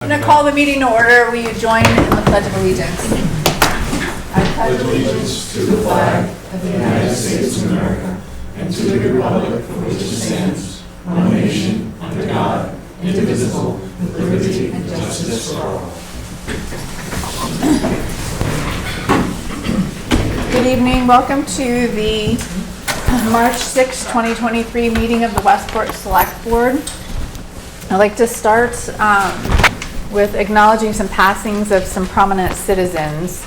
I'm going to call the meeting to order. Will you join in the Pledge of Allegiance? I pledge allegiance to the flag of the United States of America and to the republic for which it stands, one nation, under God, indivisible, with liberty and justice for all. Good evening. Welcome to the March 6, 2023 meeting of the Westport Select Board. I'd like to start with acknowledging some passings of some prominent citizens.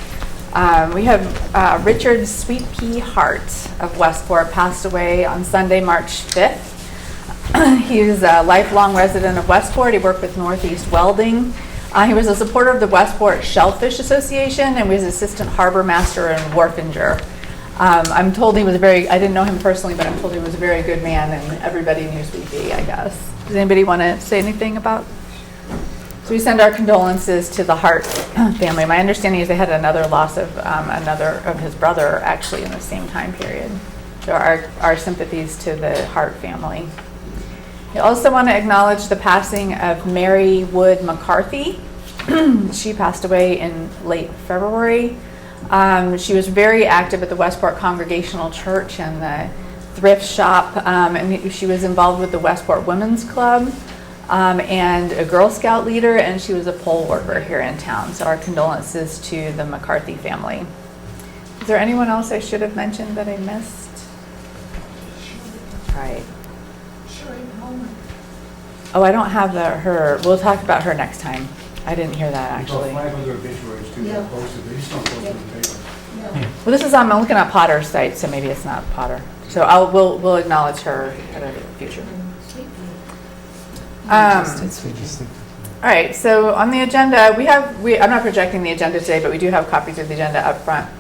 We have Richard Sweet Pea Hart of Westport passed away on Sunday, March 5th. He is a lifelong resident of Westport. He worked with Northeast Welding. He was a supporter of the Westport Shellfish Association and was assistant harbor master and wharfinger. I'm told he was I didn't know him personally, but I'm told he was a very good man and everybody knew Sweet Pea, I guess. Does anybody want to say anything about? So we send our condolences to the Hart family. My understanding is they had another loss of another of his brother actually in the same time period. So our sympathies to the Hart family. We also want to acknowledge the passing of Mary Wood McCarthy. She passed away in late February. She was very active at the Westport Congregational Church and the thrift shop, and she was involved with the Westport Women's Club. And a Girl Scout leader, and she was a poll worker here in town. So our condolences to the McCarthy family. Is there anyone else I should have mentioned that I missed? All right. Oh, I don't have her. We'll talk about her next time. I didn't hear that actually. About 500 obituaries too that posted. They just don't post in the paper. Well, this is I'm looking at Potter's site, so maybe it's not Potter. So we'll acknowledge her at a future. All right, so on the agenda, I'm not projecting the agenda today, but we do have copies of the agenda up front.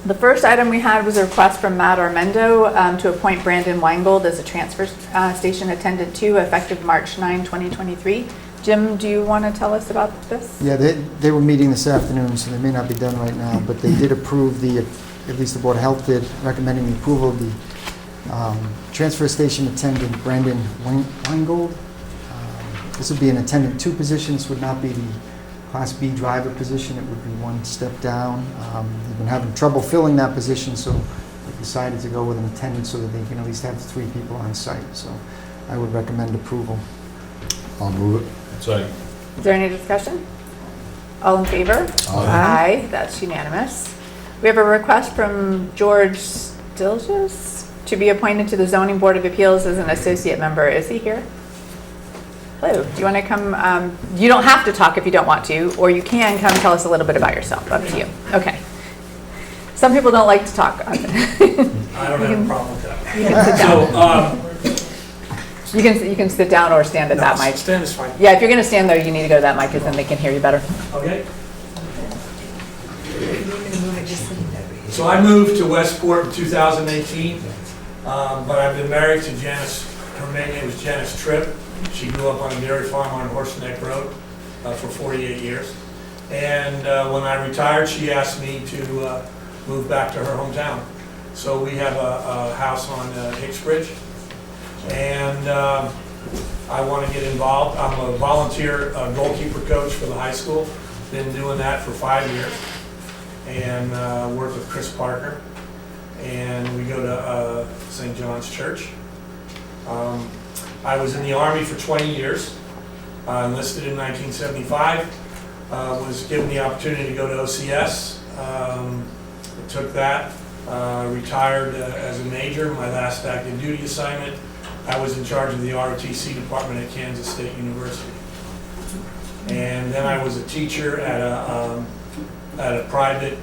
The first item we had was a request from Matt Armendo to appoint Brandon Weingold as a transfer station attendant 2 effective March 9, 2023. Jim, do you want to tell us about this? Yeah, they were meeting this afternoon, so they may not be done right now, but they did approve at least the Board of Health did, recommending the approval of the transfer station attendant Brandon Weingold. This would be an attendant 2 position. This would not be the Class B driver position. It would be one step down. They've been having trouble filling that position, so they decided to go with an attendant so that they can at least have 3 people on site. So I would recommend approval. I'll move it. Second. Is there any discussion? All in favor? Aye. That's unanimous. We have a request from George Stilges to be appointed to the Zoning Board of Appeals as an associate member. Is he here? Hello. Do you want to come? You don't have to talk if you don't want to, or you can come tell us a little bit about yourself. Up to you. Okay. Some people don't like to talk. I don't have a problem with that. You can sit down. You can sit down or stand at that mic. Stand is fine. Yeah, if you're going to stand there, you need to go to that mic because then they can hear you better. Okay. So I moved to Westport in 2018, but I've been married to Janice. Her maiden name was Janice Tripp. She grew up on a dairy farm on Horse Neck Road for 48 years. And when I retired, she asked me to move back to her hometown. So we have a house on Hicksbridge. And I want to get involved. I'm a volunteer goalkeeper coach for the high school. Been doing that for 5 years. And work with Chris Parker. And we go to St. John's Church. I was in the Army for 20 years, enlisted in 1975, was given the opportunity to go to OCS, took that, retired as a major. My last active duty assignment, I was in charge of the ROTC department at Kansas State University. And then I was a teacher at a private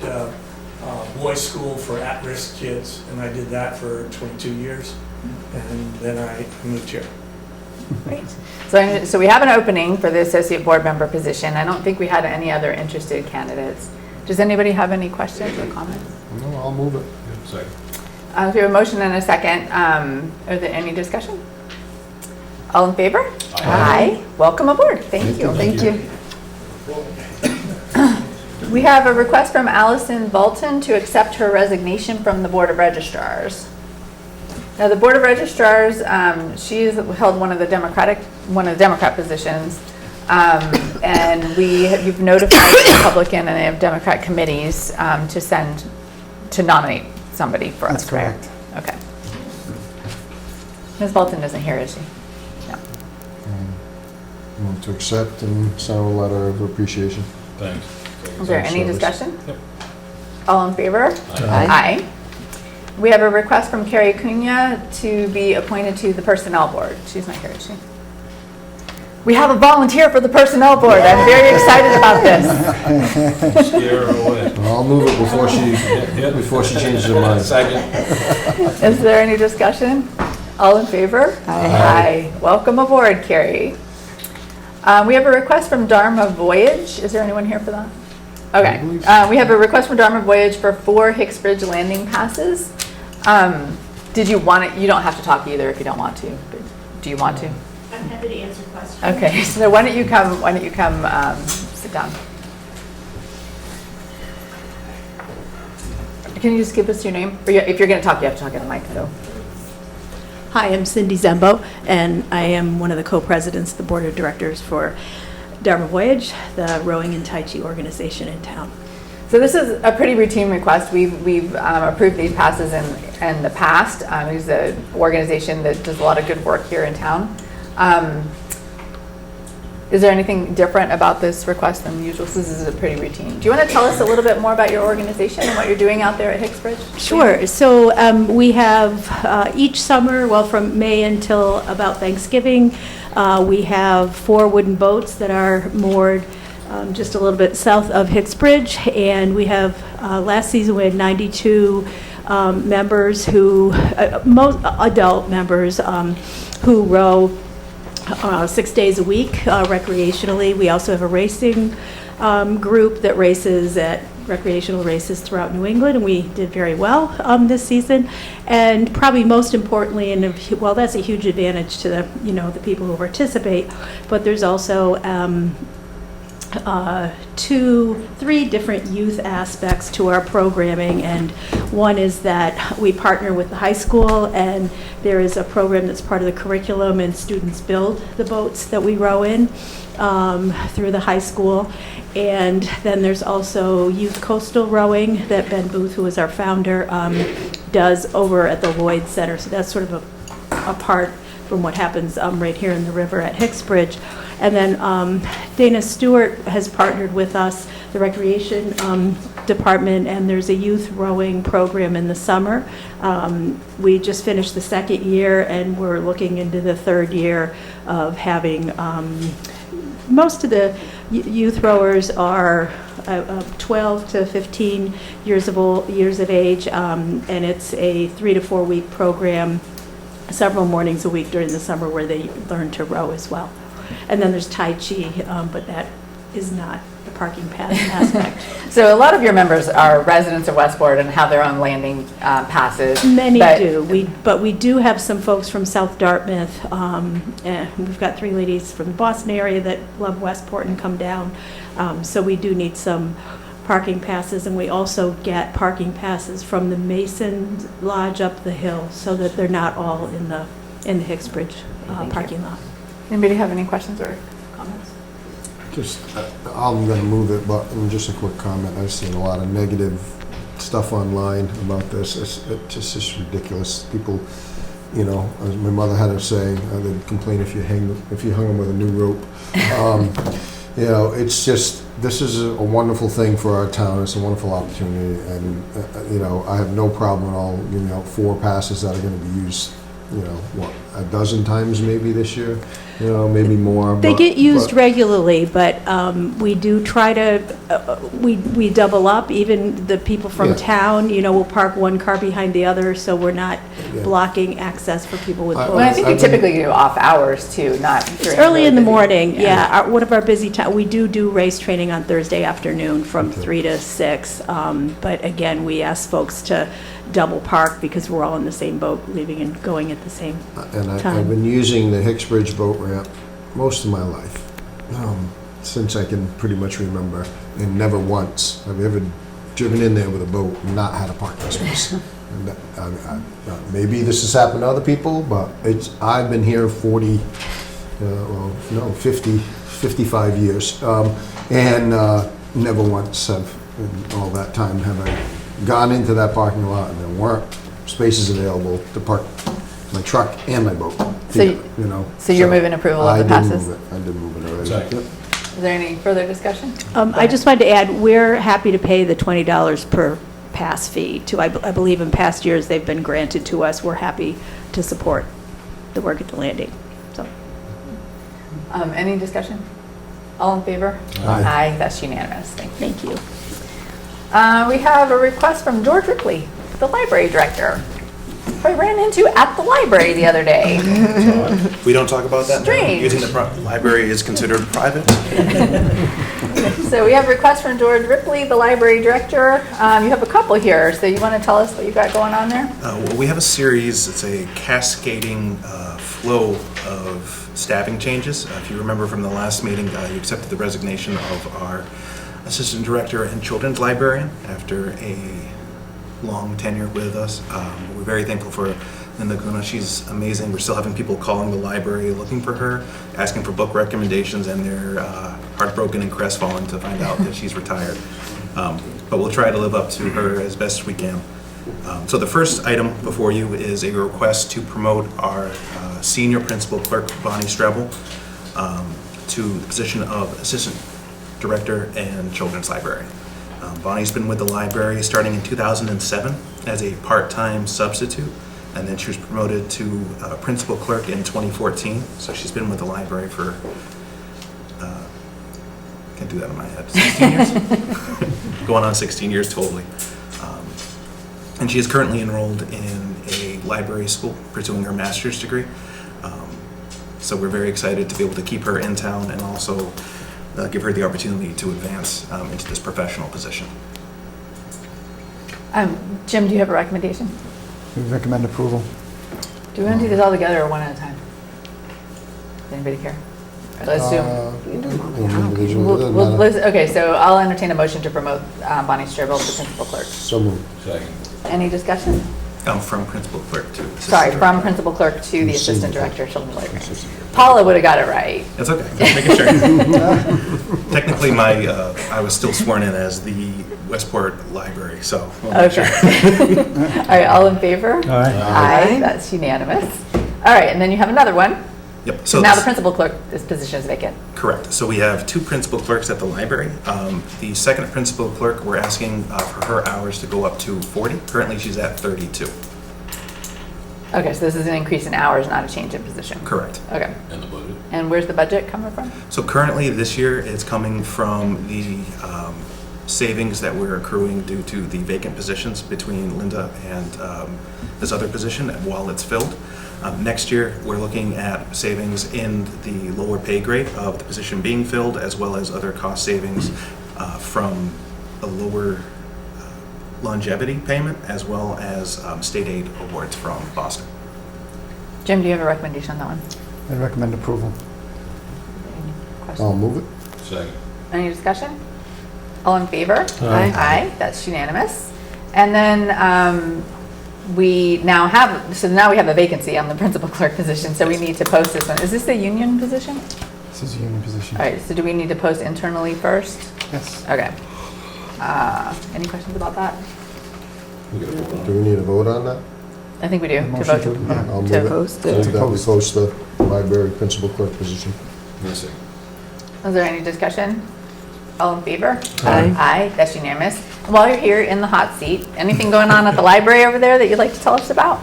boys' school for at-risk kids, and I did that for 22 years. And then I moved here. Great. So we have an opening for the associate board member position. I don't think we had any other interested candidates. Does anybody have any questions or comments? No, I'll move it. Second. So we have a motion and a second. Are there any discussion? All in favor? Aye. Welcome aboard. Thank you. Thank you. We have a request from Allison Bolton to accept her resignation from the Board of Registrars. Now, the Board of Registrars, she's held one of the Democrat positions. And you've notified the Republican and Democrat committees to nominate somebody for us, That's correct? correct. Okay. Ms. Bolton isn't here, is she? No. Move to accept and sign a letter of appreciation. Thanks. Is there any Service. discussion? Yep. All in favor? Aye. We have a request from Carrie Cunha to be appointed to the Personnel Board. She's not here, is she? We have a volunteer for the Personnel Board. I'm very excited about this. Scare her away. I'll move it before she changes her mind. Second. Is there any discussion? All in favor? Aye. Welcome aboard, Carrie. We have a request from Dharma Voyage. Is there anyone here for that? Okay. We have a request from Dharma Voyage for 4 Hicksbridge landing passes. Did you want it? You don't have to talk either if you don't want to. But do you want to? I'm happy to answer questions. Okay. So why don't you come sit down? Can you just give us your name? Or if you're going to talk, you have to talk in the mic, though. Hi, I'm Cindy Zembo, and I am one of the co-presidents of the board of directors for Dharma Voyage, the rowing and Tai Chi organization in town. So this is a pretty routine request. We've approved these passes in the past. It's an organization that does a lot of good work here in town. Is there anything different about this request than usual? So this is a pretty routine. Do you want to tell us a little bit more about your organization and what you're doing out there at Hicksbridge? Sure. So we have each summer, well, from May until about Thanksgiving, we have 4 wooden boats that are moored just a little bit south of Hicksbridge, and we have last season we had 92 members who, most adult members who row 6 days a week recreationally. We also have a racing group that races at recreational races throughout New England, and we did very well this season. And probably most importantly, and well, that's a huge advantage to the people who participate. But there's also 3 different youth aspects to our programming, and one is that we partner with the high school, and there is a program that's part of the curriculum, and students build the boats that we row in through the high school. And then there's also youth coastal rowing that Ben Booth, who is our founder, does over at the Lloyd Center. So that's sort of apart from what happens right here in the river at Hicksbridge. And then Dana Stewart has partnered with us, the recreation department, and there's a youth rowing program in the summer. We just finished the 2nd year, and we're looking into the 3rd year of having most of the youth rowers are 12 to 15 years of age, and it's a 3 to 4 week program, several mornings a week during the summer where they learn to row as well. And then there's Tai Chi, but that is not the parking pass aspect. So a lot of your members are residents of Westport and have their own landing passes. Many do. But we do have some folks from South Dartmouth. We've got 3 ladies from the Boston area that love Westport and come down. So we do need some parking passes, and we also get parking passes from the Mason Lodge up the hill, so that they're not all in the Hicksbridge parking lot. Anybody have any questions or comments? Just, I'm going to move it, but just a quick comment. I've seen a lot of negative stuff online about this. It's just ridiculous. People, as my mother had a saying, they'd complain if you hung them with a new rope. It's just, this is a wonderful thing for our town. It's a wonderful opportunity, and I have no problem at all giving out 4 passes that are going to be used, a dozen times maybe this year, maybe more. They get used regularly, but we do try to, we double up. Even the people from town, we'll park one car behind the other, so we're not blocking access for people with boats. Well, I think you typically do off hours too, not during. It's early in the busy- morning, yeah. One of our busy times, we do race training on Thursday afternoon from 3 to 6. But again, we ask folks to double park because we're all in the same boat, leaving and going at the same And I've time. been using the Hicksbridge boat ramp most of my life, since I can pretty much remember, and never once have I ever driven in there with a boat and not had a parking space. And maybe this has happened to other people, but I've been here 50 55 years. And never once have, in all that time, have I gone into that parking lot and there weren't spaces available to park my truck and my boat. So you you- know. So you're moving approval of the passes? I did move it already. Second. Yep. Is there any further discussion? I just wanted to add, we're happy to pay the $20 per pass fee to, I believe in past years, they've been granted to us. We're happy to support the work at the landing, so. Any discussion? All in favor? Aye. That's unanimous. Thank you. Thank you. We have a request from George Ripley, the library director, who I ran into at the library the other day. We don't talk about that now. Strange. Using the library is considered private. So we have a request from George Ripley, the library director. You have a couple here, so you want to tell us what you got going on there? Well, we have a series, it's a cascading flow of staffing changes. If you remember from the last meeting, you accepted the resignation of our assistant director and children's librarian after a long tenure with us. We're very thankful for Linda Guna. She's amazing. We're still having people calling the library looking for her, asking for book recommendations, and they're heartbroken and crestfallen to find out that she's retired. But we'll try to live up to her as best we can. So the first item before you is a request to promote our senior principal clerk, Bonnie Strebel, to the position of assistant director and children's librarian. Bonnie's been with the library starting in 2007 as a part-time substitute, and then she was promoted to principal clerk in 2014. So she's been with the library for, can't do that in my head, 16 years? Going on 16 years totally. And she is currently enrolled in a library school pursuing her master's degree. So we're very excited to be able to keep her in town and also give her the opportunity to advance into this professional position. Jim, do you have a recommendation? We recommend approval. Do we want to do this all together or one at a time? Does anybody care? Let's do. Okay, so I'll entertain a motion to promote Bonnie Strobel to principal clerk. So moved. Second. Any discussion? From principal clerk to assistant Sorry, director. from principal clerk to the assistant Senior. director of children's library. Paula would have got it right. That's okay, just making sure. Technically, I was still sworn in as the Westport Library, so. we'll make Okay. sure. All right, all in favor? Aye, that's unanimous. All right, and then you have another one. Yep, So so now the this- principal clerk, this position is vacant. correct. So we have two principal clerks at the library. The second principal clerk, we're asking for her hours to go up to 40. Currently, she's at 32. Okay, so this is an increase in hours, not a change in position. Correct. Okay, And the budget? and where's the budget coming from? So currently, this year, it's coming from the savings that we're accruing due to the vacant positions between Linda and this other position while it's filled. Next year, we're looking at savings in the lower pay grade of the position being filled, as well as other cost savings from a lower longevity payment, as well as state aid awards from Boston. Jim, do you have a recommendation on that one? I recommend approval. Any questions? I'll move it. Second. Any discussion? All in favor? Aye. Aye, that's unanimous. And then we now have, so now we have a vacancy on the principal clerk position, so we need to post this one. Is this the union position? This is a union position. All right, so do we need to post internally first? Yes. Okay. Any questions about that? We gotta vote on Do we need a vote on that? I think we do, to Motion vote to- I'll move to it. post Move it. that we post the library principal clerk position. it. Yes, second. Is there any discussion? All in favor? Aye. Aye, that's unanimous. While you're here in the hot seat, anything going on at the library over there that you'd like to tell us about?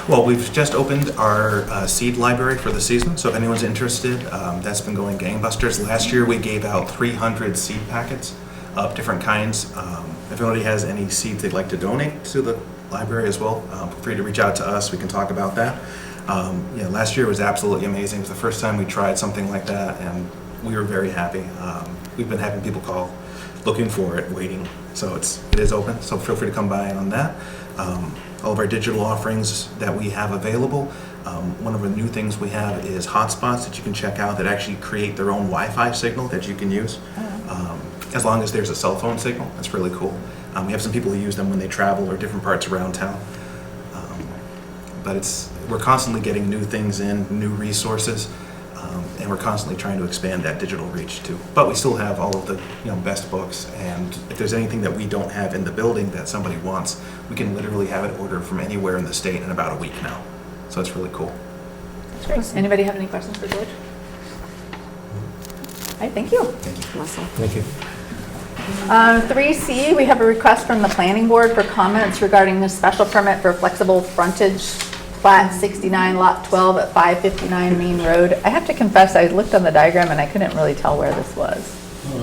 Well, we've just opened our seed library for the season, so if anyone's interested, that's been going gangbusters. Last year, we gave out 300 seed packets of different kinds. If anybody has any seeds they'd like to donate to the library as well, feel free to reach out to us. We can talk about that. Yeah, last year was absolutely amazing. It was the first time we tried something like that, and we were very happy. We've been having people call, looking for it, waiting. So it is open, so feel free to come by on that. All of our digital offerings that we have available. One of the new things we have is hotspots that you can check out that actually create their own Wi-Fi signal that you can use. As long as there's a cell phone signal, that's really cool. We have some people who use them when they travel or different parts around town. But we're constantly getting new things in, new resources, and we're constantly trying to expand that digital reach too. But we still have all of the best books, and if there's anything that we don't have in the building that somebody wants, we can literally have it ordered from anywhere in the state in about a week now. So it's really cool. That's great. Anybody have any questions for George? All right, thank you. Thank you. 3C, we have a request from the planning board for comments regarding the special permit for flexible frontage plat 69 lot 12 at 559 Main Road. I have to confess, I looked on the diagram and I couldn't really tell where this was.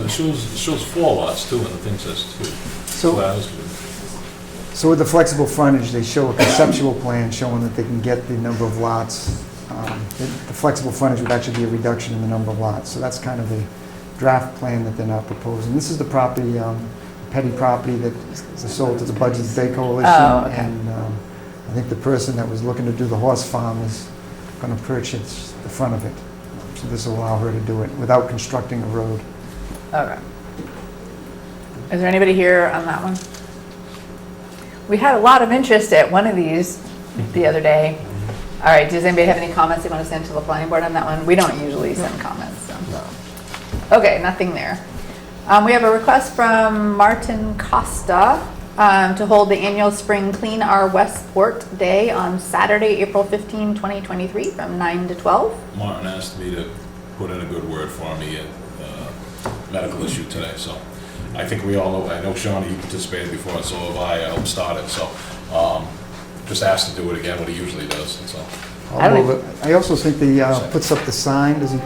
It shows 4 lots too, and the thing says 2. So- that was good. So with the flexible frontage, they show a conceptual plan showing that they can get the number of lots. The flexible frontage would actually be a reduction in the number of lots. So that's kind of the draft plan that they're not proposing. This is the property, petty property that is sold to the Budgets Bay Coalition. Oh, okay. And I think the person that was looking to do the horse farm is going to purchase the front of it. So this will allow her to do it without constructing a road. Okay. Is there anybody here on that one? We had a lot of interest at one of these the other day. All right, does anybody have any comments they want to send to the planning board on that one? We don't usually send comments, so. Okay, nothing there. We have a request from Martin Costa to hold the annual Spring Clean Our Westport Day on Saturday, April 15, 2023, from 9 to 12. Martin asked me to put in a good word for me at medical issue today, so I think we all know, I know Sean, he participated before, and so have I helped start it, so just asked to do it again, what he usually does, and so. I don't I also think he puts up the sign, does he?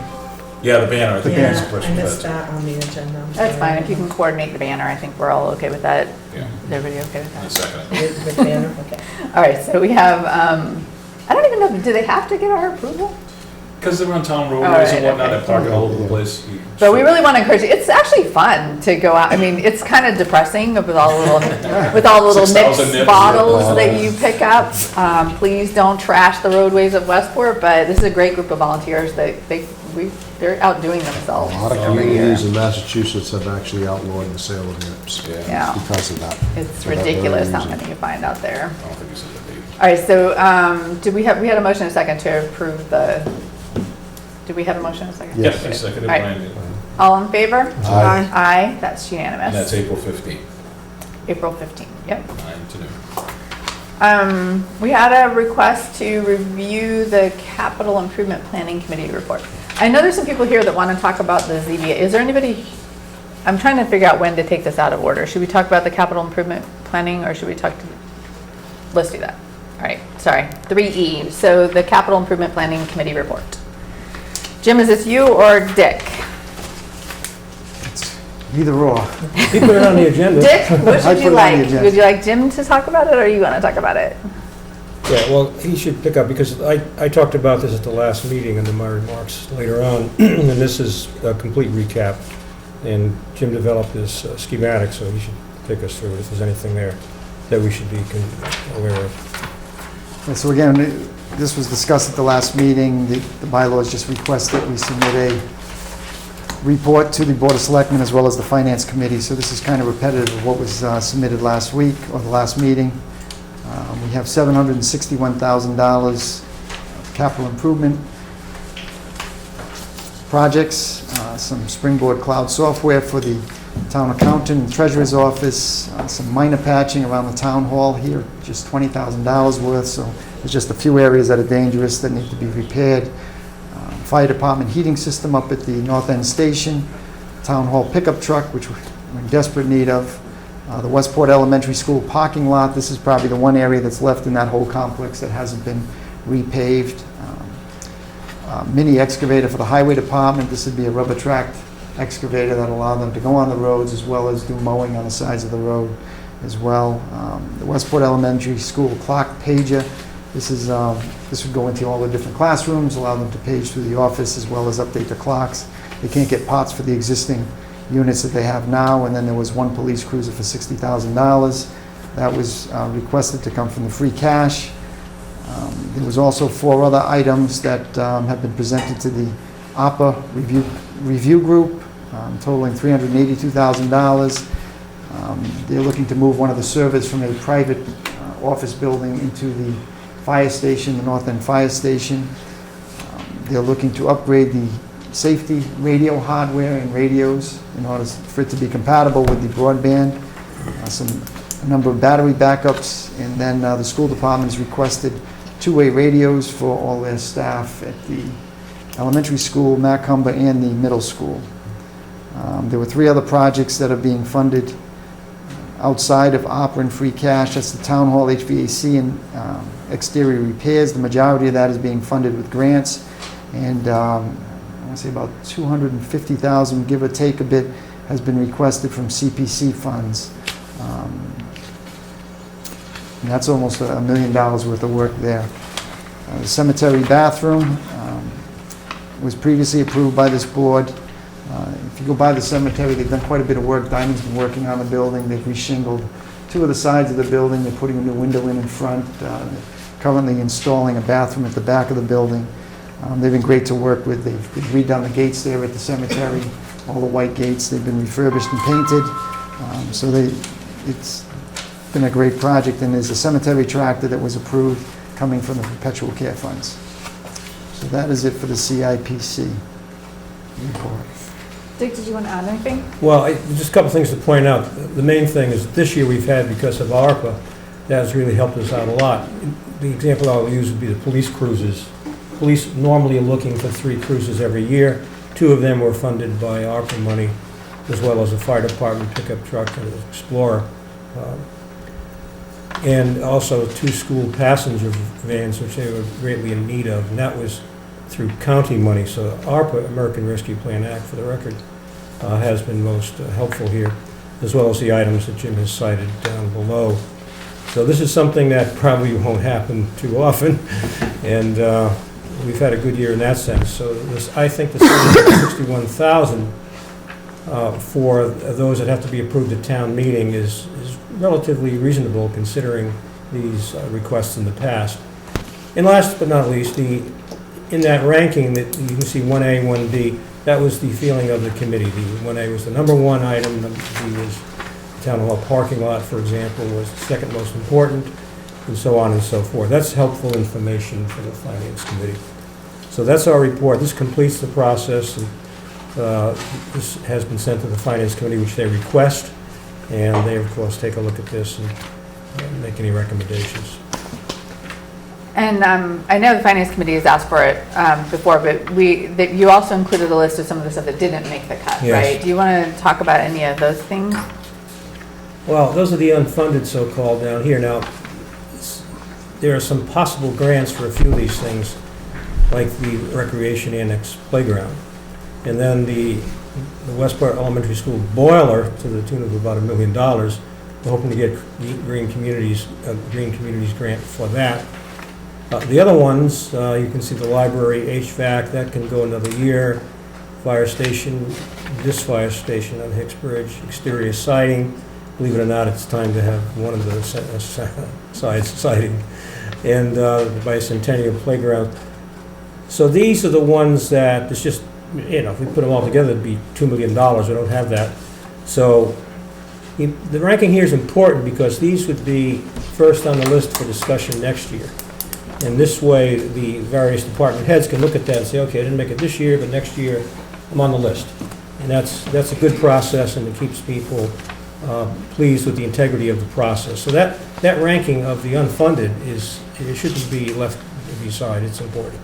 Yeah, the banner, I think banner. that's the I person missed for that. that on the agenda. I'm That's sorry. fine, if you can coordinate the banner, I think we're all okay with that. Yeah, Is everybody okay with and that? second. The banner, okay. All right, so we have, I don't even know, do they have to get our approval? Because they're on town roadways Alright, and whatnot, okay. they park it all over the place. But we really want to encourage you. It's actually fun to go out. I mean, it's kind of depressing with all the little, with all the little 6,000 nips nips, bottles yeah. that you pick up. Please don't trash the roadways of Westport, but this is a great group of volunteers that they're outdoing themselves A lot of every year. communities in Massachusetts have actually outlawed the sale of nips Yeah, because of that. it's For that very ridiculous how reason. many you find out there. I don't think he said that they. All right, so we had a motion and a second to approve did we have a motion and a second? Yes. Yeah, I seconded Alright. Brian, All in favor? Aye. Aye, that's unanimous. and that's April 15th, April 15th, yep. 9 to noon. We had a request to review the capital improvement planning committee report. I know there's some people here that want to talk about the ZBA. Is there anybody, I'm trying to figure out when to take this out of order. Should we talk about the capital improvement planning or should we talk to, let's do that. All right, sorry, 3E. So the capital improvement planning committee report. Jim, is this you or Dick? Either or. He put it on the agenda. Dick, what I should put you it on the like? agenda. Would you like Jim to talk about it or you want to talk about it? Yeah, well, he should pick up, because I talked about this at the last meeting and in my remarks later on, and this is a complete recap. And Jim developed this schematic, so he should take us through it if there's anything there that we should be aware of. And so again, this was discussed at the last meeting. The bylaws just request that we submit a report to the Board of Selectmen as well as the Finance Committee. So this is kind of repetitive of what was submitted last week or the last meeting. We have $761,000 capital improvement projects, some Springboard Cloud software for the town accountant and treasurer's office, some minor patching around the town hall here, just $20,000 worth. So there's just a few areas that are dangerous that need to be repaired. Fire department heating system up at the North End Station, town hall pickup truck, which we're in desperate need of. The Westport Elementary School parking lot, this is probably the one area that's left in that whole complex that hasn't been repaved. Mini excavator for the highway department, this would be a rubber tracked excavator that allow them to go on the roads as well as do mowing on the sides of the road as well. The Westport Elementary School clock pager, this would go into all the different classrooms, allow them to page through the office as well as update the clocks. They can't get parts for the existing units that they have now, and then there was one police cruiser for $60,000. That was requested to come from the free cash. There was also 4 other items that have been presented to the APA review group, totaling $382,000. They're looking to move one of the servers from a private office building into the fire station, the North End Fire Station. They're looking to upgrade the safety radio hardware and radios in order for it to be compatible with the broadband, a number of battery backups, and then the school department's requested two-way radios for all their staff at the elementary school, Macumber, and the middle school. There were 3 other projects that are being funded outside of opera and free cash. That's the town hall HVAC and exterior repairs. The majority of that is being funded with grants, and I want to say about $250,000, give or take a bit, has been requested from CPC funds. And that's almost $1 million worth of work there. The cemetery bathroom was previously approved by this board. If you go by the cemetery, they've done quite a bit of work. Diamond's been working on the building. They've reshingled 2 of the sides of the building. They're putting a new window in front. They're currently installing a bathroom at the back of the building. They've been great to work with. They've redone the gates there at the cemetery, all the white gates. They've been refurbished and painted. So it's been a great project, and there's a cemetery tractor that was approved coming from the perpetual care funds. So that is it for the CIPC report. Dick, did you want to add anything? Well, just a couple things to point out. The main thing is this year we've had, because of ARPA, that has really helped us out a lot. The example I'll use would be the police cruises. Police normally are looking for 3 cruises every year. 2 of them were funded by ARPA money, as well as a fire department pickup truck and an Explorer. And also 2 school passenger vans, which they were greatly in need of, and that was through county money. So ARPA, American Rescue Plan Act, for the record, has been most helpful here, as well as the items that Jim has cited down below. So this is something that probably won't happen too often, and we've had a good year in that sense. So this, I think the $761,000 for those that have to be approved at town meeting is relatively reasonable considering these requests in the past. And last but not least, in that ranking that you can see 1A, 1B, that was the feeling of the committee. The 1A was the number 1 item, number B was the town hall parking lot, for example, was the second most important, and so on and so forth. That's helpful information for the Finance Committee. So that's our report. This completes the process, and this has been sent to the Finance Committee, which they request, and they, of course, take a look at this and make any recommendations. And I know the Finance Committee has asked for it before, but you also included a list of some of the stuff that didn't make the cut, Yes. right? Do you want to talk about any of those things? Well, those are the unfunded so-called down here. Now, there are some possible grants for a few of these things, like the Recreation Annex Playground. And then the Westport Elementary School boiler to the tune of about $1 million. We're hoping to get Green Communities grant for that. The other ones, you can see the library HVAC, that can go another year. Fire station, this fire station on Hicks Bridge, exterior siding. Believe it or not, it's time to have one of the sides siding. And the bicentennial playground. So these are the ones that, it's just, if we put them all together, it'd be $2 million. We don't have that. So the ranking here is important because these would be first on the list for discussion next year. And this way, the various department heads can look at that and say, okay, I didn't make it this year, but next year, I'm on the list. And that's a good process, and it keeps people pleased with the integrity of the process. So that ranking of the unfunded it shouldn't be left beside. It's important.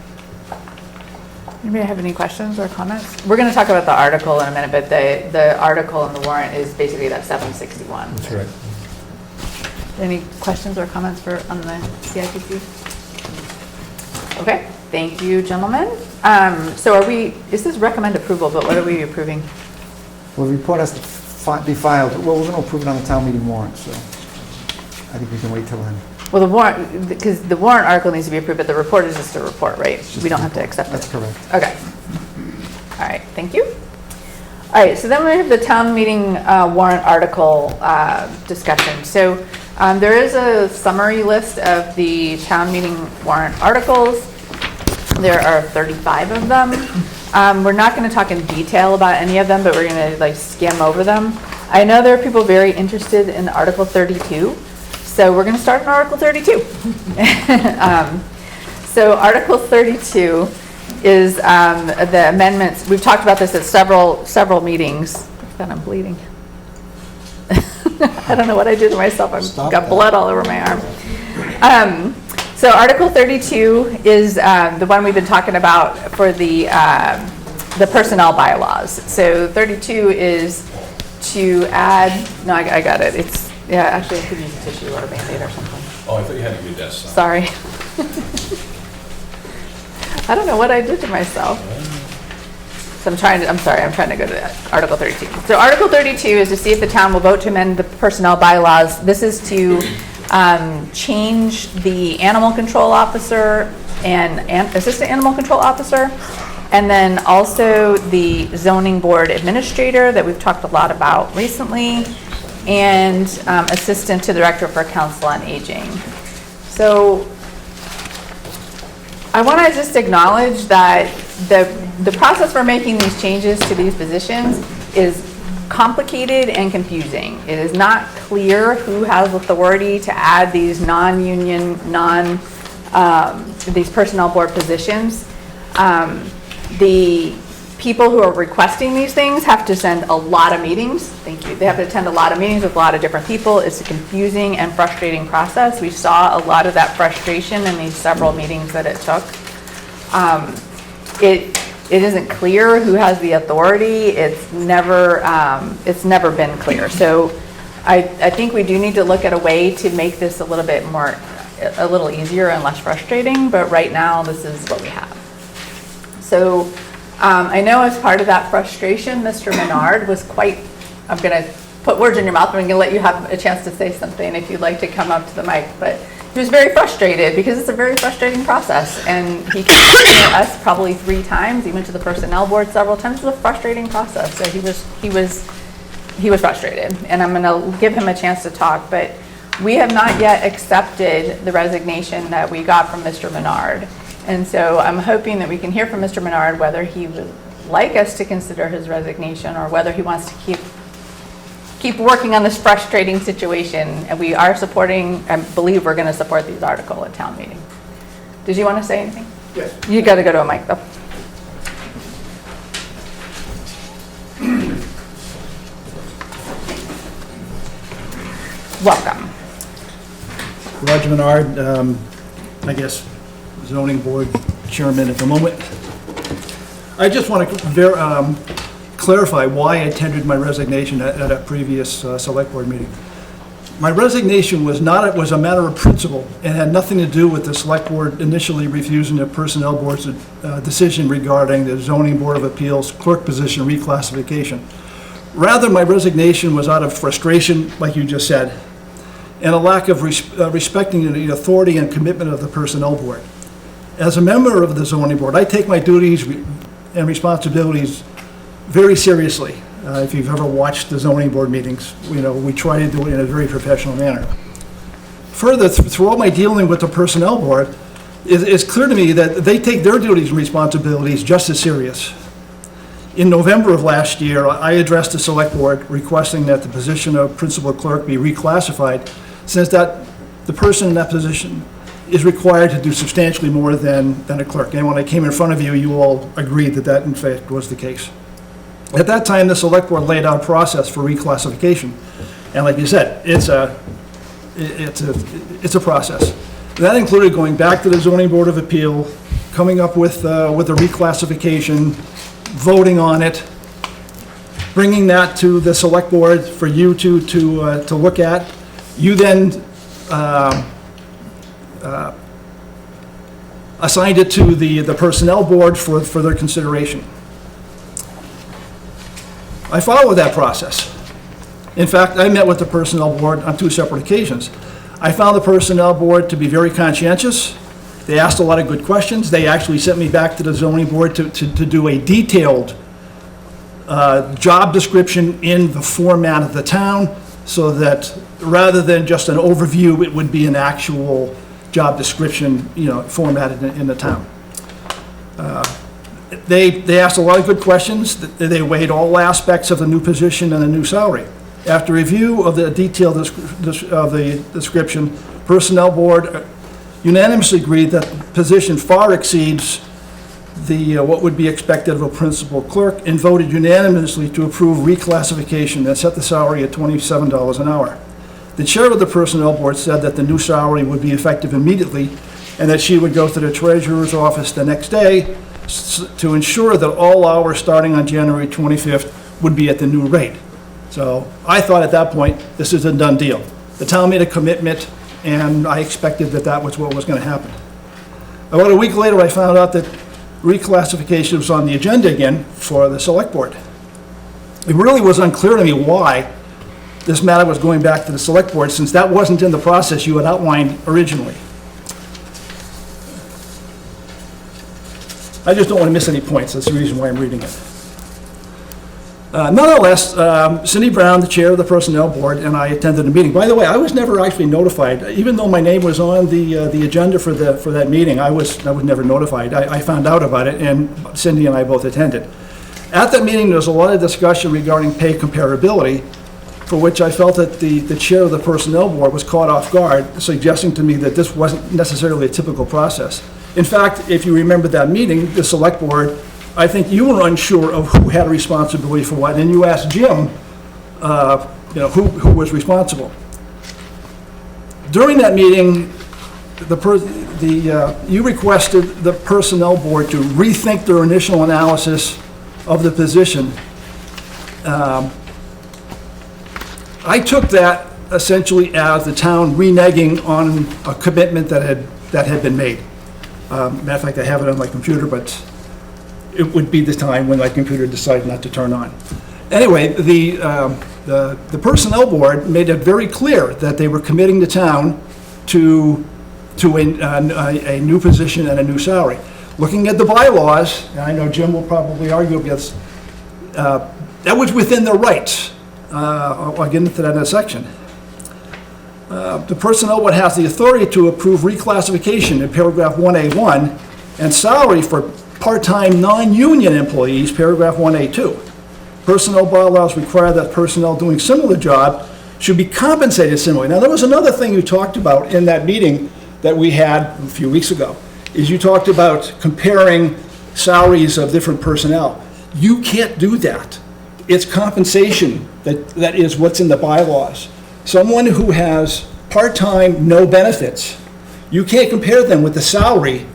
Anybody have any questions or comments? We're going to talk about the article in a minute, but the article in the warrant is basically that 761. That's right. Any questions or comments on the CIPC? Okay, thank you, gentlemen. So is this recommend approval, but what are we approving? Well, the report has to be filed. Well, we're going to approve it on the town meeting warrant, so I think we can wait till then. Well, the warrant, because the warrant article needs to be approved, but the report is just a report, right? We don't have to accept it. That's correct. Okay. All right, thank you. All right, so then we have the town meeting warrant article discussion. So there is a summary list of the town meeting warrant articles. There are 35 of them. We're not going to talk in detail about any of them, but we're going to skim over them. I know there are people very interested in Article 32, so we're going to start in Article 32. So Article 32 is the amendments. We've talked about this at several meetings. God, I'm bleeding. I don't know what I did to myself. I've got blood all over my arm. So Article 32 is the one we've been talking about for the personnel bylaws. So 32 is to add, no, I got it. It's, yeah, actually I could use a tissue or a Band-Aid or something. Oh, I thought you had to do this. Sorry. I don't know what I did to myself. So I'm trying to go to Article 32. So Article 32 is to see if the town will vote to amend the personnel bylaws. This is to change the animal control officer and assistant animal control officer, and then also the zoning board administrator that we've talked a lot about recently, and assistant to the director for council on aging. So I want to just acknowledge that the process for making these changes to these positions is complicated and confusing. It is not clear who has authority to add these non-union, these personnel board positions. The people who are requesting these things have to send a lot of meetings. Thank you. They have to attend a lot of meetings with a lot of different people. It's a confusing and frustrating process. We saw a lot of that frustration in these several meetings that it took. It isn't clear who has the authority. It's never been clear. So I think we do need to look at a way to make this a little easier and less frustrating, but right now this is what we have. So I know as part of that frustration, Mr. Menard was I'm going to put words in your mouth, but I'm going to let you have a chance to say something if you'd like to come up to the mic. But he was very frustrated because it's a very frustrating process, and he came to us probably 3 times. He went to the personnel board several times. It was a frustrating process. So he was frustrated, and I'm going to give him a chance to talk. But we have not yet accepted the resignation that we got from Mr. Menard. And so I'm hoping that we can hear from Mr. Menard whether he would like us to consider his resignation or whether he wants to keep working on this frustrating situation. And we are supporting, I believe we're going to support these articles at town meeting. Did you want to say anything? Yes. You got to go to a mic though. Welcome. Roger Menard, I guess zoning board chairman at the moment. I just want to clarify why I tendered my resignation at a previous select board meeting. My resignation was a matter of principle and had nothing to do with the select board initially refusing the personnel board's decision regarding the zoning board of appeals clerk position reclassification. Rather, my resignation was out of frustration, like you just said, and a lack of respecting the authority and commitment of the personnel board. As a member of the zoning board, I take my duties and responsibilities very seriously. If you've ever watched the zoning board meetings, we try to do it in a very professional manner. Further, through all my dealing with the personnel board, it's clear to me that they take their duties and responsibilities just as serious. In November of last year, I addressed the select board requesting that the position of principal clerk be reclassified, since that the person in that position is required to do substantially more than a clerk. And when I came in front of you, you all agreed that in fact was the case. At that time, the select board laid out a process for reclassification. And like you said, it's a process. That included going back to the zoning board of appeal, coming up with a reclassification, voting on it, bringing that to the select board for you to look at. You then assigned it to the personnel board for their consideration. I followed that process. In fact, I met with the personnel board on 2 separate occasions. I found the personnel board to be very conscientious. They asked a lot of good questions. They actually sent me back to the zoning board to do a detailed job description in the format of the town, so that rather than just an overview, it would be an actual job description, formatted in the town. They asked a lot of good questions. They weighed all aspects of the new position and the new salary. After review of the detailed of the description, personnel board unanimously agreed that the position far exceeds what would be expected of a principal clerk, and voted unanimously to approve reclassification and set the salary at $27 an hour. The chair of the Personnel Board said that the new salary would be effective immediately, and that she would go to the treasurer's office the next day to ensure that all hours starting on January 25th would be at the new rate. So I thought at that point, this is a done deal. The town made a commitment, and I expected that that was what was going to happen. About a week later, I found out that reclassification was on the agenda again for the Select Board. It really was unclear to me why this matter was going back to the Select Board, since that wasn't in the process you had outlined originally. I just don't want to miss any points. That's the reason why I'm reading it. Nonetheless, Cindy Brown, the chair of the Personnel Board, and I attended the meeting. By the way, I was never actually notified. Even though my name was on the agenda for that meeting, I was never notified. I found out about it, and Cindy and I both attended. At that meeting, there was a lot of discussion regarding pay comparability, for which I felt that the chair of the Personnel Board was caught off guard, suggesting to me that this wasn't necessarily a typical process. In fact, if you remember that meeting, the Select Board, I think you were unsure of who had responsibility for what, and you asked Jim, who was responsible. During that meeting, you requested the Personnel Board to rethink their initial analysis of the position. I took that essentially as the town reneging on a commitment that had been made. Matter of fact, I have it on my computer, but it would be the time when my computer decided not to turn on. Anyway, the Personnel Board made it very clear that they were committing the town to a new position and a new salary. Looking at the bylaws, and I know Jim will probably argue against, that was within their rights. I'll get into that in a section. The Personnel Board has the authority to approve reclassification in paragraph 1A1 and salary for part-time non-union employees, paragraph 1A2. Personnel bylaws require that personnel doing similar job should be compensated similarly. Now, there was another thing you talked about in that meeting that we had a few weeks ago, is you talked about comparing salaries of different personnel. You can't do that. It's compensation that is what's in the bylaws. Someone who has part-time, no benefits, you can't compare them with the salary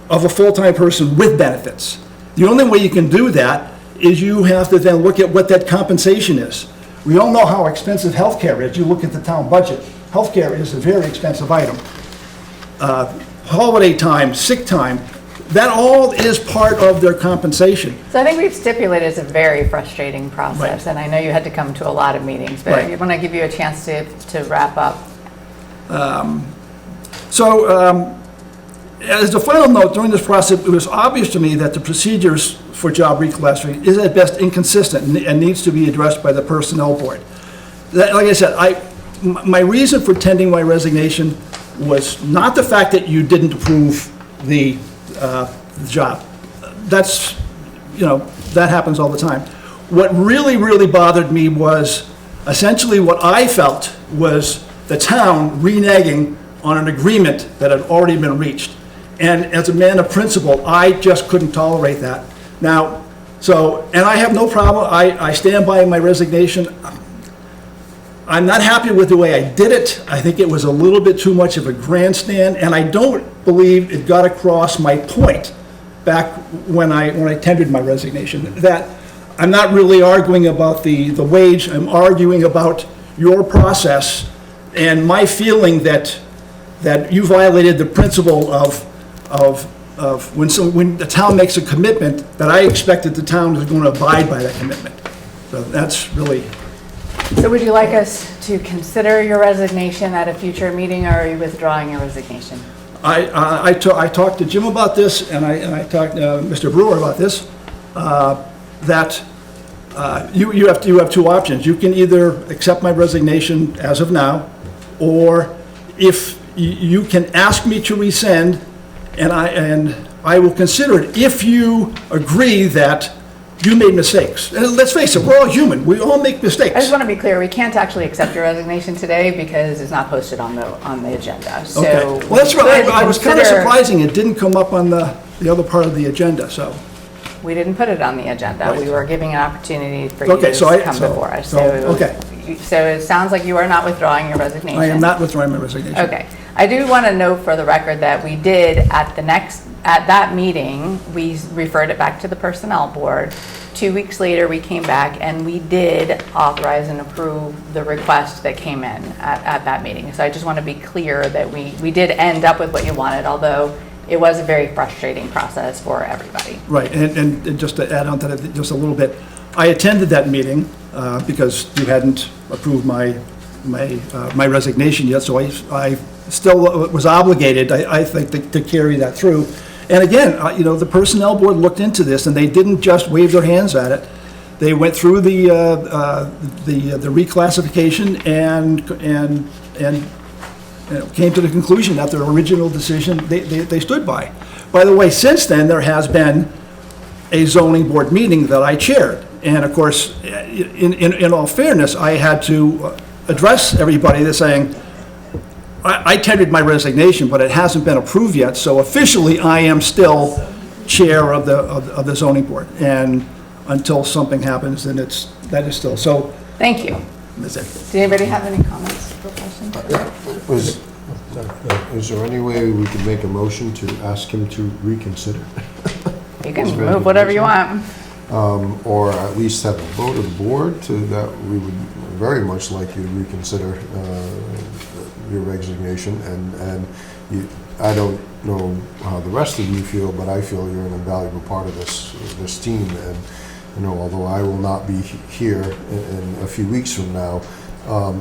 of a full-time person with benefits. The only way you can do that is you have to then look at what that compensation is. We all know how expensive healthcare is. You look at the town budget. Healthcare is a very expensive item. Holiday time, sick time, that all is part of their compensation. So I think we've stipulated it's a very frustrating process, Right. and I know you had to come to a lot of meetings, but Right. I want to give you a chance to wrap up. As a final note, during this process, it was obvious to me that the procedures for job reclassification is at best inconsistent and needs to be addressed by the Personnel Board. Like I said, my reason for tendering my resignation was not the fact that you didn't approve the job. That's, that happens all the time. What really, really bothered me was essentially what I felt was the town reneging on an agreement that had already been reached. And as a man of principle, I just couldn't tolerate that. Now, and I have no problem, I stand by my resignation. I'm not happy with the way I did it. I think it was a little bit too much of a grandstand, and I don't believe it got across my point back when I tendered my resignation, that I'm not really arguing about the wage, I'm arguing about your process and my feeling that you violated the principle of when the town makes a commitment, that I expected the town was going to abide by that commitment. So that's really. So would you like us to consider your resignation at a future meeting, or are you withdrawing your resignation? I talked to Jim about this, and I talked to Mr. Brewer about this, that you have two options. You can either accept my resignation as of now, or if you can ask me to rescind, and I will consider it if you agree that you made mistakes. And let's face it, we're all human. We all make I mistakes. just want to be clear, we can't actually accept your resignation today because it's not posted on the agenda, so. Okay. Well, that's right. we I was kind of consider- surprising it didn't come up on the other part of the agenda, so. We didn't put it on the agenda. Right. We were giving an opportunity for you Okay, so to come before us. okay. So it sounds like you are not withdrawing your resignation. I am not withdrawing my resignation. Okay. I do want to note for the record that we did at that meeting, we referred it back to the Personnel Board. 2 weeks later, we came back and we did authorize and approve the request that came in at that meeting. So I just want to be clear that we did end up with what you wanted, although it was a very frustrating process for everybody. Right, and just to add on to that just a little bit, I attended that meeting because you hadn't approved my resignation yet, so I still was obligated, I think, to carry that through. And again, the Personnel Board looked into this, and they didn't just wave their hands at it. They went through the reclassification and came to the conclusion that their original decision, they stood by. By the way, since then, there has been a zoning board meeting that I chaired. And of course, in all fairness, I had to address everybody that's saying, I tendered my resignation, but it hasn't been approved yet, so officially I am still chair of the zoning board. And until something happens, then that is still, so. Thank you. That's it. Did anybody have any comments or questions? Is there any way we could make a motion to ask him to reconsider? You can move whatever you want. Or at least have a vote of the board that we would very much like you to reconsider your resignation. And I don't know how the rest of you feel, but I feel you're an invaluable part of this team. And although I will not be here in a few weeks from now,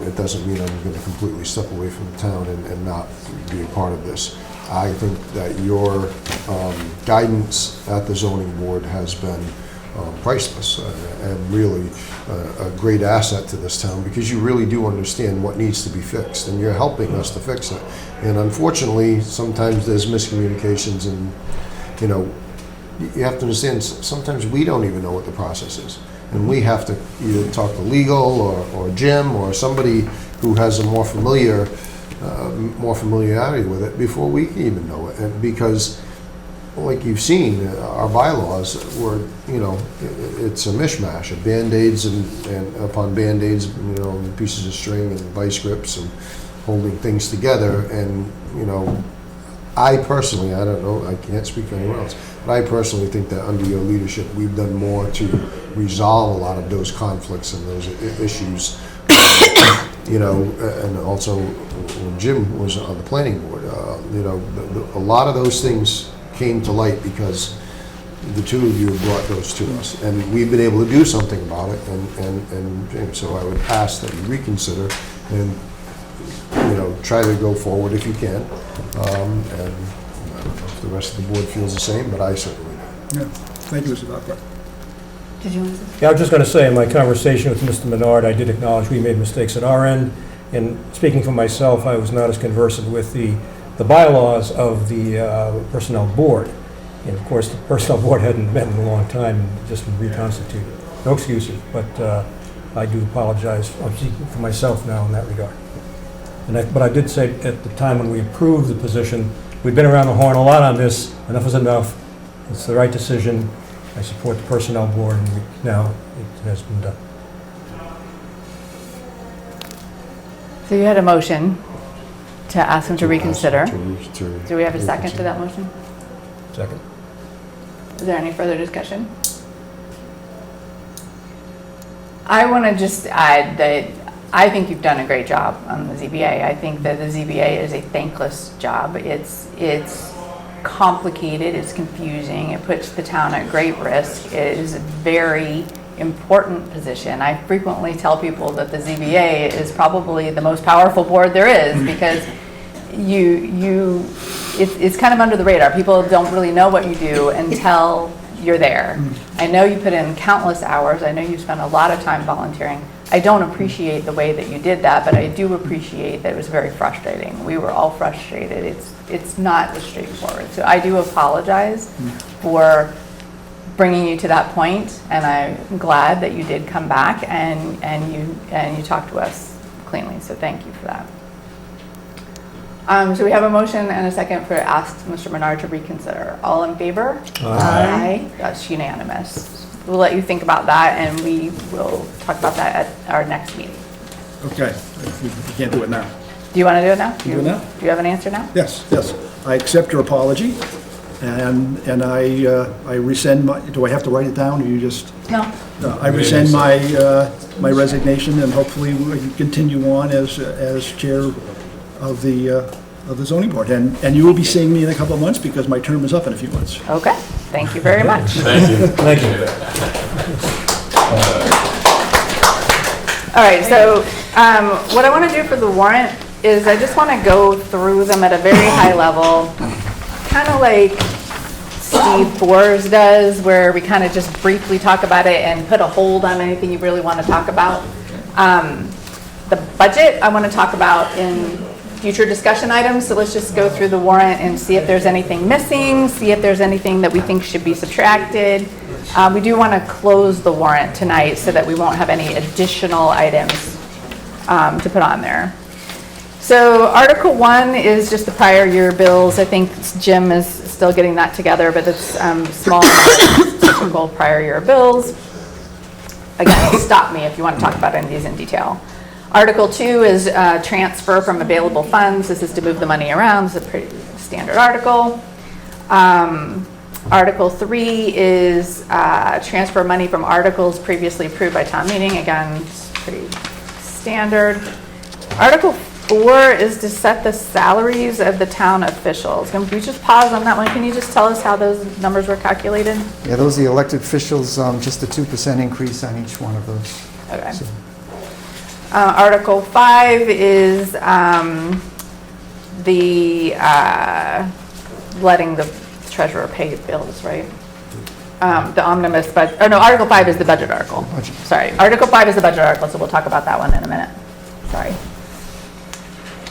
it doesn't mean I'm going to completely step away from the town and not be a part of this. I think that your guidance at the zoning board has been priceless and really a great asset to this town, because you really do understand what needs to be fixed, and you're helping us to fix it. And unfortunately, sometimes there's miscommunications, and you have to understand, sometimes we don't even know what the process is. And we have to either talk to legal or Jim or somebody who has a more familiarity with it before we can even know it. And because, like you've seen, our bylaws were, it's a mishmash of Band-Aids and upon Band-Aids, pieces of string and vice grips and holding things together. And, I personally, I don't know, I can't speak for anyone else, but I personally think that under your leadership, we've done more to resolve a lot of those conflicts and those issues. And also when Jim was on the planning board, a lot of those things came to light because the two of you have brought those to us, and we've been able to do something about it. And so I would ask that you reconsider and try to go forward if you can. And I don't know if the rest of the board feels the same, but I certainly do. Yeah. Thank you, Mr. Doctor. Did you want to say? Yeah, I was just going to say, in my conversation with Mr. Menard, I did acknowledge we made mistakes at our end. And speaking for myself, I was not as conversant with the bylaws of the Personnel Board. And of course, the Personnel Board hadn't met in a long time and just been reconstituted. No excuses, but I do apologize. I'm speaking for myself now in that regard. But I did say at the time when we approved the position, we've been around the horn a lot on this. Enough is enough. It's the right decision. I support the Personnel Board, and now it has been done. So you had a motion to ask him to reconsider. To Do we have a second to that motion? Second. Is there any further discussion? I want to just add that I think you've done a great job on the ZBA. I think that the ZBA is a thankless job. It's complicated, it's confusing, it puts the town at great risk. It is a very important position. I frequently tell people that the ZBA is probably the most powerful board there is, because it's kind of under the radar. People don't really know what you do until you're there. I know you put in countless hours. I know you spent a lot of time volunteering. I don't appreciate the way that you did that, but I do appreciate that it was very frustrating. We were all frustrated. It's not as straightforward. So I do apologize for bringing you to that point, and I'm glad that you did come back and you talked to us cleanly, so thank you for that. So we have a motion and a second for ask Mr. Menard to reconsider. All in favor? Aye. That's unanimous. We'll let you think about that, and we will talk about that at our next meeting. Okay, we can't do it now. Do you want to do it now? Do it now? Do you have an answer now? Yes, yes. I accept your apology, and I rescind my, do I have to write it down, or you just? No. I rescind my resignation, and hopefully we can continue on as chair of the zoning board. And you will be seeing me in a couple of months because my term is up in a few months. Okay, thank you very much. Thank you. Thank you. All right, so what I want to do for the warrant is I just want to go through them at a very high level, kind of like Steve Forbes does, where we kind of just briefly talk about it and put a hold on anything you really want to talk about. The budget I want to talk about in future discussion items, so let's just go through the warrant and see if there's anything missing, see if there's anything that we think should be subtracted. We do want to close the warrant tonight so that we won't have any additional items to put on there. So Article 1 is just the prior year bills. I think Jim is still getting that together, but it's small typical prior year bills. Again, stop me if you want to talk about any of these in detail. Article 2 is transfer from available funds. This is to move the money around. It's a pretty standard article. Article 3 is transfer money from articles previously approved by town meeting. Again, it's pretty standard. Article 4 is to set the salaries of the town officials. Can you just pause on that one? Can you just tell us how those numbers were calculated? Yeah, those are the elected officials, just a 2% increase on each one of those. Okay. So, Article 5 is letting the treasurer pay bills, right? The omnibus budget, oh no, Article 5 is the budget article. Budget. Sorry, Article 5 is the budget article, so we'll talk about that one in a minute. Sorry.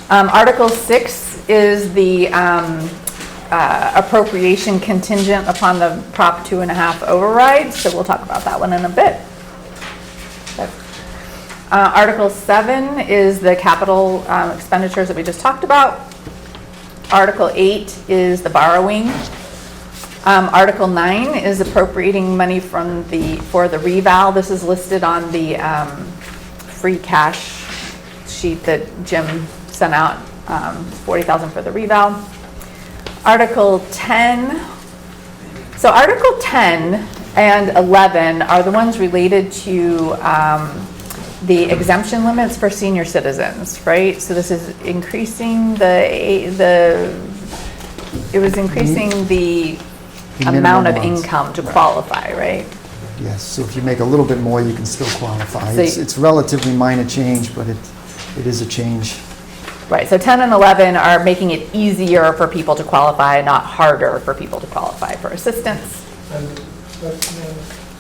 Article 6 is the appropriation contingent upon the Prop 2.5 override, so we'll talk about that one in a bit. Article 7 is the capital expenditures that we just talked about. Article 8 is the borrowing. Article 9 is appropriating money for the reval. This is listed on the free cash sheet that Jim sent out, $40,000 for the reval. Article 10. So Article 10 and 11 are the ones related to the exemption limits for senior citizens, right? So this is increasing the amount of minimum ones. income to qualify, right? yes, so if you make a little bit more, you can still qualify. So It's relatively minor change, but it is a change. Right, so 10 and 11 are making it easier for people to qualify, not harder for people to qualify for assistance.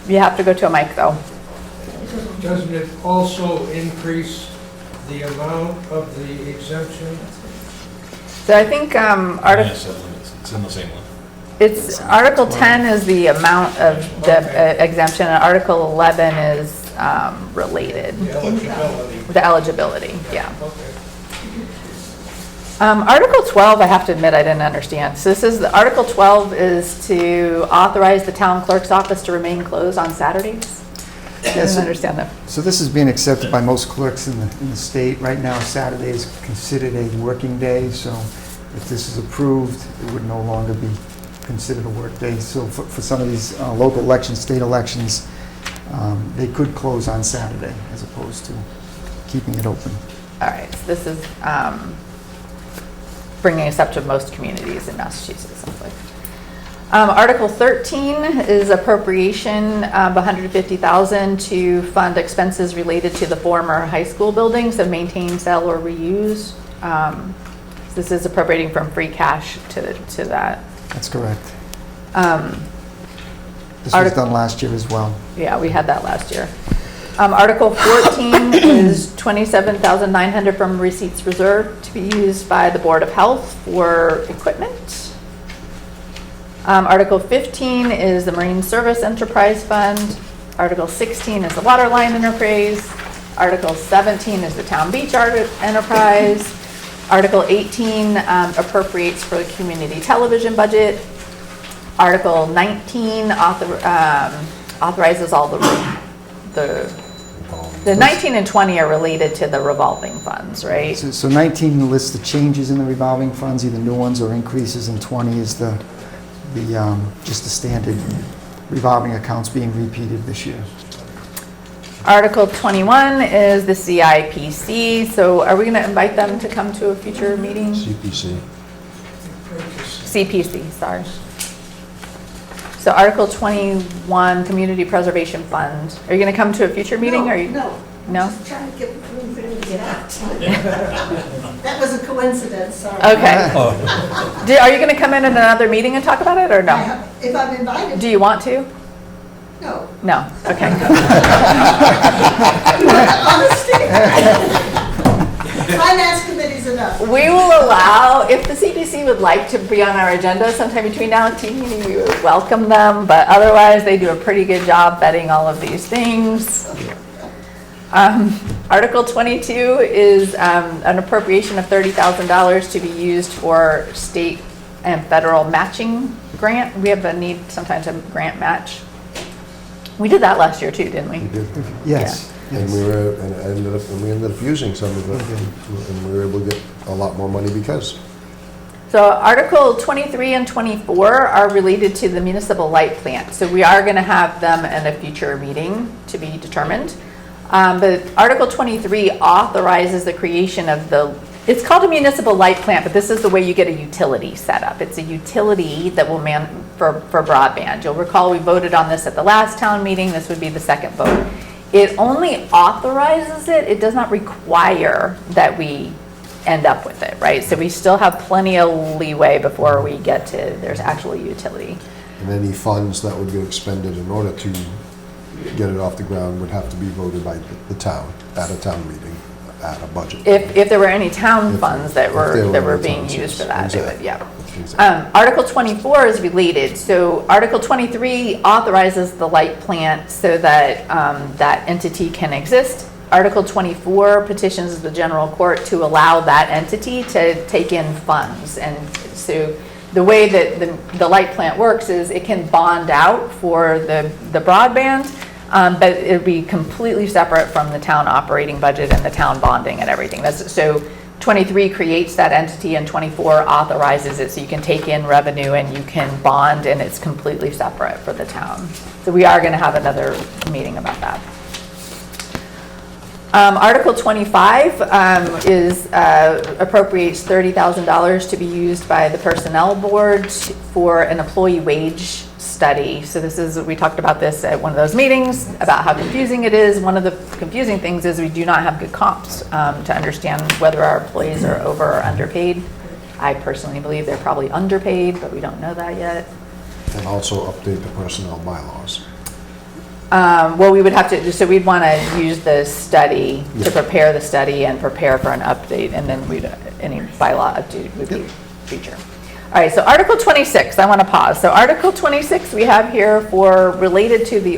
You have to go to a mic though. Doesn't it also increase the amount of the exemption? So I think Yes, it's in the same one. it's Article 10 is the amount of the exemption, and Article 11 is related. The eligibility. The eligibility, yeah. Okay. Article 12, I have to admit I didn't understand. So this is, Article 12 is to authorize the town clerk's office to remain closed on Saturdays. I didn't understand that. So this is being accepted by most clerks in the state. Right now, Saturday is considered a working day, so if this is approved, it would no longer be considered a work day. So for some of these local elections, state elections, they could close on Saturday as opposed to keeping it open. All right, so this is bringing us up to most communities in Massachusetts, sounds like. Article 13 is appropriation of $150,000 to fund expenses related to the former high school buildings, so maintain, sell, or reuse. This is appropriating from free cash to that. That's correct. This was Artic- done last year as well. Yeah, we had that last year. Article 14 is $27,900 from receipts reserved to be used by the Board of Health for equipment. Article 15 is the Marine Service Enterprise Fund. Article 16 is the Waterline Enterprise. Article 17 is the Town Beach Enterprise. Article 18 appropriates for the community television budget. Article 19 authorizes all the 19 and 20 are related to the revolving funds, right? So 19 lists the changes in the revolving funds, either new ones or increases, and 20 is just the standard revolving accounts being repeated this year. Article 21 is the CIPC. So are we going to invite them to come to a future meeting? CPC. CPC, sorry. So Article 21, Community Preservation Fund. Are you going to come to a future meeting? Or you? No. No? Just trying to get room for him to get out. That was a coincidence, sorry. Okay. Are you going to come in at another meeting and talk about it, or no? If I'm invited. Do you want to? No. No. Okay. Honesty. Finance committee's enough. We will allow, if the CPC would like to be on our agenda sometime between now and team meeting, we would welcome them, but otherwise they do a pretty good job vetting all of these things. Article 22 is an appropriation of $30,000 to be used for state and federal matching grant. We have a need sometimes a grant match. We did that last year too, didn't we? We did. Yes. And we ended up using some of it, and we were able to get a lot more money because. So Article 23 and 24 are related to the municipal light plant. So we are going to have them in a future meeting to be determined. But Article 23 authorizes the creation of it's called a municipal light plant, but this is the way you get a utility set up. It's a utility that will for broadband. You'll recall we voted on this at the last town meeting. This would be the second vote. It only authorizes it. It does not require that we end up with it, right? So we still have plenty of leeway before we get to there's actual utility. And any funds that would get expended in order to get it off the ground would have to be voted by the town at a town meeting, at a budget. If there were any town funds that were being towns, used for yes, that, exactly. they would, yeah. Exactly. Article 24 is related. So Article 23 authorizes the light plant so that that entity can exist. Article 24 petitions the general court to allow that entity to take in funds. And so the way that the light plant works is it can bond out for the broadband, but it would be completely separate from the town operating budget and the town bonding and everything. So 23 creates that entity and 24 authorizes it so you can take in revenue and you can bond, and it's completely separate for the town. So we are going to have another meeting about that. Article 25 appropriates $30,000 to be used by the Personnel Board for an employee wage study. So we talked about this at one of those meetings about how confusing it is. One of the confusing things is we do not have good comps to understand whether our employees are over or underpaid. I personally believe they're probably underpaid, but we don't know that yet. And also update the personnel bylaws. Well, we would have to, so we'd want to use the study to prepare the study and prepare for an update, and then any bylaw update would be future. All right, so Article 26, I want to pause. So Article 26 we have here related to the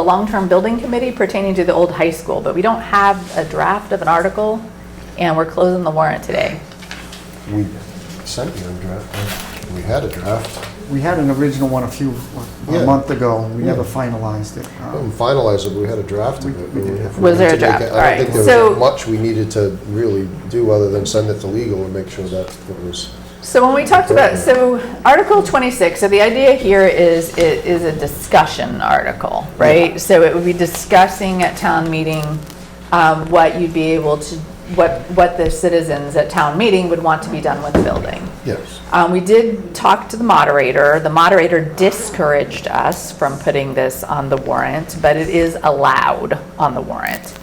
long-term building committee pertaining to the old high school, but we don't have a draft of an article, and we're closing the warrant today. We sent you a draft. We had a draft. We had an original one a month ago. We never finalized it. We didn't finalize it, but we had a draft of it. Was there a draft? All right. I don't think there was much we needed to really do other than send it to legal and make sure that it was. So when we talked about, Article 26, so the idea here is it is a discussion article, right? Yeah. So it would be discussing at town meeting what you'd be able to, what the citizens at town meeting would want to be done with the building. Yes. We did talk to the moderator. The moderator discouraged us from putting this on the warrant, but it is allowed on the warrant.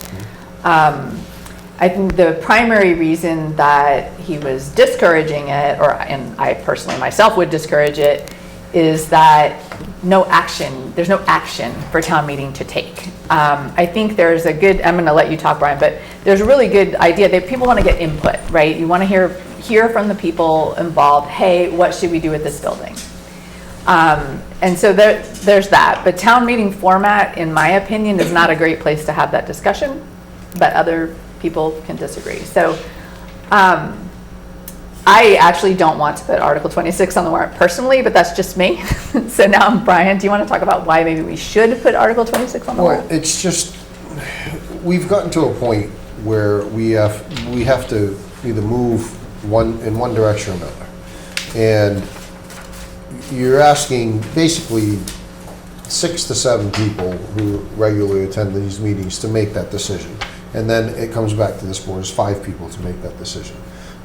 I think the primary reason that he was discouraging it, and I personally myself would discourage it, is that there's no action for town meeting to take. I think there's I'm going to let you talk, Brian, but there's a really good idea that people want to get input, right? You want to hear from the people involved, hey, what should we do with this building? And so there's that. But town meeting format, in my opinion, is not a great place to have that discussion, but other people can disagree. So I actually don't want to put Article 26 on the warrant personally, but that's just me. So now, Brian, do you want to talk about why maybe we should put Article 26 on the Well, warrant? it's just, we've gotten to a point where we have to either move in one direction or another. And you're asking basically 6 to 7 people who regularly attend these meetings to make that decision. And then it comes back to this board as 5 people to make that decision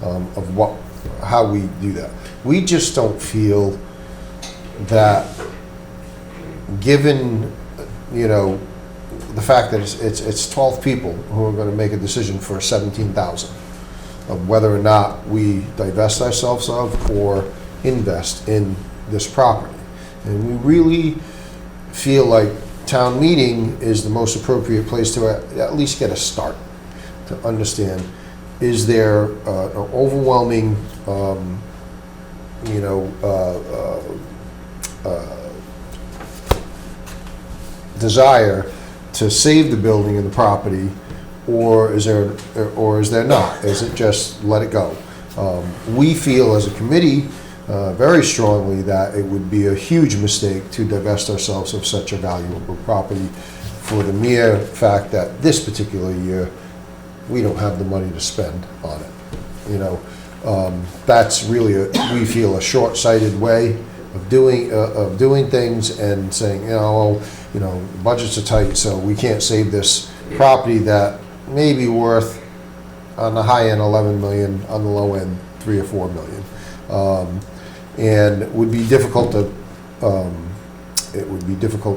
of how we do that. We just don't feel that, given, the fact that it's 12 people who are going to make a decision for 17,000 of whether or not we divest ourselves of or invest in this property. And we really feel like town meeting is the most appropriate place to at least get a start, to understand, is there an overwhelming desire to save the building and the property, or is there not? Is it just let it go? We feel as a committee very strongly that it would be a huge mistake to divest ourselves of such a valuable property for the mere fact that this particular year we don't have the money to spend on it. That's really we feel a short-sighted way of doing things and saying, budgets are tight, so we can't save this property that may be worth, on the high end, 11 million, on the low end, 3 or 4 million. And it would be difficult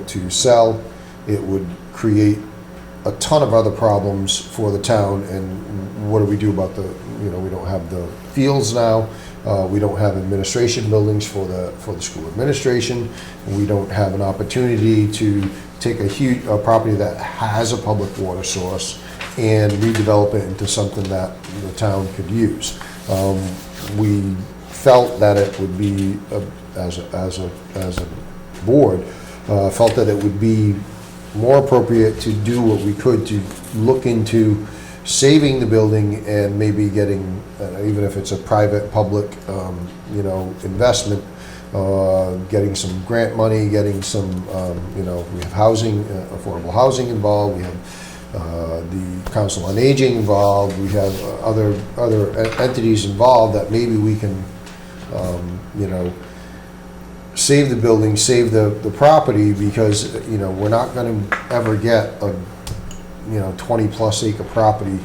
to sell. It would create a ton of other problems for the town. And what do we do about we don't have the fields now. We don't have administration buildings for the school administration. We don't have an opportunity to take a property that has a public water source and redevelop it into something that the town could use. We felt that it would be, as a board, felt that it would be more appropriate to do what we could to look into saving the building and maybe getting, even if it's a private, public, investment, getting some grant money, getting some, we have housing, affordable housing involved, we have the Council on Aging involved, we have other entities involved that maybe we can, save the building, save the property, because, we're not going to ever get a 20-plus acre property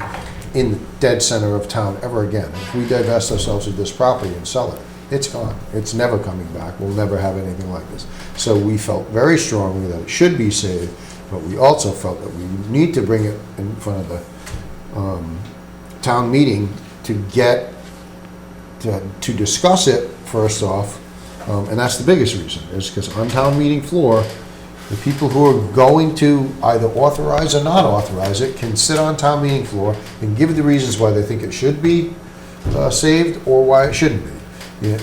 in the dead center of town ever again. If we divest ourselves of this property and sell it, it's gone. It's never coming back. We'll never have anything like this. So we felt very strongly that it should be saved, but we also felt that we need to bring it in front of the town meeting to discuss it first off. And that's the biggest reason, is because on town meeting floor, the people who are going to either authorize or not authorize it can sit on town meeting floor and give the reasons why they think it should be saved or why it shouldn't be.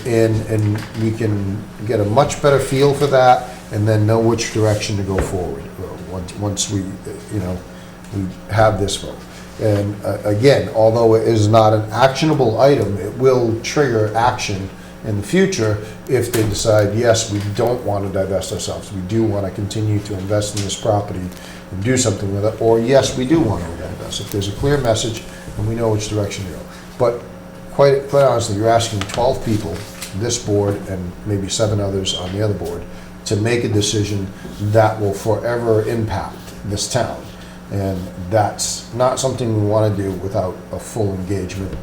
And we can get a much better feel for that and then know which direction to go forward once we have this vote. And again, although it is not an actionable item, it will trigger action in the future if they decide, yes, we don't want to divest ourselves, we do want to continue to invest in this property and do something with it, or yes, we do want to divest. If there's a clear message and we know which direction to go. But quite honestly, you're asking 12 people, this board and maybe 7 others on the other board, to make a decision that will forever impact this town. And that's not something we want to do without a full engagement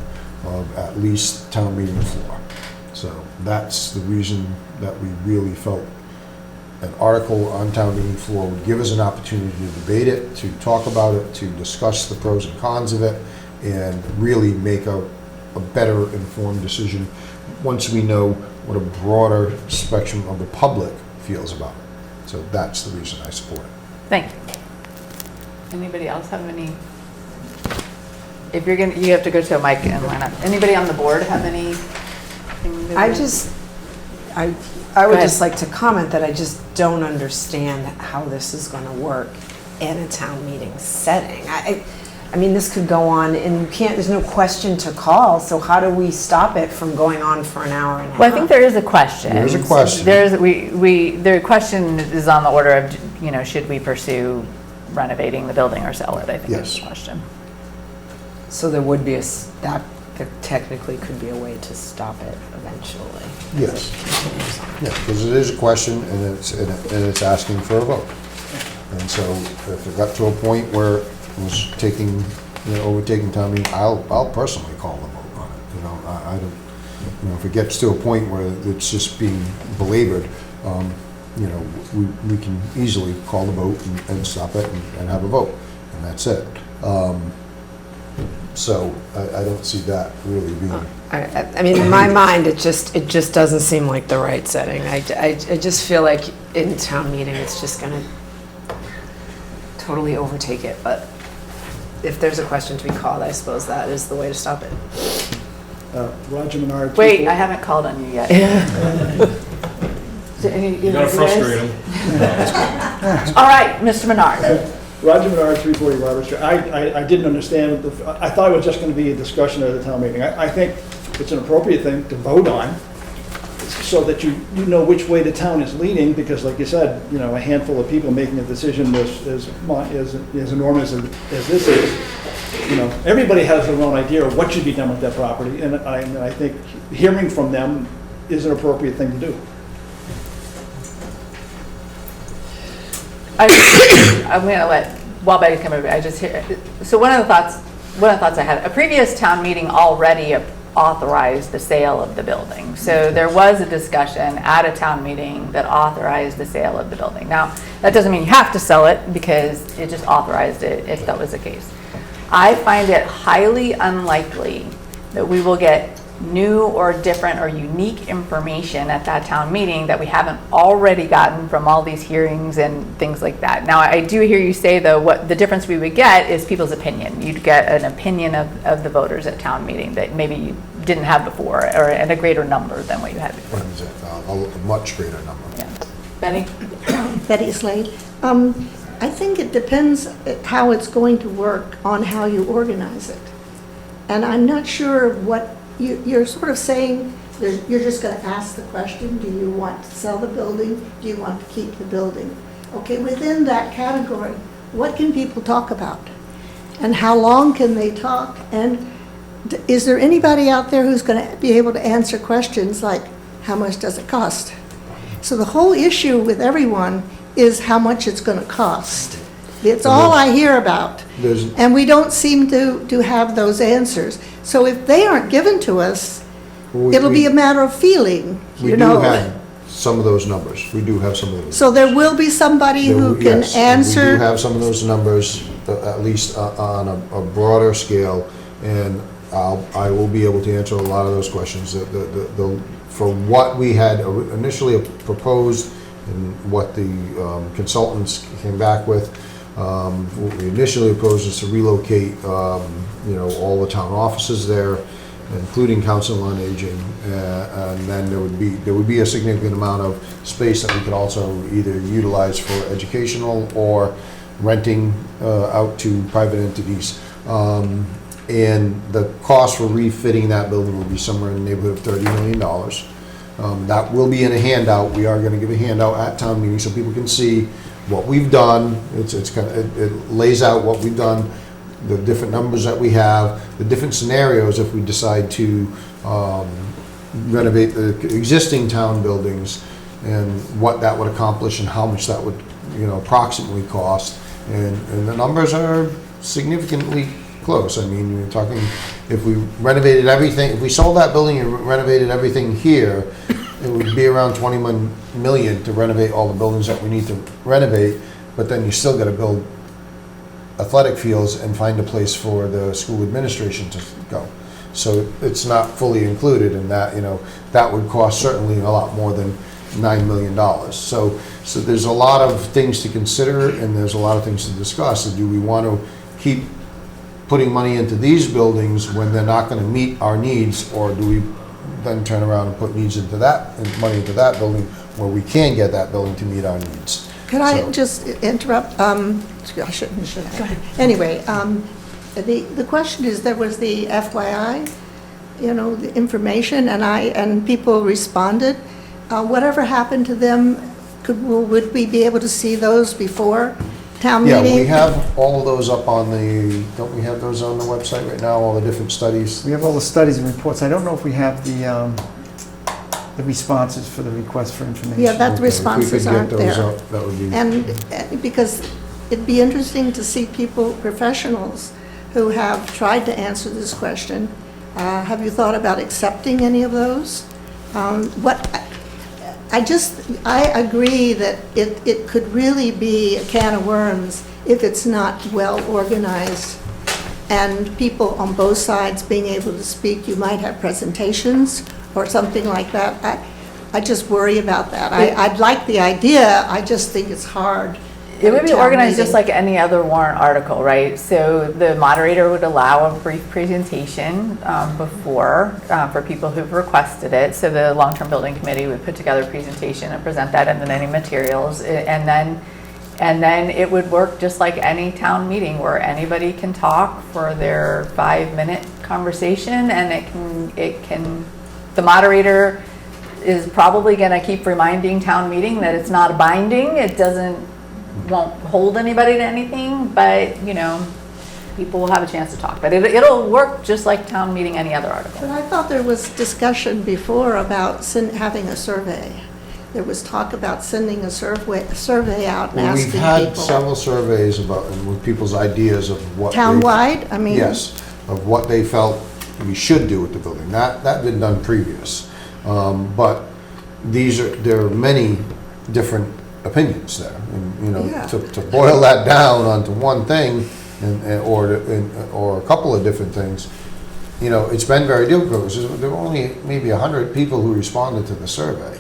of at least town meeting floor. So that's the reason that we really felt an article on town meeting floor would give us an opportunity to debate it, to talk about it, to discuss the pros and cons of it, and really make a better informed decision once we know what a broader spectrum of the public feels about it. So that's the reason I support it. Thank you. Anybody else have any? If you're you have to go to a mic and line up. Anybody on the board have any? I would ahead. just like to comment that I just don't understand how this is going to work in a town meeting setting. I mean, this could go on, and you can't, there's no question to call, so how do we stop it from going on for an hour and a half? Well, I think there is a question. There is a question. The question is on the order of, you know, should we pursue renovating the building or sell it, I think is Yes. the question. So there would be there technically could be a way to stop it eventually. Yes. Yeah, because it is a question, and it's asking for a vote. And so if it got to a point where it was overtaking town meeting, I'll personally call the vote on it. You know, I don't, you know, if it gets to a point where it's just being belabored, you know, we can easily call the vote and stop it and have a vote, and that's it. So I don't see that really being. I mean, in my mind, it just doesn't seem like the right setting. I just feel like in town meeting, it's just going to totally overtake it. But if there's a question to be called, I suppose that is the way to stop it. Roger Menard. Wait, I haven't called on you yet. You gotta frustrate him. All right, Mr. Menard. Roger Menard, 340 Robert Street. I didn't understand, I thought it was just going to be a discussion at the town meeting. I think it's an appropriate thing to vote on, so that you know which way the town is leaning, because like you said, you know, a handful of people making a decision as enormous as this is, you know, everybody has their own idea of what should be done with that property, and I think hearing from them is an appropriate thing to do. I'm going to let, while Betty come over, so one of the thoughts I had, a previous town meeting already authorized the sale of the building. So there was a discussion at a town meeting that authorized the sale of the building. Now, that doesn't mean you have to sell it, because it just authorized it if that was the case. I find it highly unlikely that we will get new or different or unique information at that town meeting that we haven't already gotten from all these hearings and things like that. Now, I do hear you say, though, what the difference we would get is people's opinion. You'd get an opinion of the voters at town meeting that maybe you didn't have before, or at a greater number than what you had before. A much greater number. Yeah. Betty? Betty Slade. I think it depends how it's going to work on how you organize it. And I'm not sure what you're sort of saying. You're just going to ask the question, do you want to sell the building? Do you want to keep the building? Okay, within that category, what can people talk about? And how long can they talk? And is there anybody out there who's going to be able to answer questions like, how much does it cost? So the whole issue with everyone is how much it's going to cost. It's all I hear about. And we don't seem to have those answers. So if they aren't given to us, it'll be a matter of feeling, you know. We do have some of those numbers. We do have some of those. So there will be somebody who can Yes, answer. we do have some of those numbers, at least on a broader scale, and I will be able to answer a lot of those questions. For what we had initially proposed and what the consultants came back with, what we initially proposed is to relocate, you know, all the town offices there, including Council on Aging, and then there would be a significant amount of space that we could also either utilize for educational or renting out to private entities. And the cost for refitting that building will be somewhere in the neighborhood of $30 million. That will be in a handout. We are going to give a handout at town meeting so people can see what we've done. It lays out what we've done, the different numbers that we have, the different scenarios if we decide to renovate the existing town buildings, and what that would accomplish and how much that would, you know, approximately cost. And the numbers are significantly close. I mean, you're talking, if we renovated everything, if we sold that building and renovated everything here, it would be around $21 million to renovate all the buildings that we need to renovate, but then you still got to build athletic fields and find a place for the school administration to go. So it's not fully included in that. You know, that would cost certainly a lot more than $9 million. So there's a lot of things to consider, and there's a lot of things to discuss. Do we want to keep putting money into these buildings when they're not going to meet our needs, or do we then turn around and put needs into that, and money into that building, where we can get that building to meet our needs. Could I So- just interrupt? I shouldn't, should I? Go ahead. Anyway, the question is, there was the FYI, the information, and people responded. Whatever happened to them, would we be able to see those before town Yeah, meeting? we have all of those up on don't we have those on the website right now, all the different studies? We have all the studies and reports. I don't know if we have the responses for the request for information. Yeah, that Okay, responses aren't If we could get there. those up, that would be. And because it'd be interesting to see people, professionals, who have tried to answer this question. Have you thought about accepting any of those? I agree that it could really be a can of worms if it's not well organized and people on both sides being able to speak. You might have presentations or something like that. I just worry about that. I'd like the idea, I just think it's hard. It would be Town organized just meeting. like any other warrant article, right? So the moderator would allow a brief presentation before for people who've requested it. So the long-term building committee would put together a presentation and present that, and then any materials, and then it would work just like any town meeting where anybody can talk for their 5-minute conversation, and the moderator is probably going to keep reminding town meeting that it's not binding. It won't hold anybody to anything, but people will have a chance to talk. But it'll work just like town meeting, any other article. But I thought there was discussion before about having a survey. There was talk about sending a survey out and Well, asking we've people. had several surveys and with people's ideas of what. Townwide? I mean. Yes, of what they felt we should do with the building. That been done previous. But there are many different opinions there. And, Yeah. to boil that down onto one thing or a couple of different things, it's been very difficult. There were only maybe 100 people who responded to the survey.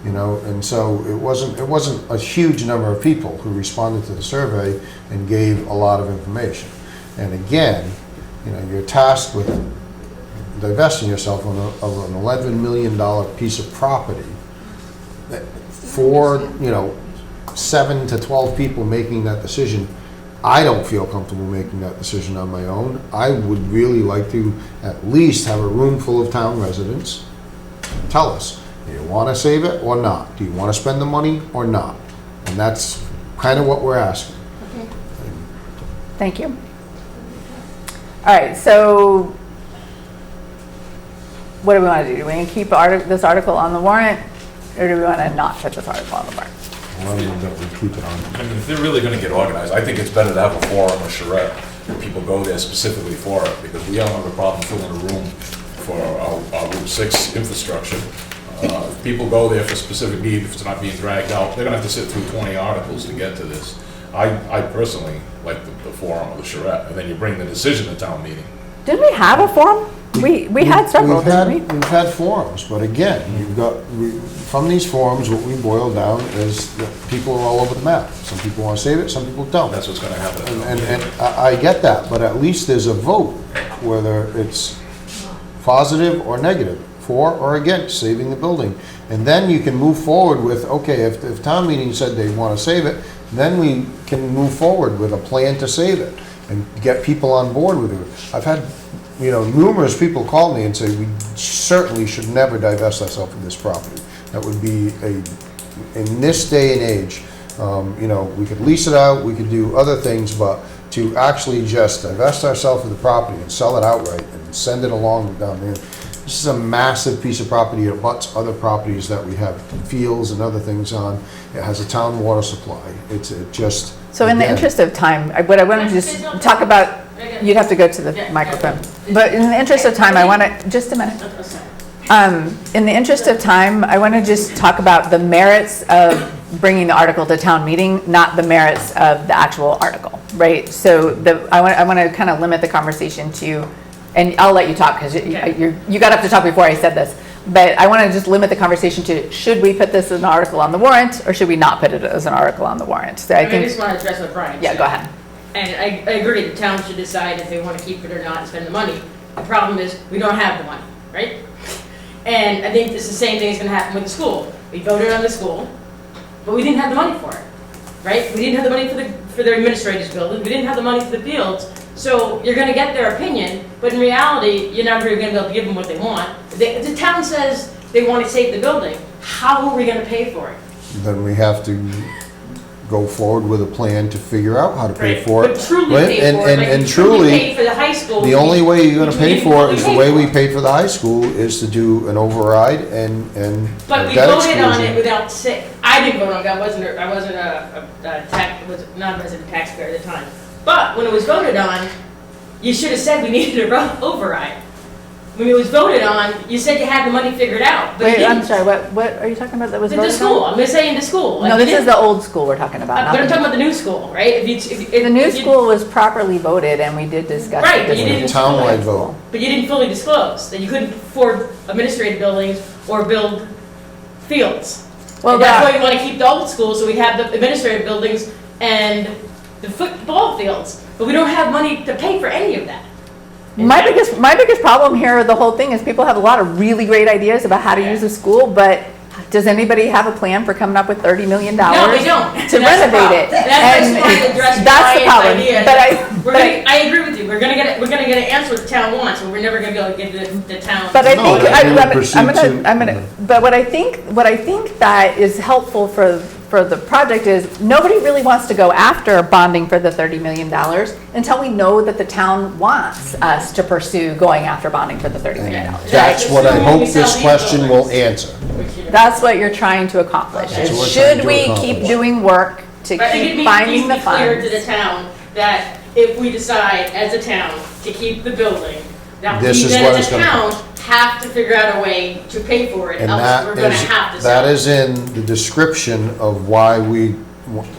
And so it wasn't a huge number of people who responded to the survey and gave a lot of information. And again, you're tasked with divesting yourself of an $11 million piece of property for 7 to 12 people making that decision. I don't feel comfortable making that decision on my own. I would really like to at least have a room full of town residents tell us, do you want to save it or not? Do you want to spend the money or not? And that's kind of what we're asking. Thank you. All right, so what do we want to do? Do we want to keep this article on the warrant, or do we want to not put this article on the warrant? Why don't we keep it on? I mean, if they're really gonna get organized, I think it's better to have a forum or charrette, where people go there specifically for it, because we don't have a problem filling a room for our Route 6 infrastructure. If people go there for specific need, if it's not being dragged out, they're gonna have to sit through 20 articles to get to this. I personally like the forum or the charrette, and then you bring the decision to town meeting. Didn't we have a forum? We had several, didn't we? We've had forums, but again, from these forums, what we boil down is that people are all over the map. Some people want to save it, some people don't. That's what's gonna happen. And I get that, but at least there's a vote, whether it's positive or negative, for or against saving the building. And then you can move forward with, okay, if town meeting said they want to save it, then we can move forward with a plan to save it and get people on board with it. I've had, numerous people call me and say, we certainly should never divest ourselves of this property. That would be in this day and age, we could lease it out, we could do other things, but to actually just divest ourselves of the property and sell it outright and send it along down there. This is a massive piece of property. It abuts other properties that we have fields and other things on. It has a town water supply. So in the interest of time, what I want to just talk about, you'd have to go to the microphone. But in the interest of time, I want to, just a minute. In the interest of time, I want to just talk about the merits of bringing the article to town meeting, not the merits of the actual article, right? So I want to kind of limit the conversation to, and I'll let you talk because you got up to talk before I said this, but I want to just limit the conversation to, should we put this as an article on the warrant, or should we not put it as an article on the warrant? So I just want to address what Brian said. Yeah, go ahead. And I agree, the town should decide if they want to keep it or not and spend the money. The problem is, we don't have the money, right? And I think it's the same thing is gonna happen with the school. We voted on the school, but we didn't have the money for it, right? We didn't have the money for their administrators building, we didn't have the money for the fields. So you're gonna get their opinion, but in reality, you're never gonna be able to give them what they want. The town says they want to save the building, how are we gonna pay for it? Then we have to go forward with a plan to figure out how to pay Right. for it. But truly right? pay for it, like And you truly truly, paid for the high school. the only way you're gonna which pay we for it didn't is the fully way pay we for. paid for the high school, is to do an override and But we debt voted on exclusion. it without I didn't vote on it, I wasn't was not a resident taxpayer at the time. But when it was voted on, you should have said we needed a override. When it was voted on, you said you had the money figured out, but you Wait, I'm didn't. sorry, what are you talking about that was The voted school, on? I'm just saying the school. Like, No, you this is didn't- the old school we're talking about. But not I'm the talking new- about the new school, right? The new school was properly voted and we did discuss. Right, the but you didn't- Townwide vote. But you didn't fully disclose that you couldn't afford administrative buildings or build fields. Well, And that's that- why we want to keep the old school, so we have the administrative buildings and the football fields. But we don't have money to pay for any of that. My biggest problem here, the whole thing, is people have a lot of really great ideas about how to use a school, but does anybody have a plan for coming up with $30 million No, we don't. to renovate it? That's And why to address that's the Brian's problem. idea. But I agree with you. We're gonna get an answer what the town wants, but we're never gonna be able to give the town. But I No, think, but we would I'm proceed to- gonna, but what I think that is helpful for the project is, nobody really wants to go after bonding for the $30 million until we know that the town wants us to pursue going after bonding for the $30 million. That's what I Assuming hope we sell this these question will buildings. answer. That's what you're trying to accomplish. That's is what we're trying Should to we accomplish. keep doing work to But I think keep it finding the needs to be clear to funds? the town that if we decide as a town to keep the building, that we This is then what as it's a gonna town have to figure out a way to pay for it, And else we're gonna have to sell that it. is in the description of why we,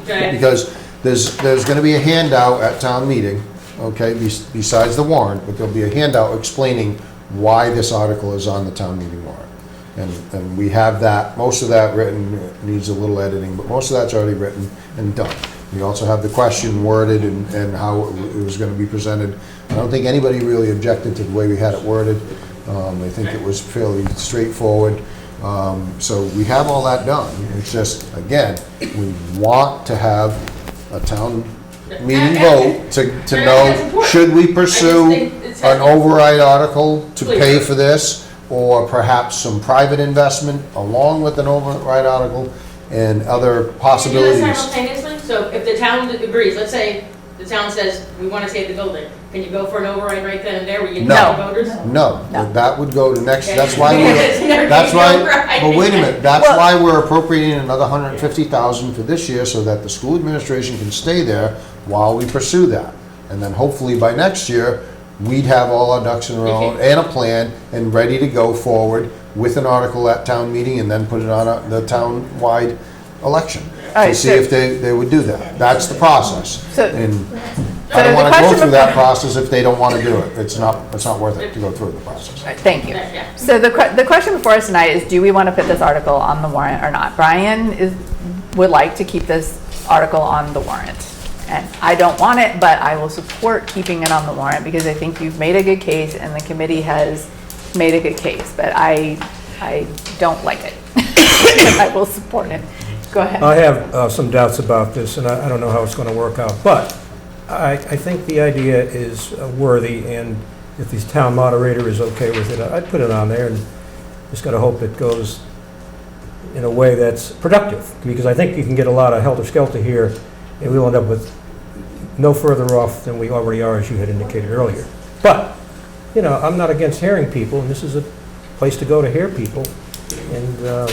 Okay. because there's gonna be a handout at town meeting, okay, besides the warrant, but there'll be a handout explaining why this article is on the town meeting warrant. And we have that, most of that written, it needs a little editing, but most of that's already written and done. We also have the question worded and how it was gonna be presented. I don't think anybody really objected to the way we had it worded. I think it was fairly straightforward. So we have all that done. It's just, again, we want to have a town meeting vote to And that's know, important. should we I pursue just think it's an override article to Please. pay for this, or perhaps some private investment along with an override article and other Can you do that possibilities. simultaneously? So if the town agrees, let's say the town says, we wanna save the building, can you go for an override right then and there, where you No. tell the voters? No, No. that would go to next, Okay. that's why Because there we're, that's can be why, no override. but wait a minute, that's Well- why we're appropriating another $150,000 for this year, so that the school administration can stay there while we pursue that. And then hopefully by next year, we'd have all our ducks in a row Okay. and a plan and ready to go forward with an article at town meeting and then put it on the town-wide election. All To right, see so- if they would do that. That's the process. So- And So I don't the wanna go question through that before- process if they don't wanna do it. It's not worth it to go through the process. All right, Thank you. Yeah. So the question before us tonight is, do we want to put this article on the warrant or not? Brian would like to keep this article on the warrant. And I don't want it, but I will support keeping it on the warrant because I think you've made a good case and the committee has made a good case, but I don't like it. I will support it. Go ahead. I have some doubts about this, and I don't know how it's going to work out, but I think the idea is worthy, and if the town moderator is okay with it, I'd put it on there, and just got to hope it goes in a way that's productive, because I think you can get a lot of helter-skelter here, and we'll end up with no further off than we already are, as you had indicated earlier. But, you know, I'm not against hearing people, and this is a place to go to hear people, and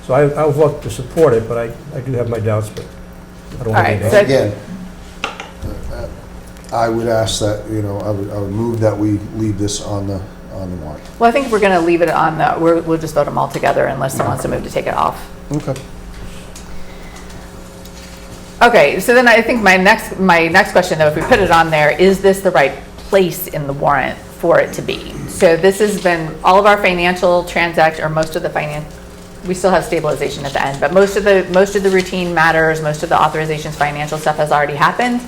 so I'll vote to support it, but I do have my doubts, but I don't want All right, to. so- Again, I would ask that, I would move that we leave this on the warrant. Well, I think we're going to leave it on we'll just vote them all together unless someone wants to move to take it off. Okay. Okay, so then I think my next question, though, if we put it on there, is this the right place in the warrant for it to be? So this has been, all of our financial transactions, or most of the we still have stabilization at the end, but most of the routine matters, most of the authorizations, financial stuff has already happened.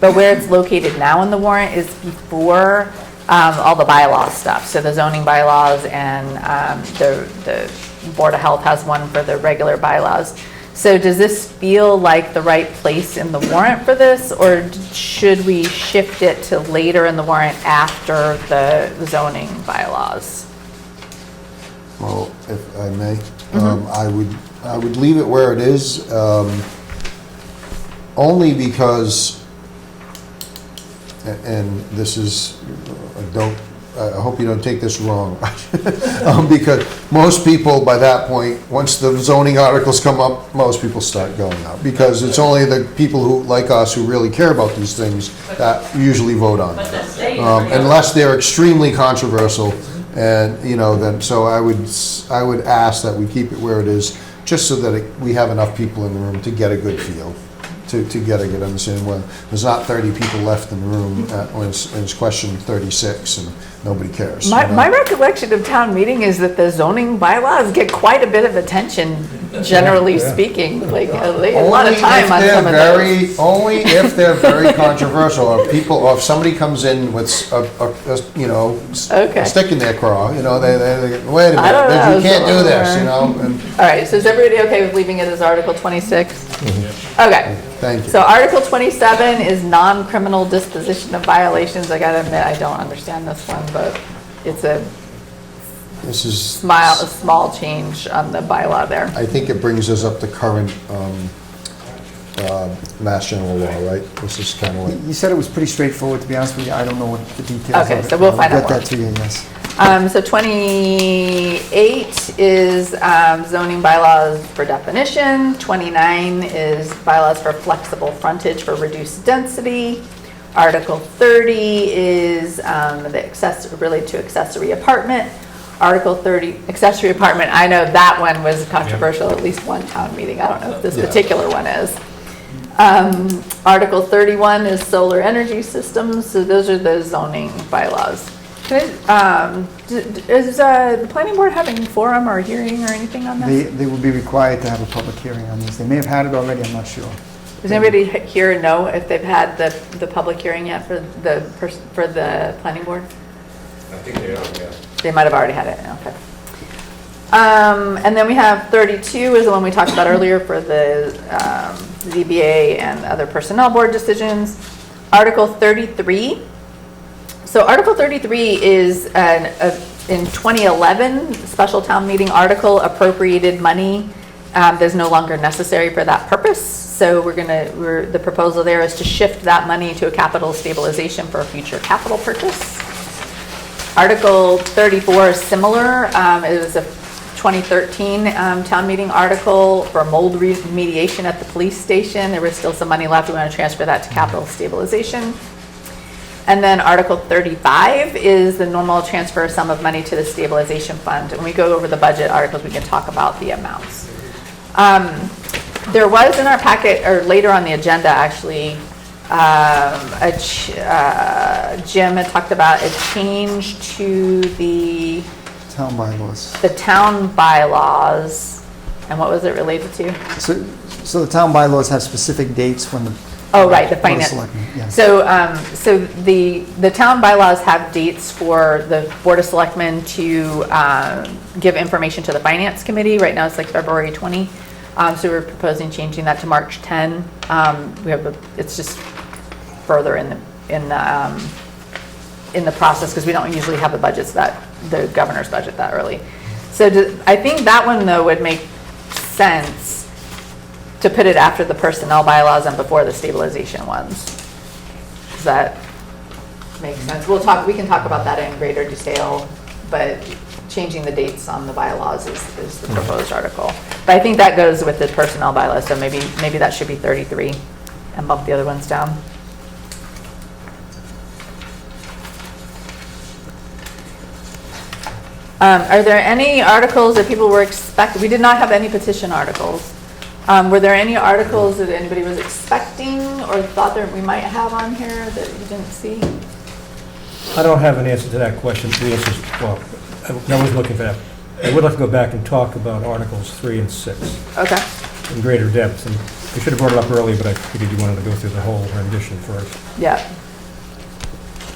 But where it's located now in the warrant is before all the bylaw stuff, so the zoning bylaws and the Board of Health has one for the regular bylaws. So does this feel like the right place in the warrant for this, or should we shift it to later in the warrant after the zoning bylaws? Well, if I may, I would leave it where it is, only because, and this is, I hope you don't take this wrong, because most people by that point, once the zoning articles come up, most people start going out, because it's only the people who, like us, who really care about these things that usually vote on them. Unless they're extremely controversial, and, then, so I would ask that we keep it where it is, just so that we have enough people in the room to get a good feel, to get a good understanding. Well, there's not 30 people left in the room when it's question 36, and nobody cares. My recollection of town meeting is that the zoning bylaws get quite a bit of attention, generally speaking, like a lot of time on some of those. Only if they're very controversial, or if somebody comes in with a stick in their craw, they wait a minute, you can't do this, and, All right, so is everybody okay with leaving it as Article 26? Okay. Thank you. So Article 27 is non-criminal disposition of violations. I gotta admit, I don't understand this one, but it's a small change on the bylaw there. I think it brings us up to current Mass General law, right? This is kind of like... You said it was pretty straightforward, to be honest with you. I don't know what the details are. Okay, so we'll find out more. I'll get that to you, yes. So 28 is zoning bylaws for definition. 29 is bylaws for flexible frontage for reduced density. Article 30 is related to accessory apartment. Article 30, accessory apartment, I know that one was controversial at least one town meeting. I don't know if this particular one is. Article 31 is solar energy systems. So those are the zoning bylaws. Is the planning board having forum or hearing or anything on this? They will be required to have a public hearing on these. They may have had it already, I'm not sure. Does anybody here know if they've had the public hearing yet for the planning board? I think they are, yeah. They might have already had it, okay. And then we have 32 is the one we talked about earlier for the ZBA and other personnel board decisions. Article 33. So Article 33 is in 2011 special town meeting article appropriated money that's no longer necessary for that purpose. So the proposal there is to shift that money to a capital stabilization for a future capital purchase. Article 34 is similar. It was a 2013 town meeting article for mold remediation at the police station. There was still some money left. We want to transfer that to capital stabilization. And then Article 35 is the normal transfer sum of money to the stabilization fund. When we go over the budget articles, we can talk about the amounts. There was in our packet, or later on the agenda actually, Jim had talked about a change to the Town bylaws. The town bylaws, and what was it related to? So the town bylaws have specific dates when the... Oh, right, the finance. Yeah. So the town bylaws have dates for the Board of Selectmen to give information to the Finance Committee. Right now it's like February 20. So we're proposing changing that to March 10. It's just further in the process because we don't usually have the governor's budget that early. So I think that one though would make sense to put it after the personnel bylaws and before the stabilization ones. Does that make sense? We can talk about that in greater detail, but changing the dates on the bylaws is the proposed article. But I think that goes with the personnel bylaws, so maybe that should be 33 and bump the other ones down. Are there any articles that people were expecting? We did not have any petition articles. Were there any articles that anybody was expecting or thought that we might have on here that you didn't see? I don't have an answer to that question. The answer is, well, I was looking for that. I would like to go back and talk about Articles 3 and 6. Okay. In greater depth. And I should have brought it up earlier, but I figured you wanted to go through the whole rendition first. Yeah.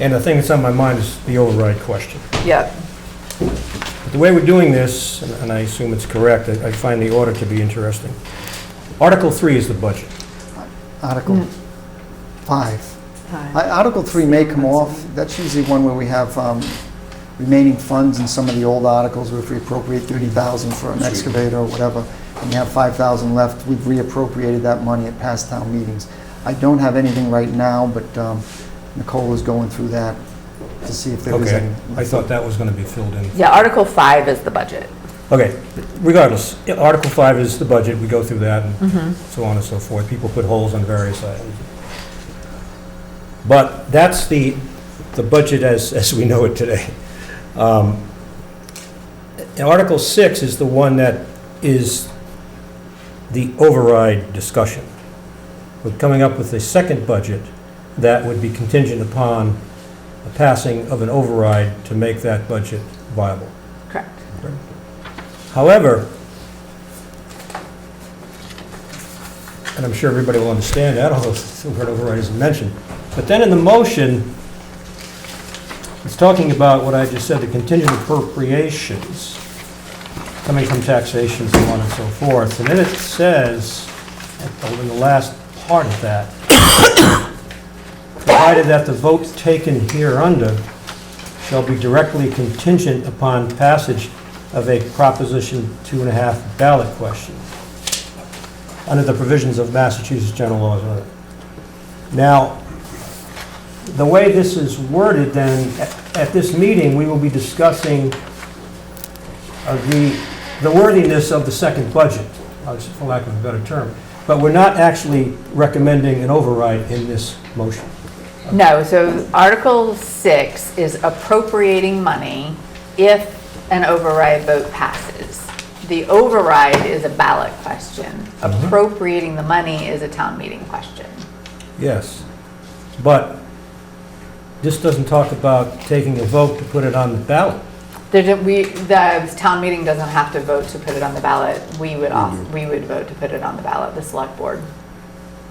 And the thing that's on my mind is the override question. Yep. The way we're doing this, and I assume it's correct, I find the order to be interesting. Article 3 is the budget. Article 5. Article 3 may come off. That's usually one where we have remaining funds in some of the old articles, where if we appropriate $30,000 for an excavator or whatever, and we have $5,000 left, we've reappropriated that money at past town meetings. I don't have anything right now, but Nicole is going through that to see if there was Okay, any. I thought that was going to be filled in. Yeah, Article 5 is the budget. Okay, regardless, Article 5 is the budget, we go through that and so on and so forth. People put holes on various items. But that's the budget as we know it today. Article 6 is the one that is the override discussion. We're coming up with a second budget that would be contingent upon a passing of an override to make that budget viable. Correct. However, and I'm sure everybody will understand that, although the word override isn't mentioned, but then in the motion, it's talking about what I just said, the contingent appropriations coming from taxation, so on and so forth. And then it says, in the last part of that, provided that the vote taken hereunder shall be directly contingent upon passage of a Proposition 2.5 ballot question under the provisions of Massachusetts General Laws. Now, the way this is worded then, at this meeting, we will be discussing the worthiness of the second budget, for lack of a better term. But we're not actually recommending an override in this motion. No, so Article 6 is appropriating money if an override vote passes. The override is a ballot question. Appropriating the money is a town meeting question. Yes, but this doesn't talk about taking a vote to put it on the ballot. The town meeting doesn't have to vote to put it on the ballot. We would vote to put it on the ballot, the select board.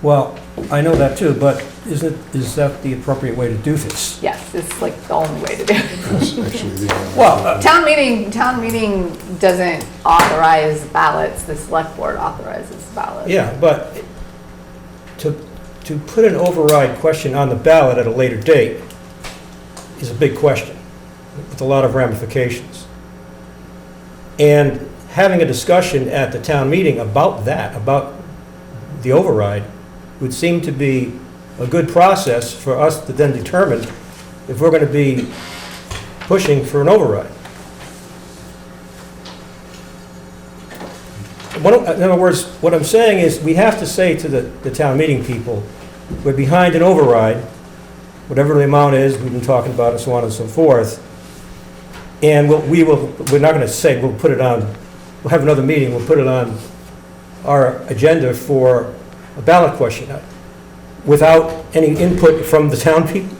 Well, I know that too, but is that the appropriate way to do this? Yes, it's like the only way to do it. That's actually the, Well, Town meeting doesn't authorize ballots, the select board authorizes ballots. yeah, but to put an override question on the ballot at a later date is a big question with a lot of ramifications. And having a discussion at the town meeting about that, about the override, would seem to be a good process for us to then determine if we're going to be pushing for an override. In other words, what I'm saying is we have to say to the town meeting people, we're behind an override, whatever the amount is, we've been talking about it, so on and so forth. And we're not going to say we'll put it on, we'll have another meeting, we'll put it on our agenda for a ballot question without any input from the town people.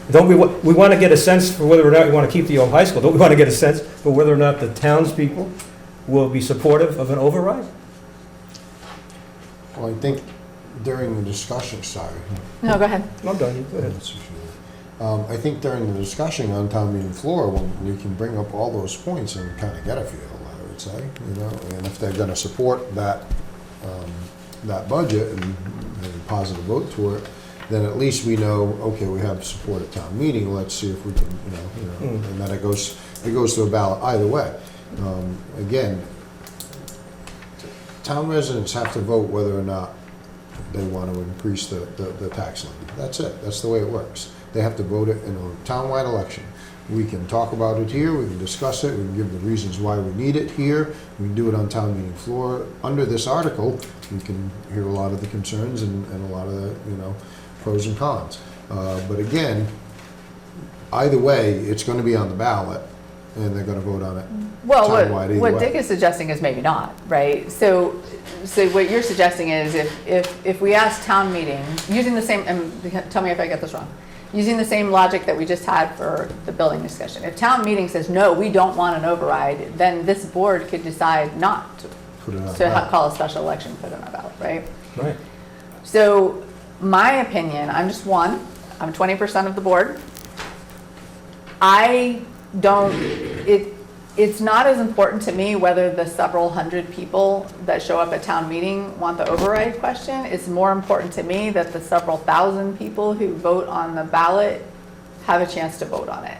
Don't we want to get a sense for whether or not we want to keep the old high school? Don't we want to get a sense for whether or not the townspeople will be supportive of an override? well, I think during the discussion, sorry. No, go ahead. I'm done. Go ahead. I think during the discussion on town meeting floor, when you can bring up all those points and kind of get a feel, I would say, and if they're going to support that budget and a positive vote to it, then at least we know, okay, we have support at town meeting, let's see if we can, and then it goes to a ballot either way. Again, town residents have to vote whether or not they want to increase the tax levy. That's it, that's the way it works. They have to vote it in a townwide election. We can talk about it here, we can discuss it, we can give the reasons why we need it here, we can do it on town meeting floor. Under this article, we can hear a lot of the concerns and a lot of the, pros and cons. But again, either way, it's going to be on the ballot, and they're going to vote on it Well, townwide either what way. Dick is suggesting is maybe not, right? So what you're suggesting is if we ask town meeting, using the same, and tell me if I get this wrong, using the same logic that we just had for the building discussion. If town meeting says, no, we don't want an override, then this board could decide not to Put it on to ballot. call a special election, put it on a ballot, right? Right. So my opinion, I'm just one, I'm 20% of the board. It's not as important to me whether the several hundred people that show up at town meeting want the override question. It's more important to me that the several thousand people who vote on the ballot have a chance to vote on it.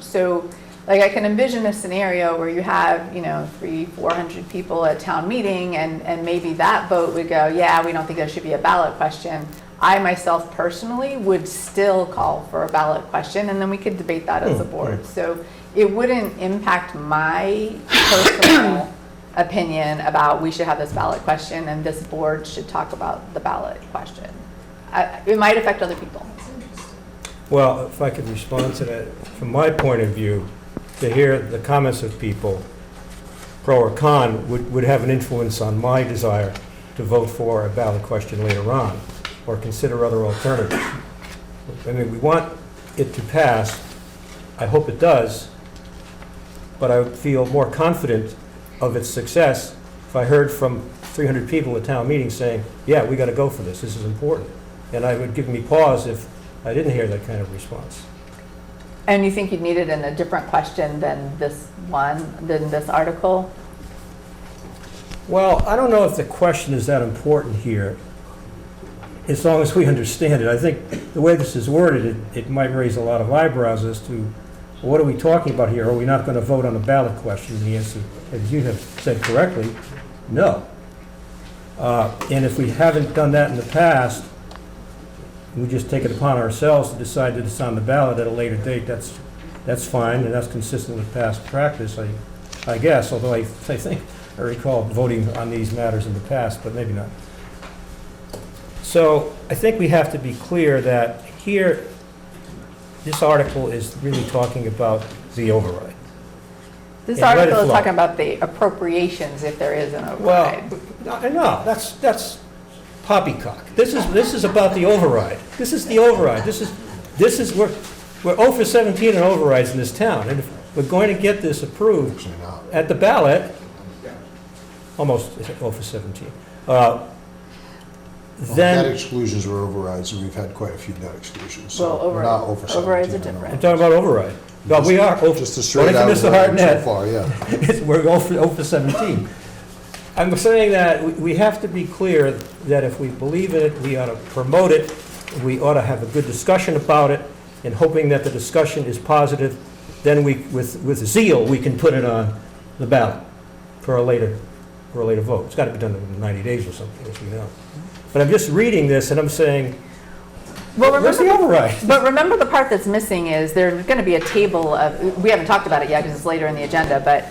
So, like, I can envision a scenario where you have, 300-400 people at town meeting, and maybe that vote would go, yeah, we don't think there should be a ballot question. I myself personally would still call for a ballot question, and then we could debate that as a board. So it wouldn't impact my personal opinion about we should have this ballot question and this board should talk about the ballot question. It might affect other people. Well, if I could respond to that, from my point of view, to hear the comments of people, pro or con, would have an influence on my desire to vote for a ballot question later on, or consider other alternatives. I mean, we want it to pass. I hope it does, but I would feel more confident of its success if I heard from 300 people at town meeting saying, yeah, we got to go for this, this is important. And I would give me pause if I didn't hear that kind of response. And you think you'd need it in a different question than this article? Well, I don't know if the question is that important here, as long as we understand it. I think the way this is worded, it might raise a lot of eyebrows as to, what are we talking about here? Are we not going to vote on a ballot question? And the answer, as you have said correctly, no. And if we haven't done that in the past, we just take it upon ourselves to decide that it's on the ballot at a later date, that's fine, and that's consistent with past practice, I guess, although I think I recall voting on these matters in the past, but maybe not. So I think we have to be clear that here, this article is really talking about the override. This And let it article is flow. talking about the appropriations if there is an override. Well, no, that's poppycock. This is about the override. This is the override. This is we're 0 for 17 in overrides in this town, and if we're going to get this approved at the ballot, almost 0 for 17. Debt Then exclusions were overrides, and we've had quite a few debt exclusions, Well, so we're not override- over 17. overrides are I know. different. I'm talking about override. No, we are. Just a straight According out to Mr. Hartnett, so far, yeah. we're 0 for 17. I'm saying that we have to be clear that if we believe in it, we ought to promote it, we ought to have a good discussion about it, and hoping that the discussion is positive, then with zeal, we can put it on the ballot for a later vote. It's got to be done in 90 days or something, as we know. But I'm just reading this and I'm saying, where's the override? But remember, the part that's missing is there's going to be a table of, we haven't talked about it yet because it's later in the agenda, but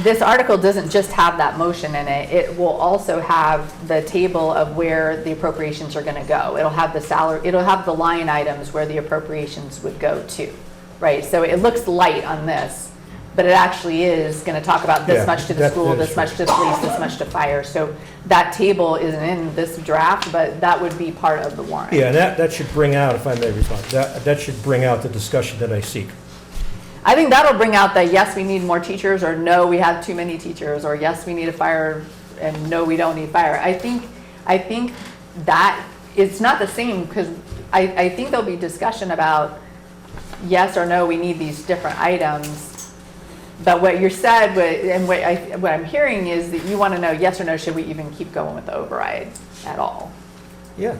this article doesn't just have that motion in it. It will also have the table of where the appropriations are going to go. It'll have the salary, it'll have the line items where the appropriations would go to, right? So it looks light on this, but it actually is going to talk about this Yeah, much to the that school, is this much to police, this much to fire. So that table isn't in this draft, but that would be part of the warrant. Yeah, and that should bring out, if I may respond, that should bring out the discussion that I seek. I think that'll bring out that yes, we need more teachers, or no, we have too many teachers, or yes, we need a fire, and no, we don't need fire. I think that it's not the same, because I think there'll be discussion about yes or no, we need these different items. But what you said, and what I'm hearing is that you want to know yes or no, should we even keep going with the override at all? Yeah,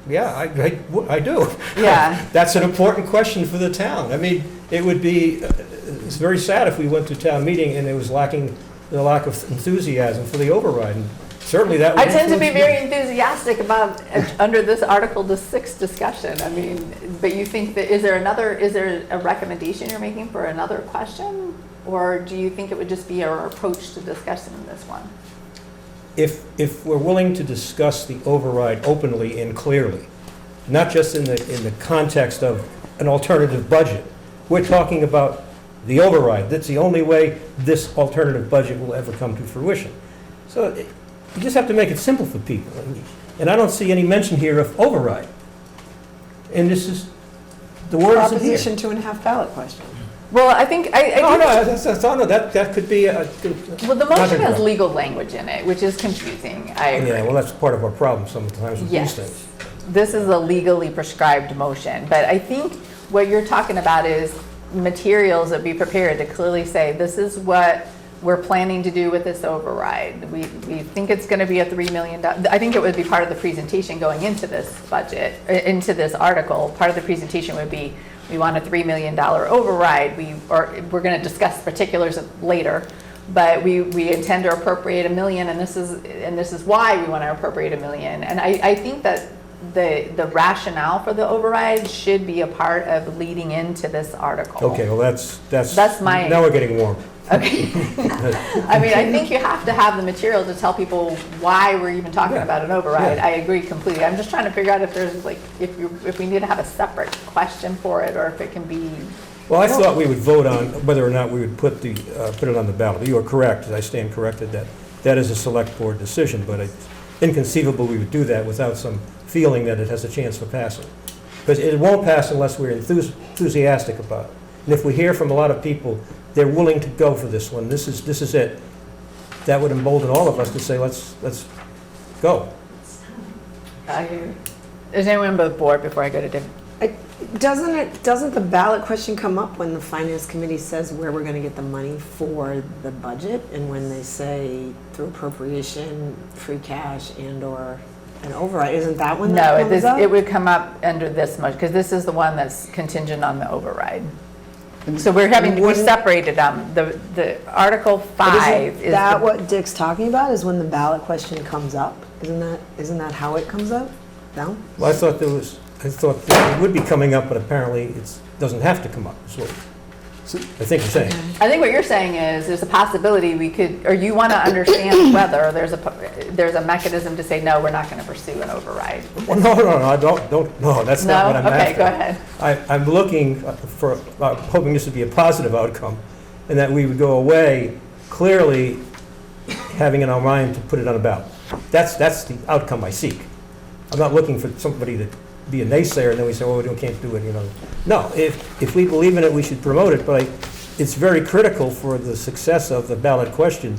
I do. Yeah. That's an important question for the town. I mean, it would be, it's very sad if we went to town meeting and it was lacking the lack of enthusiasm for the override. And certainly that would I tend to be influence me. very enthusiastic about, under this Article 6 discussion. I mean, but you think that, is there a recommendation you're making for another question? Or do you think it would just be our approach to discussing this one? If we're willing to discuss the override openly and clearly, not just in the context of an alternative budget, we're talking about the override. That's the only way this alternative budget will ever come to fruition. So you just have to make it simple for people. And I don't see any mention here of override. And this is, the word isn't here. Proposition 2.5 ballot question. Well, I think, that could be a... well, the motion has legal language in it, which is confusing. I agree. Yeah, well, that's part of our problem sometimes with these Yes. things. This is a legally prescribed motion, but I think what you're talking about is materials that be prepared to clearly say, this is what we're planning to do with this override. We think it's going to be a $3 million. I think it would be part of the presentation going into this budget, into this article. Part of the presentation would be, we want a $3 million override. We're going to discuss particulars later, but we intend to appropriate $1 million, and this is why we want to appropriate $1 million. And I think that the rationale for the override should be a part of leading into this article. Okay, well, That's my- now we're getting warm. Okay. I mean, I think you have to have the material to tell people why we're even talking about an override. Yeah. I agree completely. I'm just trying to figure out if there's like, if we need to have a separate question for it, or if it can be. Well, I thought we would vote on whether or not we would put it on the ballot. You are correct, I stand corrected, that is a select board decision, but it's inconceivable we would do that without some feeling that it has a chance for passing. Because it won't pass unless we're enthusiastic about it. And if we hear from a lot of people, they're willing to go for this one, this is it, that would embolden all of us to say, let's go. Is anyone on the board before I go to David? Doesn't the ballot question come up when the finance committee says where we're gonna get the money for the budget? And when they say through appropriation, free cash, and/or an override, isn't that when that No, comes up? it would come up under this much, because this is the one that's contingent on the override. So we separated them. The Article 5 is. That what Dick's talking about, is when the ballot question comes up? Isn't that how it comes up? No? Well, I thought that it would be coming up, but apparently it doesn't have to come up, is what I think you're saying. I think what you're saying is, there's a possibility we could, or you want to understand whether there's a mechanism to say, no, we're not going to pursue an override. Well, no, I don't, no, that's not what I'm after. Okay, go ahead. I'm looking for, hoping this would be a positive outcome, and that we would go away clearly having in our mind to put it on a ballot. That's the outcome I seek. I'm not looking for somebody to be a naysayer, and then we say, well, we can't do it, you know. No, if we believe in it, we should promote it, but it's very critical for the success of the ballot question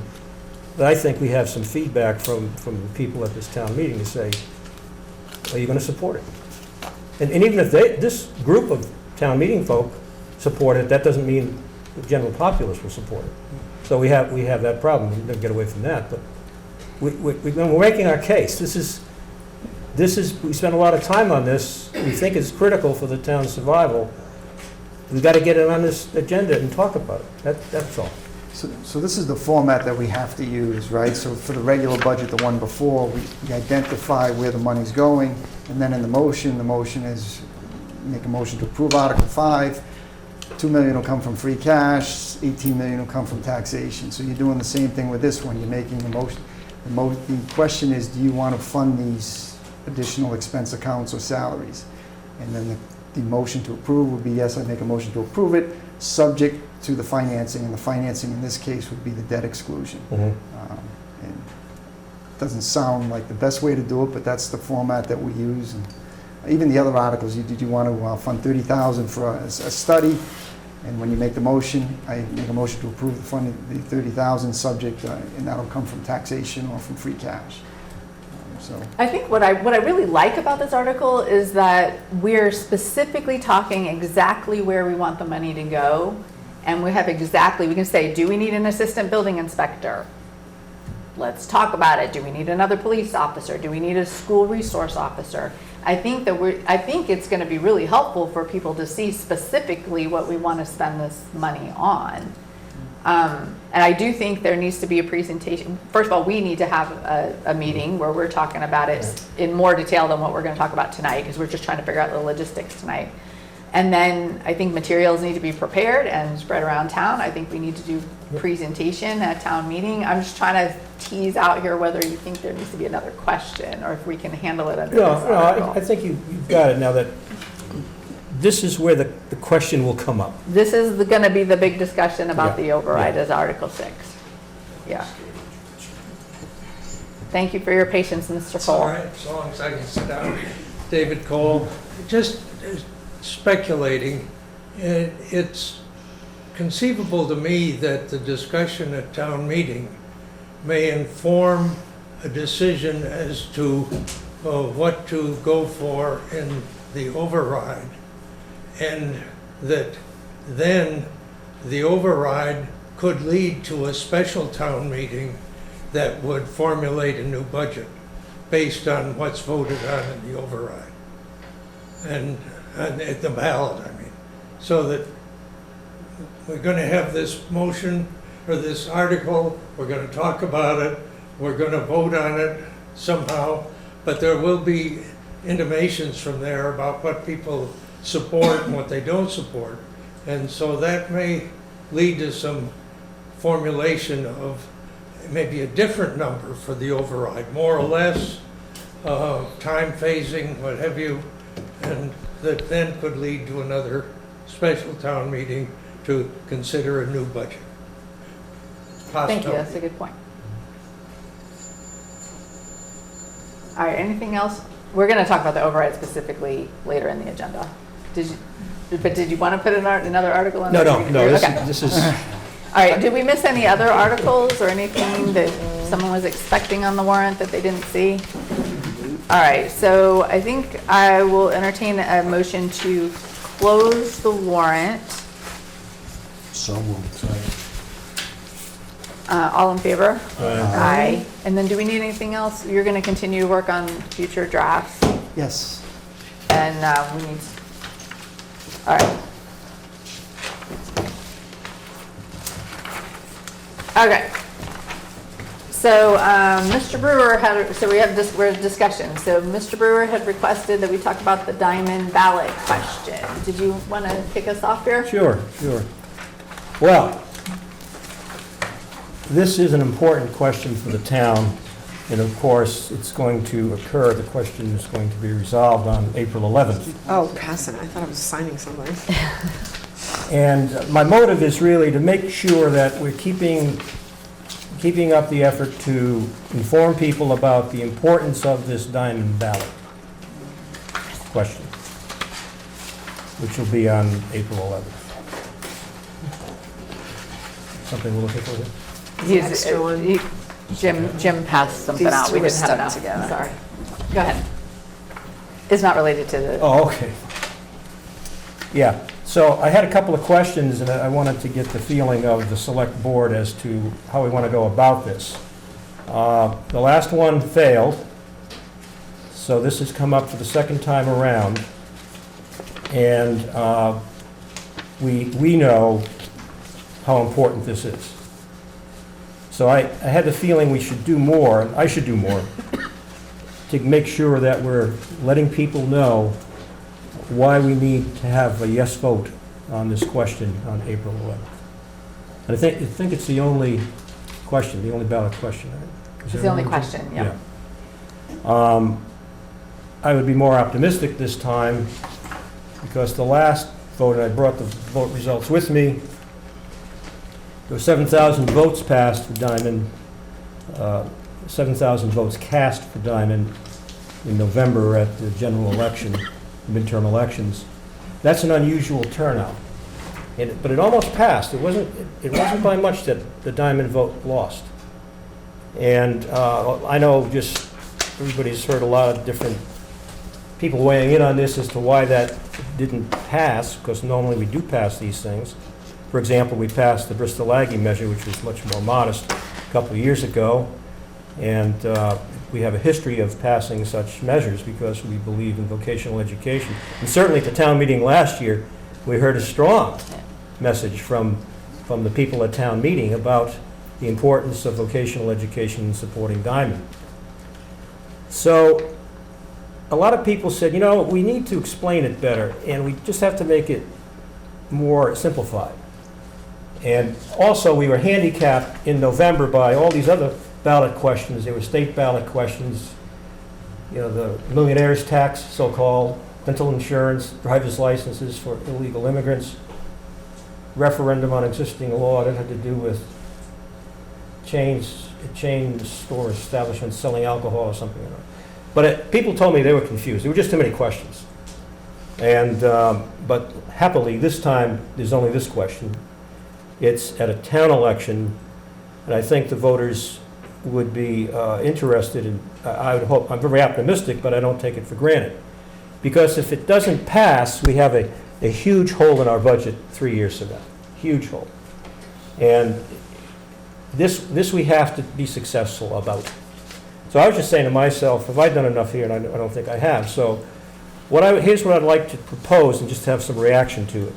that I think we have some feedback from the people at this town meeting to say, are you going to support it? And even if this group of town meeting folk support it, that doesn't mean the general populace will support it. So we have that problem. We don't get away from that, but we're making our case. We spent a lot of time on this. We think it's critical for the town's survival. We've got to get it on this agenda and talk about it. That's all. So this is the format that we have to use, right? So for the regular budget, the one before, we identify where the money's going, and then in the motion is make a motion to approve Article 5. $2 million will come from free cash, $18 million will come from taxation. So you're doing the same thing with this one. You're making a motion. The question is, do you want to fund these additional expense accounts or salaries? And then the motion to approve would be, yes, I make a motion to approve it, subject to the financing, and the financing in this case would be the debt exclusion. And it doesn't sound like the best way to do it, but that's the format that we use. And even the other articles, did you want to fund $30,000 for a study? And when you make the motion, I make a motion to approve the funding, the $30,000 subject, and that'll come from taxation or from free cash. So I think what I really like about this article is that we're specifically talking exactly where we want the money to go. And we can say, do we need an assistant building inspector? Let's talk about it. Do we need another police officer? Do we need a school resource officer? I think it's going to be really helpful for people to see specifically what we want to spend this money on. And I do think there needs to be a presentation. First of all, we need to have a meeting where we're talking about it in more detail than what we're going to talk about tonight, because we're just trying to figure out the logistics tonight. And then I think materials need to be prepared and spread around town. I think we need to do presentation at town meeting. I'm just trying to tease out here whether you think there needs to be another question, or if we can handle it under this article. I think you've got it now that this is where the question will come up. This is going to be the big discussion about the override as Article 6. Yeah. Thank you for your patience, Mr. Cole. All right, as long as I can sit down. David Cole, just speculating, it's conceivable to me that the discussion at town meeting may inform a decision as to what to go for in the override, and that then the override could lead to a special town meeting that would formulate a new budget based on what's voted on in the override. And at the ballot, I mean. So that we're going to have this motion or this article, we're going to talk about it, we're going to vote on it somehow, but there will be intimations from there about what people support and what they don't support. And so that may lead to some formulation of maybe a different number for the override, more or less, time phasing, what have you, and that then could lead to another special town meeting to consider a new budget. Thank you, that's a good point. All right, anything else? We're going to talk about the override specifically later in the agenda. Did you want to put another article on? No, Okay. this is, All right, did we miss any other articles or anything that someone was expecting on the warrant that they didn't see? All right, so I think I will entertain a motion to close the warrant. So moved. All in favor? Aye. And then do we need anything else? You're going to continue to work on future drafts? Yes. And we need, all right. Okay. So Mr. Brewer we're in discussion. So Mr. Brewer had requested that we talk about the diamond ballot question. Did you want to kick us off here? Sure. Well, this is an important question for the town, and of course, it's going to occur, the question is going to be resolved on April 11th. Oh, pass it. I thought I was signing something. And my motive is really to make sure that we're keeping up the effort to inform people about the importance of this diamond ballot question, which will be on April 11th. Something we're looking for there? Extra one. Jim passed something These out. two We are didn't have stuck enough. together. Sorry. Go ahead. It's not related to the. Oh, okay. Yeah, so I had a couple of questions, and I wanted to get the feeling of the select board as to how we want to go about this. The last one failed, so this has come up for the second time around, and we know how important this is. So I had the feeling we should do more, and I should do more, to make sure that we're letting people know why we need to have a yes vote on this question on April 11th. And I think it's the only question, the only ballot question. Right? It's the only question, yeah. I would be more optimistic this time because the last vote, and I brought the vote results with me, there were 7,000 votes passed for Diamond, 7,000 votes cast for Diamond in November at the general election, midterm elections. That's an unusual turnout. But it almost passed. It wasn't by much that the Diamond vote lost. And I know just everybody's heard a lot of different people weighing in on this as to why that didn't pass, because normally we do pass these things. For example, we passed the Bristol Aggie measure, which was much more modest a couple of years ago, and we have a history of passing such measures because we believe in vocational education. And certainly at the town meeting last year, we heard a strong message from the people at town meeting about the importance of vocational education in supporting Diamond. So a lot of people said, you know, we need to explain it better, and we just have to make it more simplified. And also, we were handicapped in November by all these other ballot questions. There were state ballot questions, you know, the millionaire's tax, so-called, dental insurance, driver's licenses for illegal immigrants, referendum on existing law that had to do with chain store establishments selling alcohol or something. You know. But people told me they were confused. There were just too many questions. And but happily, this time, there's only this question. It's at a town election, and I think the voters would be interested in, I would hope, I'm very optimistic, but I don't take it for granted. Because if it doesn't pass, we have a a huge hole in our budget 3 years ago, huge hole. And this we have to be successful about. So I was just saying to myself, have I done enough here? And I don't think I have. So here's what I'd like to propose and just have some reaction to it.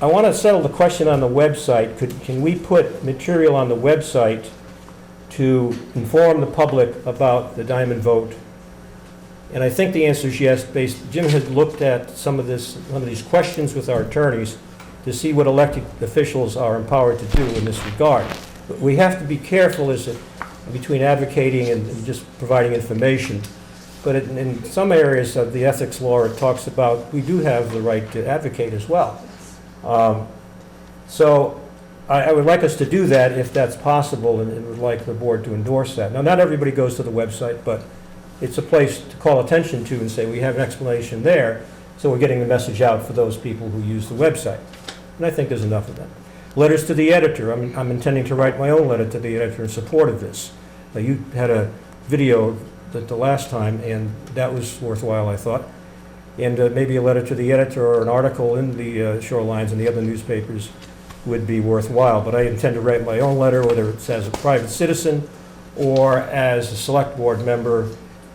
I want to settle the question on the website. Can we put material on the website to inform the public about the Diamond vote? And I think the answer is yes. Jim has looked at some of these questions with our attorneys to see what elected officials are empowered to do in this regard. But we have to be careful between advocating and just providing information. But in some areas of the ethics law, it talks about we do have the right to advocate as well. So I would like us to do that if that's possible, and would like the board to endorse that. Now, not everybody goes to the website, but it's a place to call attention to and say we have an explanation there, so we're getting the message out for those people who use the website. And I think there's enough of that. Letters to the editor. I'm intending to write my own letter to the editor in support of this. You had a video the last time, and that was worthwhile, I thought. And maybe a letter to the editor or an article in the Shorelines and the other newspapers would be worthwhile. But I intend to write my own letter, whether it's as a private citizen or as a select board member,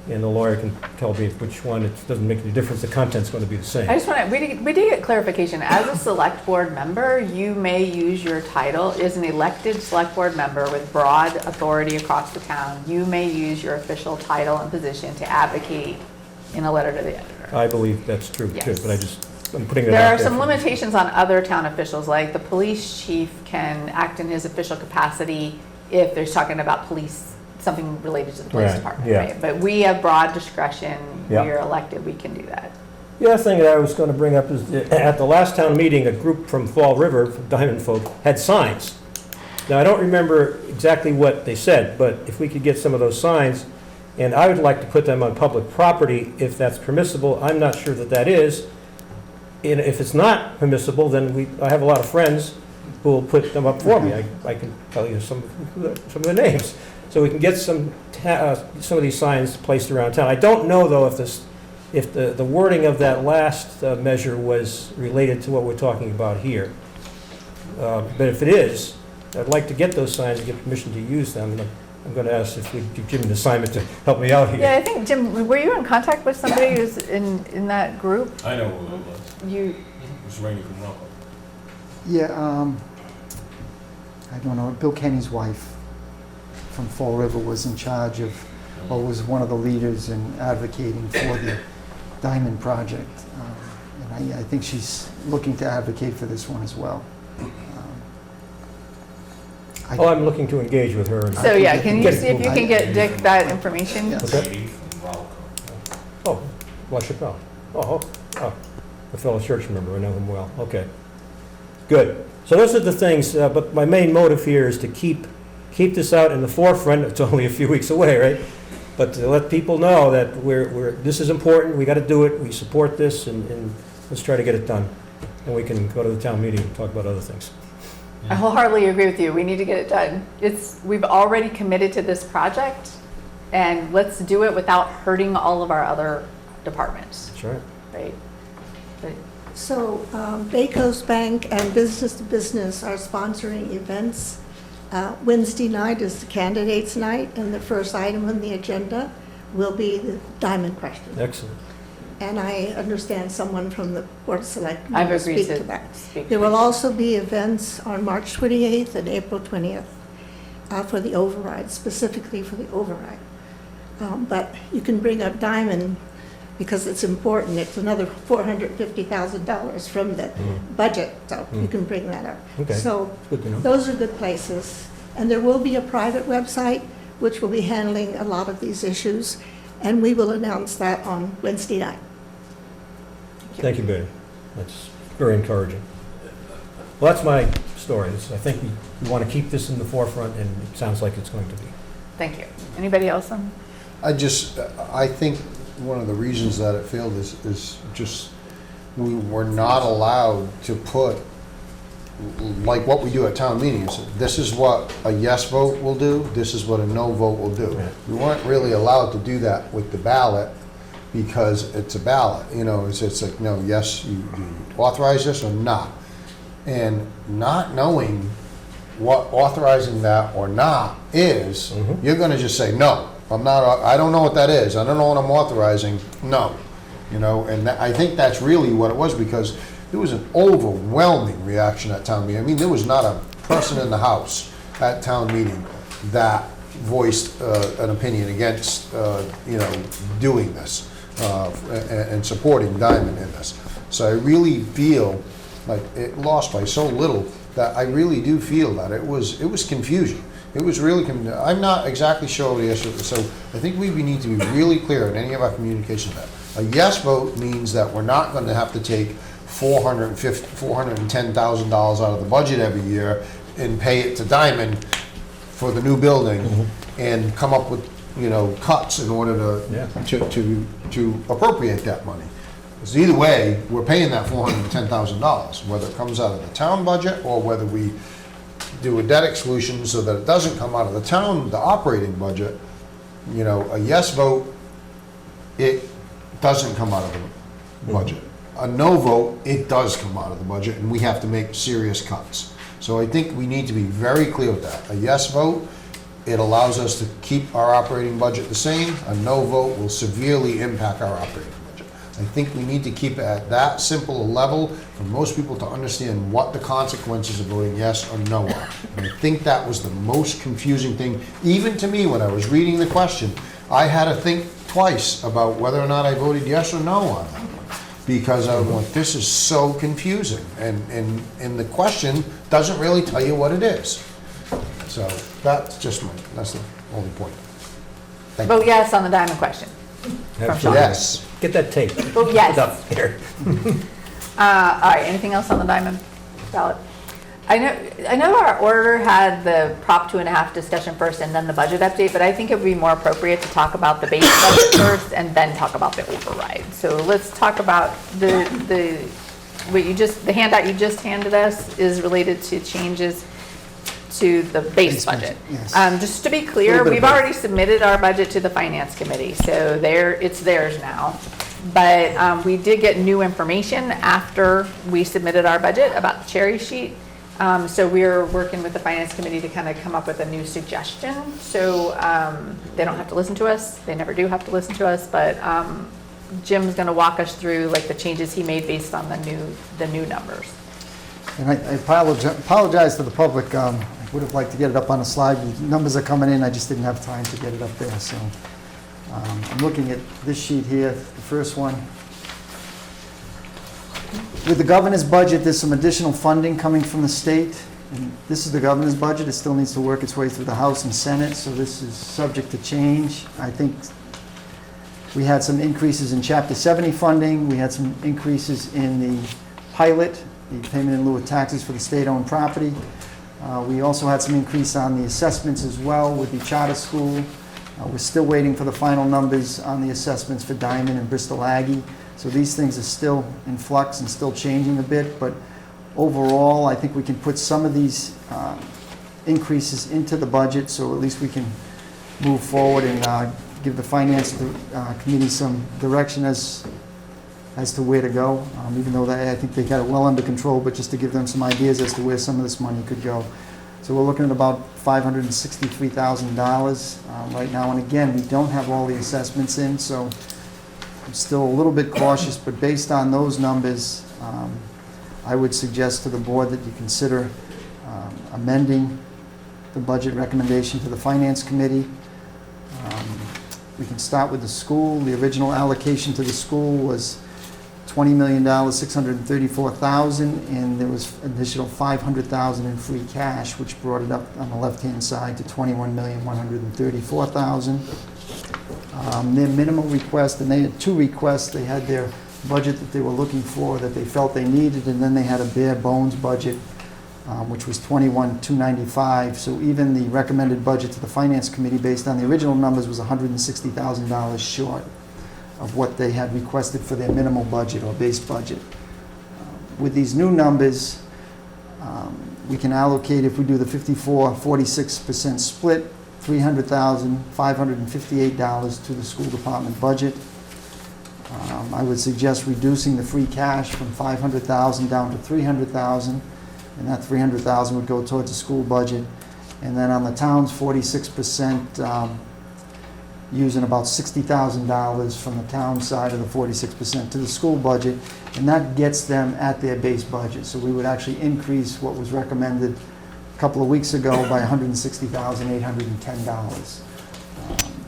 and the lawyer can tell me which one. It doesn't make any difference. The content's going to be the same. I just want to, we did get clarification. As a select board member, you may use your title as an elected select board member with broad authority across the town. You may use your official title and position to advocate in a letter to the editor. I believe that's true, too, Yes. but I'm putting it out There there. are some for- limitations on other town officials, like the police chief can act in his official capacity if there's talking about police, something related to the police Right, department, yeah. right? But we have broad discretion. Yeah. We are elected, we can do that. The other thing that I was going to bring up is that at the last town meeting, a group from Fall River, from Diamond Folk, had signs. Now, I don't remember exactly what they said, but if we could get some of those signs, and I would like to put them on public property if that's permissible. I'm not sure that that is. And if it's not permissible, then I have a lot of friends who will put them up for me. I can tell you some of the names. So we can get some of these signs placed around town. I don't know, though, if the wording of that last measure was related to what we're talking about here. But if it is, I'd like to get those signs and get permission to use them. And I'm going to ask if we give Jim an assignment to help me out here. Yeah, I think, Jim, were you in contact with somebody who's in that group? I know who it was. You, It was Rainey from Rockwell. Yeah, I don't know, Bill Kenny's wife from Fall River was in charge of, or was one of the leaders in advocating for the Diamond Project. And I think she's looking to advocate for this one as well. Oh, I'm looking to engage with her. so yeah, can you Get it see if you can get Dick that information? Yeah. Okay. Rainey from Rockwell. Oh, La Chapelle. Oh, a fellow church member, I know him well. Okay, good. So those are the things, but my main motive here is to keep this out in the forefront. It's only a few weeks away, right? But to let people know that this is important, we got to do it, we support this, and let's try to get it done. And we can go to the town meeting and talk about other things. I wholeheartedly agree with you. We need to get it done. We've already committed to this project, and let's do it without hurting all of our other departments, That's right. right? But So Bay Coast Bank and Business to Business are sponsoring events. Wednesday night is the candidates' night, and the first item on the agenda will be the diamond question. Excellent. And I understand someone from the Board of Selectmen I've will agreed speak to to that. speak. There will also be events on March 28th and April 20th for the override, specifically for the override. But you can bring up diamond because it's important. It's another $450,000 from the budget, so you can bring that up. Okay. So Good to know. those are good places. And there will be a private website which will be handling a lot of these issues, and we will announce that on Wednesday night. Thank you, Betty. That's very encouraging. Well, that's my story. I think we want to keep this in the forefront, and it sounds like it's going to be. Thank you. Anybody else on? I think one of the reasons that it failed is just we were not allowed to put, like what we do at town meetings, this is what a yes vote will do, this is what a no vote will do. Right. We weren't really allowed to do that with the ballot because it's a ballot, it's like, no, yes, you authorize this or not. And not knowing what authorizing that or not is, you're gonna just say, no, I don't know what that is, I don't know what I'm authorizing, no. And I think that's really what it was, because there was an overwhelming reaction at town meeting. I mean, there was not a person in the House at town meeting that voiced an opinion against, doing this and supporting Diamond in this. So I really feel like it lost by so little that I really do feel that it was confusing. It was really, I'm not exactly sure what the issue is, so I think we need to be really clear in any of our communication that a yes vote means that we're not going to have to take $410,000 out of the budget every year and pay it to Diamond for the new building and come up with, cuts in order to appropriate that money. Because either way, we're paying that $410,000, whether it comes out of the town budget or whether we do a debt exclusion so that it doesn't come out of the operating budget. A yes vote, it doesn't come out of the budget. A no vote, it does come out of the budget, and we have to make serious cuts. So I think we need to be very clear with that. A yes vote, it allows us to keep our operating budget the same. A no vote will severely impact our operating budget. I think we need to keep it at that simple a level for most people to understand what the consequences of voting yes or no are. And I think that was the most confusing thing, even to me when I was reading the question. I had to think twice about whether or not I voted yes or no on that one, because I'm like, this is so confusing, and the question doesn't really tell you what it is. So that's the only point. Thank Vote you. yes on the Diamond question. From Sean. Yes. Get that tape. Vote yes. Up here. All right, anything else on the Diamond ballot? I know our order had the Prop 2.5 discussion first and then the budget update, but I think it would be more appropriate to talk about the base budget first and then talk about the override. So let's talk about the handout you just handed us is related to changes to the base budget. Yes. Just to be clear, we've already submitted our budget to the Finance Committee, so it's theirs now. But we did get new information after we submitted our budget about the cherry sheet. So we're working with the Finance Committee to kind of come up with a new suggestion. So they don't have to listen to us. They never do have to listen to us, but Jim's going to walk us through like the changes he made based on the new numbers. And I apologize to the public. I would have liked to get it up on a slide. The numbers are coming in. I just didn't have time to get it up there. So I'm looking at this sheet here, the first one. With the governor's budget, there's some additional funding coming from the state. And this is the governor's budget. It still needs to work its way through the House and Senate, so this is subject to change. I think we had some increases in Chapter 70 funding. We had some increases in the pilot, the payment in lieu of taxes for the state-owned property. We also had some increase on the assessments as well with the charter school. We're still waiting for the final numbers on the assessments for Diamond and Bristol Aggie. So these things are still in flux and still changing a bit, but overall, I think we can put some of these increases into the budget, so at least we can move forward and give the Finance Committee some direction as to where to go, even though I think they got it well under control, but just to give them some ideas as to where some of this money could go. So we're looking at about $563,000 right now, and again, we don't have all the assessments in, so I'm still a little bit cautious, but based on those numbers, I would suggest to the board that you consider amending the budget recommendation to the Finance Committee. We can start with the school. The original allocation to the school was $20,634,000, and there was additional $500,000 in free cash, which brought it up on the left-hand side to $21,134,000. Their minimum request, and they had two requests. They had their budget that they were looking for, that they felt they needed, and then they had a bare bones budget, which was $21,295. So even the recommended budget to the Finance Committee, based on the original numbers, was $160,000 short of what they had requested for their minimal budget or base budget. With these new numbers, we can allocate, if we do the 54-46% split, $300,558 to the school department budget. I would suggest reducing the free cash from 500,000 down to 300,000, and that 300,000 would go towards the school budget. And then on the town's 46%, using about $60,000 from the town side of the 46% to the school budget, and that gets them at their base budget. So we would actually increase what was recommended a couple of weeks ago by $160,810.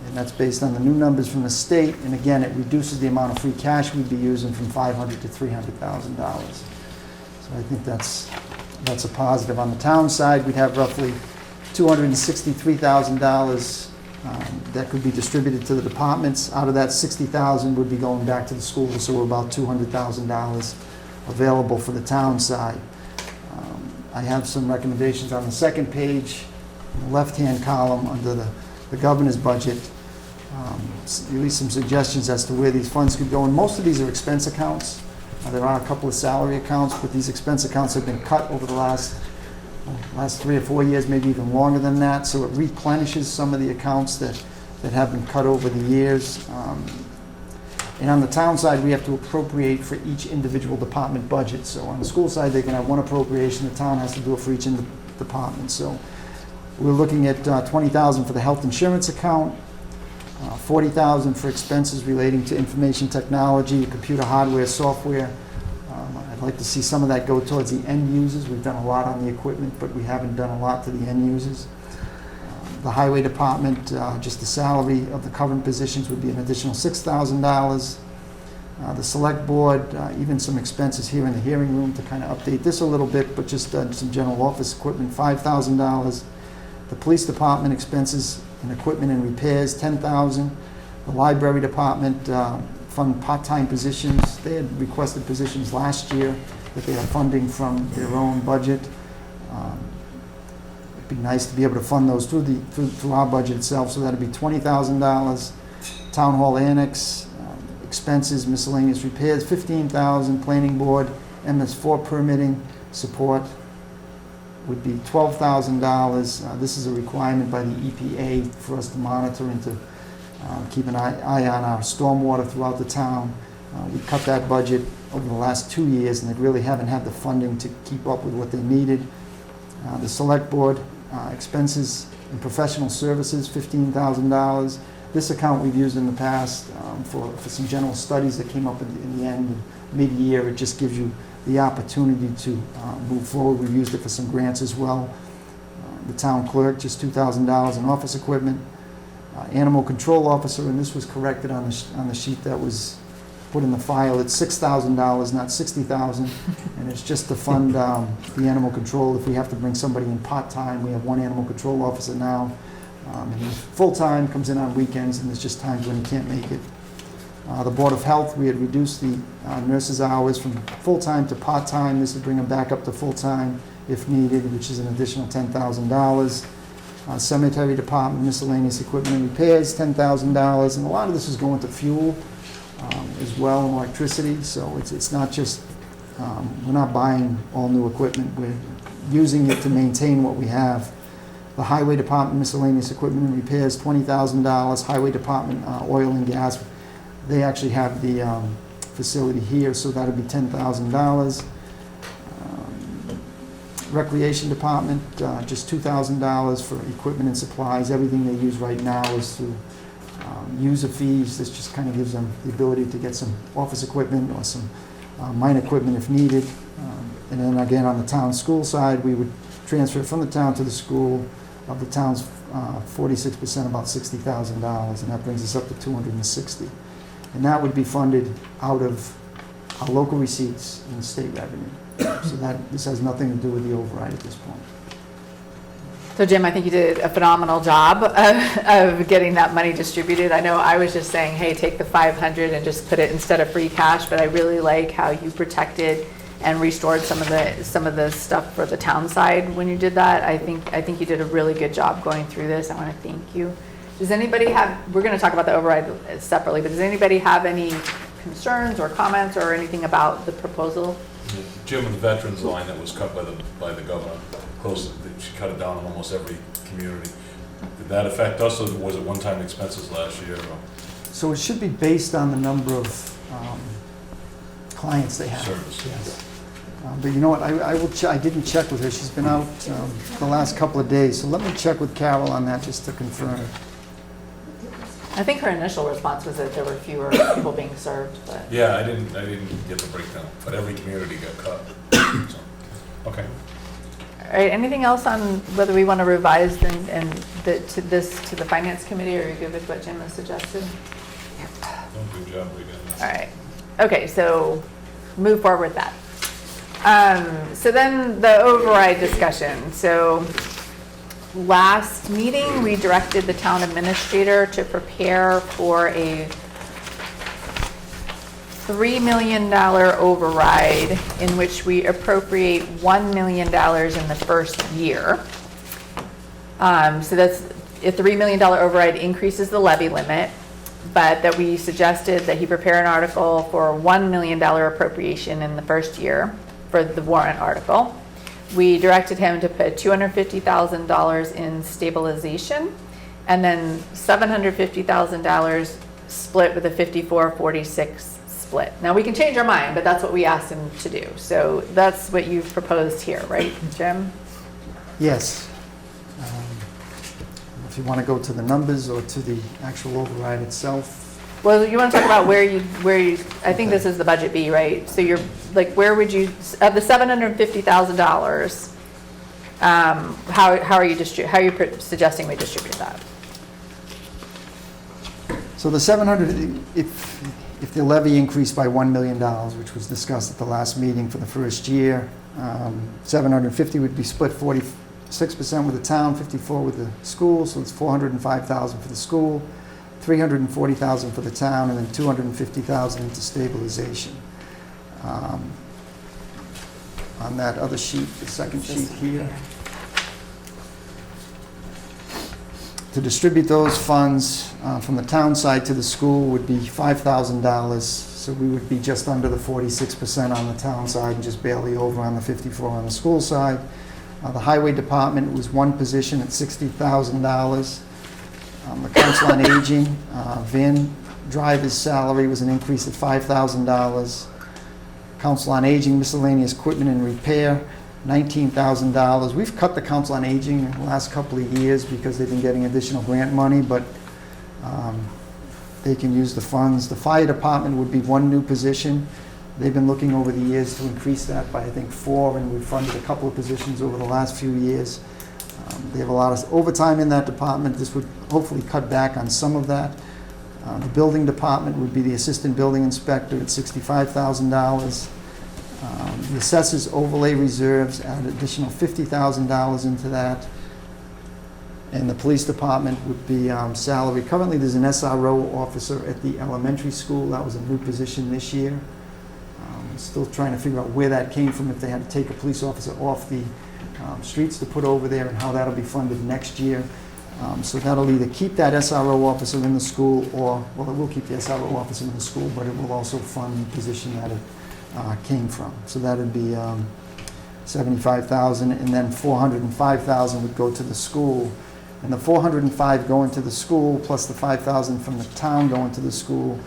And that's based on the new numbers from the state, and again, it reduces the amount of free cash we'd be using from $500,000 to $300,000. So I think that's a positive. On the town side, we'd have roughly $263,000 that could be distributed to the departments. Out of that, $60,000 would be going back to the schools, so we're about $200,000 available for the town side. I have some recommendations on the second page, in the left-hand column under the governor's budget. At least some suggestions as to where these funds could go, and most of these are expense accounts. There are a couple of salary accounts, but these expense accounts have been cut over the last 3 or 4 years, maybe even longer than that, so it replenishes some of the accounts that have been cut over the years. And on the town side, we have to appropriate for each individual department budget. So on the school side, they can have one appropriation, the town has to do it for each department. So we're looking at $20,000 for the health insurance account, $40,000 for expenses relating to information technology, computer hardware, software. I'd like to see some of that go towards the end users. We've done a lot on the equipment, but we haven't done a lot to the end users. The highway department, just the salary of the current positions would be an additional $6,000. The select board, even some expenses here in the hearing room to kind of update this a little bit, but just some general office equipment, $5,000. The police department expenses and equipment and repairs, $10,000. The library department fund part-time positions. They had requested positions last year that they are funding from their own budget. It'd be nice to be able to fund those through our budget itself, so that'd be $20,000. Town hall annex, expenses, miscellaneous repairs, $15,000. Planning board, MS4 permitting support would be $12,000. This is a requirement by the EPA for us to monitor and to keep an eye on our stormwater throughout the town. We cut that budget over the last 2 years, and they really haven't had the funding to keep up with what they needed. The select board, expenses and professional services, $15,000. This account we've used in the past for some general studies that came up in the end, mid-year. It just gives you the opportunity to move forward. We've used it for some grants as well. The town clerk, just $2,000 in office equipment. Animal control officer, and this was corrected on the sheet that was put in the file. It's $6,000, not $60,000, and it's just to fund the animal control. If we have to bring somebody in part-time, we have one animal control officer now. And he's full-time, comes in on weekends, and there's just times when he can't make it. The Board of Health, we had reduced the nurses' hours from full-time to part-time. This would bring them back up to full-time if needed, which is an additional $10,000. Cemetery department, miscellaneous equipment and repairs, $10,000. And a lot of this is going to fuel as well, and electricity. So it's not just, we're not buying all new equipment. We're using it to maintain what we have. The highway department, miscellaneous equipment and repairs, $20,000. Highway department, oil and gas. They actually have the facility here, so that would be $10,000. Recreation department, just $2,000 for equipment and supplies. Everything they use right now is through user fees. This just kind of gives them the ability to get some office equipment or some mine equipment if needed. And then again, on the town school side, we would transfer from the town to the school of the town's 46%, about $60,000, and that brings us up to $260,000. And that would be funded out of our local receipts and state revenue. So this has nothing to do with the override at this point. So Jim, I think you did a phenomenal job of getting that money distributed. I know I was just saying, hey, take the 500 and just put it instead of free cash, but I really like how you protected and restored some of the stuff for the town side when you did that. I think you did a really good job going through this. I want to thank you. Does anybody have, we're going to talk about the override separately, but does anybody have any concerns or comments or anything about the proposal? Jim, the veterans line that was cut by the governor, she cut it down in almost every community. Did that affect us, or was it one-time expenses last year? So it should be based on the number of clients they have. Service. Yes. But you know what, I will, I didn't check with her, she's been out the last couple of days, so let me check with Carol on that just to confirm. I think her initial response was that there were fewer people being served, but. Yeah, I didn't get the breakdown, but every community got cut. So, okay. All right, anything else on whether we want to revise to the finance committee, or are you good with what Jim has suggested? Oh, good job, we got All right, okay, so move forward with that. So then the override discussion. So last meeting, we directed the town administrator to prepare for a $3 million override in which we appropriate $1 million in the first year. So that's a $3 million override increases the levy limit, but that we suggested that he prepare an article for $1 million appropriation in the first year for the warrant article. We directed him to put $250,000 in stabilization and then $750,000 split with a 54-46 split. Now we can change our mind, but that's what we asked him to do. So that's what you've proposed here, right, Jim? Yes. If you want to go to the numbers or to the actual override itself. Well, you want to talk about where you, I think this is the budget B, right? So you're, like, where would you, of the $750,000, how are you suggesting we distribute that? So the 700, if the levy increased by $1 million, which was discussed at the last meeting for the first year, 750 would be split 46% with the town, 54 with the school, so it's 405,000 for the school, 340,000 for the town, and then 250,000 into stabilization. On that other sheet, the second sheet here. To distribute those funds from the town side to the school would be $5,000, so we would be just under the 46% on the town side and just barely over on the 54 on the school side. The highway department was one position at $60,000. The council on aging, van driver's salary was an increase of $5,000. Council on aging miscellaneous equipment and repair, $19,000. We've cut the council on aging in the last couple of years because they've been getting additional grant money, but they can use the funds. The fire department would be one new position. They've been looking over the years to increase that by, I think, 4, and we've funded a couple of positions over the last few years. They have a lot of overtime in that department. This would hopefully cut back on some of that. The building department would be the assistant building inspector at $65,000. The assessors overlay reserves add additional $50,000 into that. And the police department would be salary. Currently, there's an SRO officer at the elementary school. That was a new position this year. Still trying to figure out where that came from, if they had to take a police officer off the streets to put over there, and how that'll be funded next year. So that'll either keep that SRO officer in the school, or, well, it will keep the SRO officer in the school, but it will also fund the position that it came from. So that'd be $75,000, and then $405,000 would go to the school. And the $405,000 going to the school, plus the $5,000 from the town going to the school,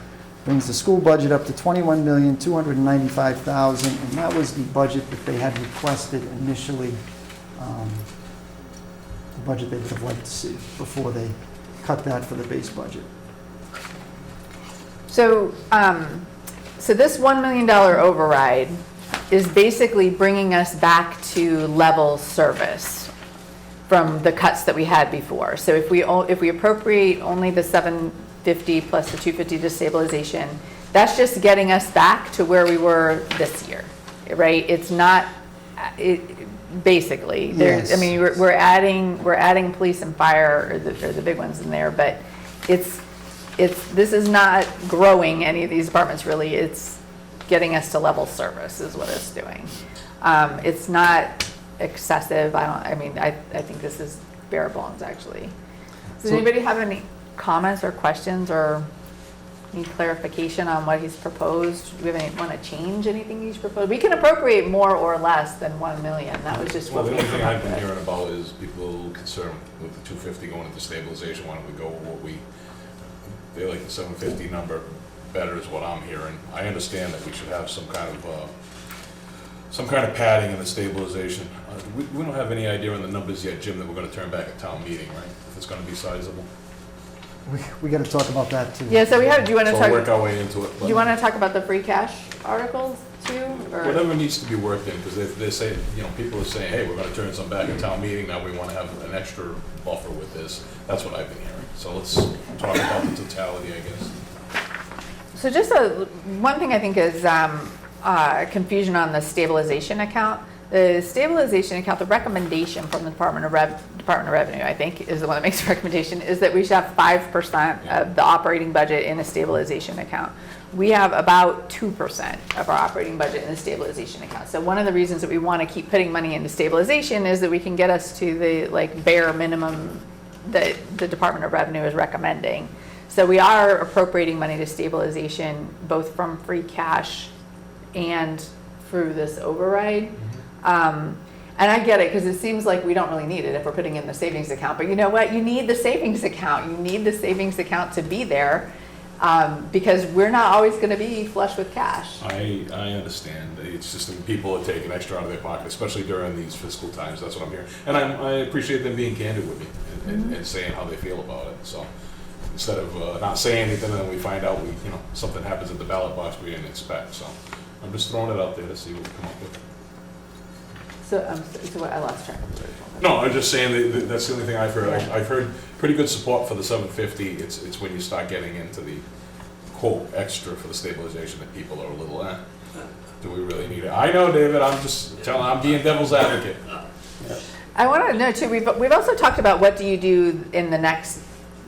brings the school budget up to $21,295,000, and that was the budget that they had requested initially, the budget they would have liked to see before they cut that for the base budget. So, so this $1 million override is basically bringing us back to level service from the cuts that we had before. So if we appropriate only the $750 plus the $250 to stabilization, that's just getting us back to where we were this year, right? It's not, basically. Yes. I mean, we're adding police and fire, or the big ones in there, but this is not growing any of these departments really. It's getting us to level service is what it's doing. It's not excessive. I think this is bare bones, actually. Does anybody have any comments or questions or need clarification on what he's proposed? Do we want to change anything he's proposed? We can appropriate more or less than $1 million. That was just Well, what the we only thing I've been with. hearing about is people concerned with the 250 going into stabilization. Why don't we go with they like the 750 number better is what I'm hearing. I understand that we should have some kind of padding in the stabilization. We don't have any idea on the numbers yet, Jim, that we're gonna turn back at town meeting, right? If it's gonna be sizable. We got to talk about that too. Yeah, so we have, do you want to So talk, we'll work our way into it. do you want to talk about the free cash articles too? Or Whatever needs to be worked in, because they say, people are saying, hey, we're gonna turn some back at town meeting, now we wanna have an extra buffer with this. That's what I've been hearing. So let's talk about the totality, I guess. So just one thing I think is confusion on the stabilization account. The stabilization account, the recommendation from the Department of Revenue, I think, is the one that makes the recommendation, is that we should have 5% of the operating budget in a stabilization account. We have about 2% of our operating budget in the stabilization account. So one of the reasons that we want to keep putting money into stabilization is that we can get us to the bare minimum that the Department of Revenue is recommending. So we are appropriating money to stabilization, both from free cash and through this override. And I get it, because it seems like we don't really need it if we're putting in the savings account. But you know what? You need the savings account. You need the savings account to be there, because we're not always going to be flush with cash. I understand. It's just that people are taking extra out of their pocket, especially during these fiscal times. That's what I'm hearing. And I appreciate them being candid with me and saying how they feel about it. So instead of not saying anything, and then we find out something happens at the ballot box we didn't expect. So I'm just throwing it out there to see what we come up with. So what, I lost track of the No, I'm just saying that that's the only thing I've heard. I've heard pretty good support for the 750. It's when you start getting into the quote extra for the stabilization that people are a little, do we really need it? I know, David, I'm being devil's advocate. I want to know too, we've also talked about what do you do in the next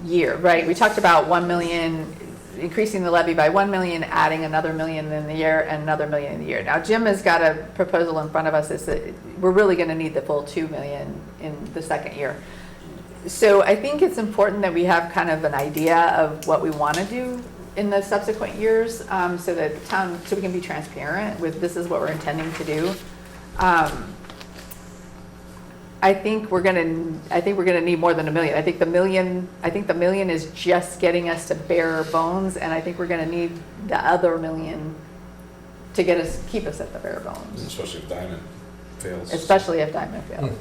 year, right? We talked about 1 million, increasing the levy by 1 million, adding another million in the year and another million in the year. Now Jim has got a proposal in front of us is that we're really going to need the full 2 million in the second year. So I think it's important that we have kind of an idea of what we want to do in the subsequent years, so that the town, so we can be transparent with this is what we're intending to do. I think we're gonna need more than 1 million. I think the million is just getting us to bare bones, and I think we're gonna need the other 1 million to keep us at the bare bones. Especially if Diamond fails. Especially if Diamond fails.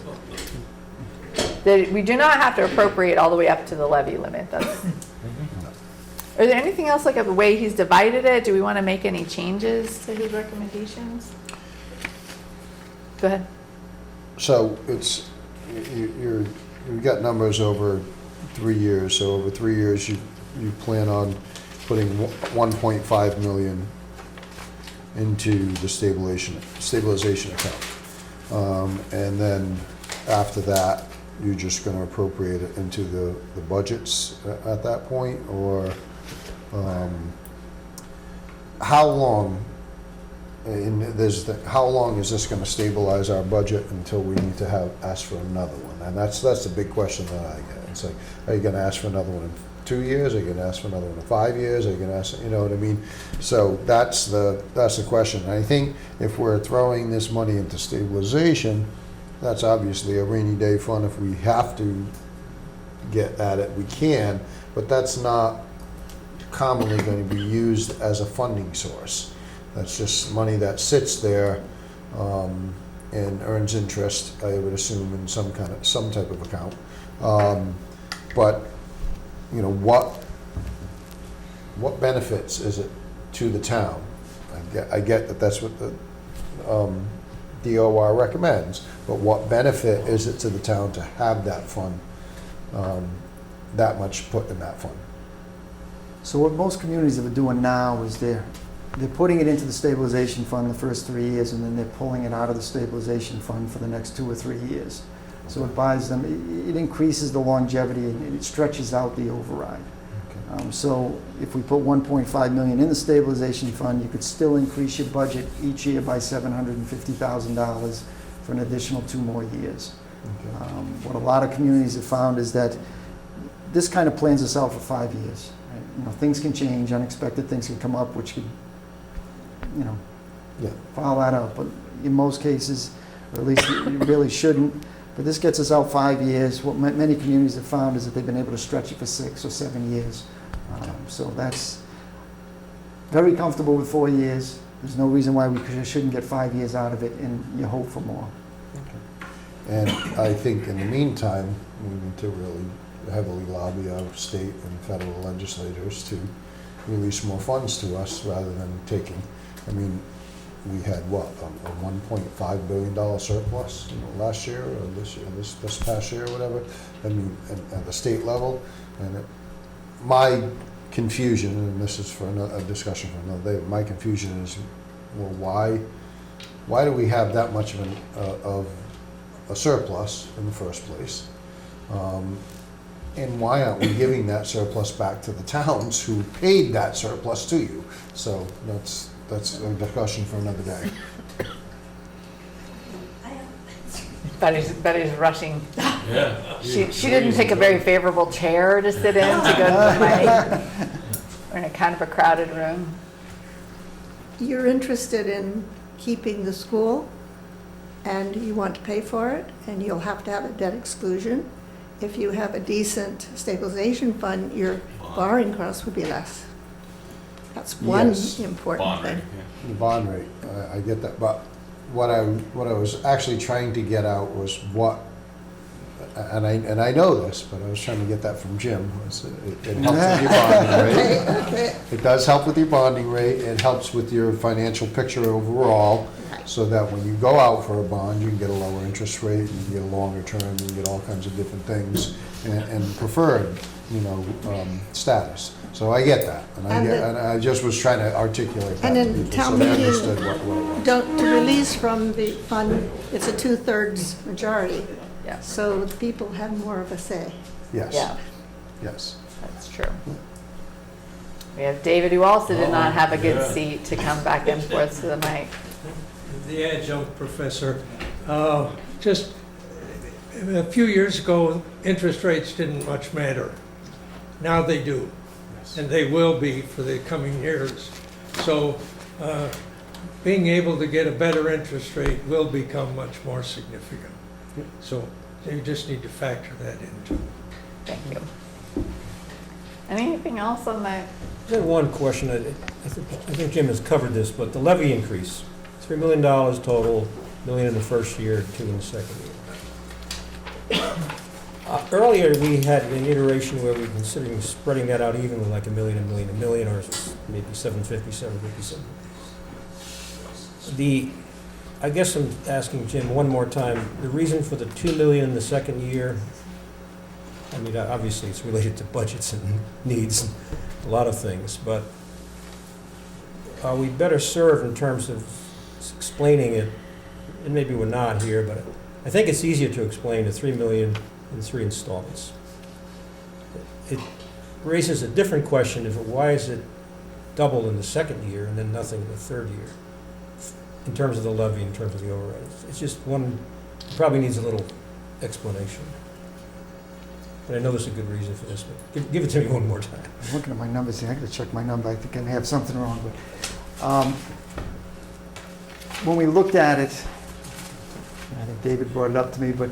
We do not have to appropriate all the way up to the levy limit. Are there anything else, like the way he's divided it? Do we want to make any changes to his recommendations? Go ahead. So it's, you've got numbers over 3 years, so over 3 years you plan on putting 1.5 million into the stabilization account. And then after that, you're just going to appropriate it into the budgets at that point, or how long? How long is this going to stabilize our budget until we need to ask for another one? And that's the big question that I get. It's like, are you going to ask for another one in 2 years? Are you going to ask for another one in 5 years? Are you going to ask, you know what I mean? So that's the question. And I think if we're throwing this money into stabilization, that's obviously a rainy day fund. If we have to get at it, we can, but that's not commonly going to be used as a funding source. That's just money that sits there and earns interest, I would assume, in some type of account. But what benefits is it to the town? I get that that's what the DOR recommends, but what benefit is it to the town to have that fund, that much put in that fund? So what most communities are doing now is they're putting it into the stabilization fund the first 3 years, and then they're pulling it out of the stabilization fund for the next 2 or 3 years. So it buys them, it increases the longevity and it stretches out the override. Okay. So if we put 1.5 million in the stabilization fund, you could still increase your budget each year by $750,000 for an additional 2 more years. Okay. What a lot of communities have found is that this kind of plans us out for 5 years. Right? Things can change, unexpected things can come up, which could file that out. But in most cases, or at least it really shouldn't. But this gets us out 5 years. What many communities have found is that they've been able to stretch it for 6 or 7 years. So that's very comfortable with 4 years. There's no reason why we shouldn't get 5 years out of it, and you hope for more. And I think in the meantime, we need to really heavily lobby our state and federal legislators to release more funds to us rather than taking, I mean, we had what, a $1.5 billion surplus last year or this year, this past year or whatever. I mean, at the state level. And my confusion, and this is for a discussion for another day, my confusion is, well, why do we have that much of a surplus in the first place? And why aren't we giving that surplus back to the towns who paid that surplus to you? So that's a discussion for another day. Betty's rushing. Yeah. She didn't pick a very favorable chair to sit in to go to the mic. We're in a kind of a crowded room. You're interested in keeping the school, and you want to pay for it, and you'll have to have a debt exclusion. If you have a decent stabilization fund, your borrowing costs would be less. That's one Yes. important thing. The bond rate, I get that, but what I was actually trying to get out was what, and I know this, but I was trying to get that from Jim, was it helps with your bonding rate. Okay. It does help with your bonding rate, it helps with your financial picture overall, so that when you go out for a bond, you can get a lower interest rate, you can get a longer term, you can get all kinds of different things, and preferred, status. So I get that, and I just was trying to articulate that And to in people town so they meeting, understood what it was. to release from the fund, it's a 2/3 majority. Yeah. So the people have more of a say. Yes, Yeah, yes. that's true. We have David, who also did not have a good seat to come back and forth to the mic. The adjunct professor. Just a few years ago, interest rates didn't much matter. Now they do, and they will be for the coming years. So being able to get a better interest rate will become much more significant. So you just need to factor that in too. Thank you. Anything else on that? I have one question. I think Jim has covered this, but the levy increase, $3 million total, $1 million in the first year, $2 million in the second year. Earlier, we had an iteration where we were considering spreading that out evenly, like $1 million, $1 million, $1 million, or maybe 750, 750, 750. I guess I'm asking Jim one more time, the reason for the $2 million in the second year, I mean, obviously it's related to budgets and needs and a lot of things, but are we better served in terms of explaining it? And maybe we're not here, but I think it's easier to explain the $3 million in 3 installments. It raises a different question of why is it double in the second year and then nothing in the third year? In terms of the levy, in terms of the override. It's just one, probably needs a little explanation. But I know there's a good reason for this, but give it to me one more time. I'm looking at my numbers here, I gotta check my number, I think I may have something wrong, but, when we looked at it, I think David brought it up to me, but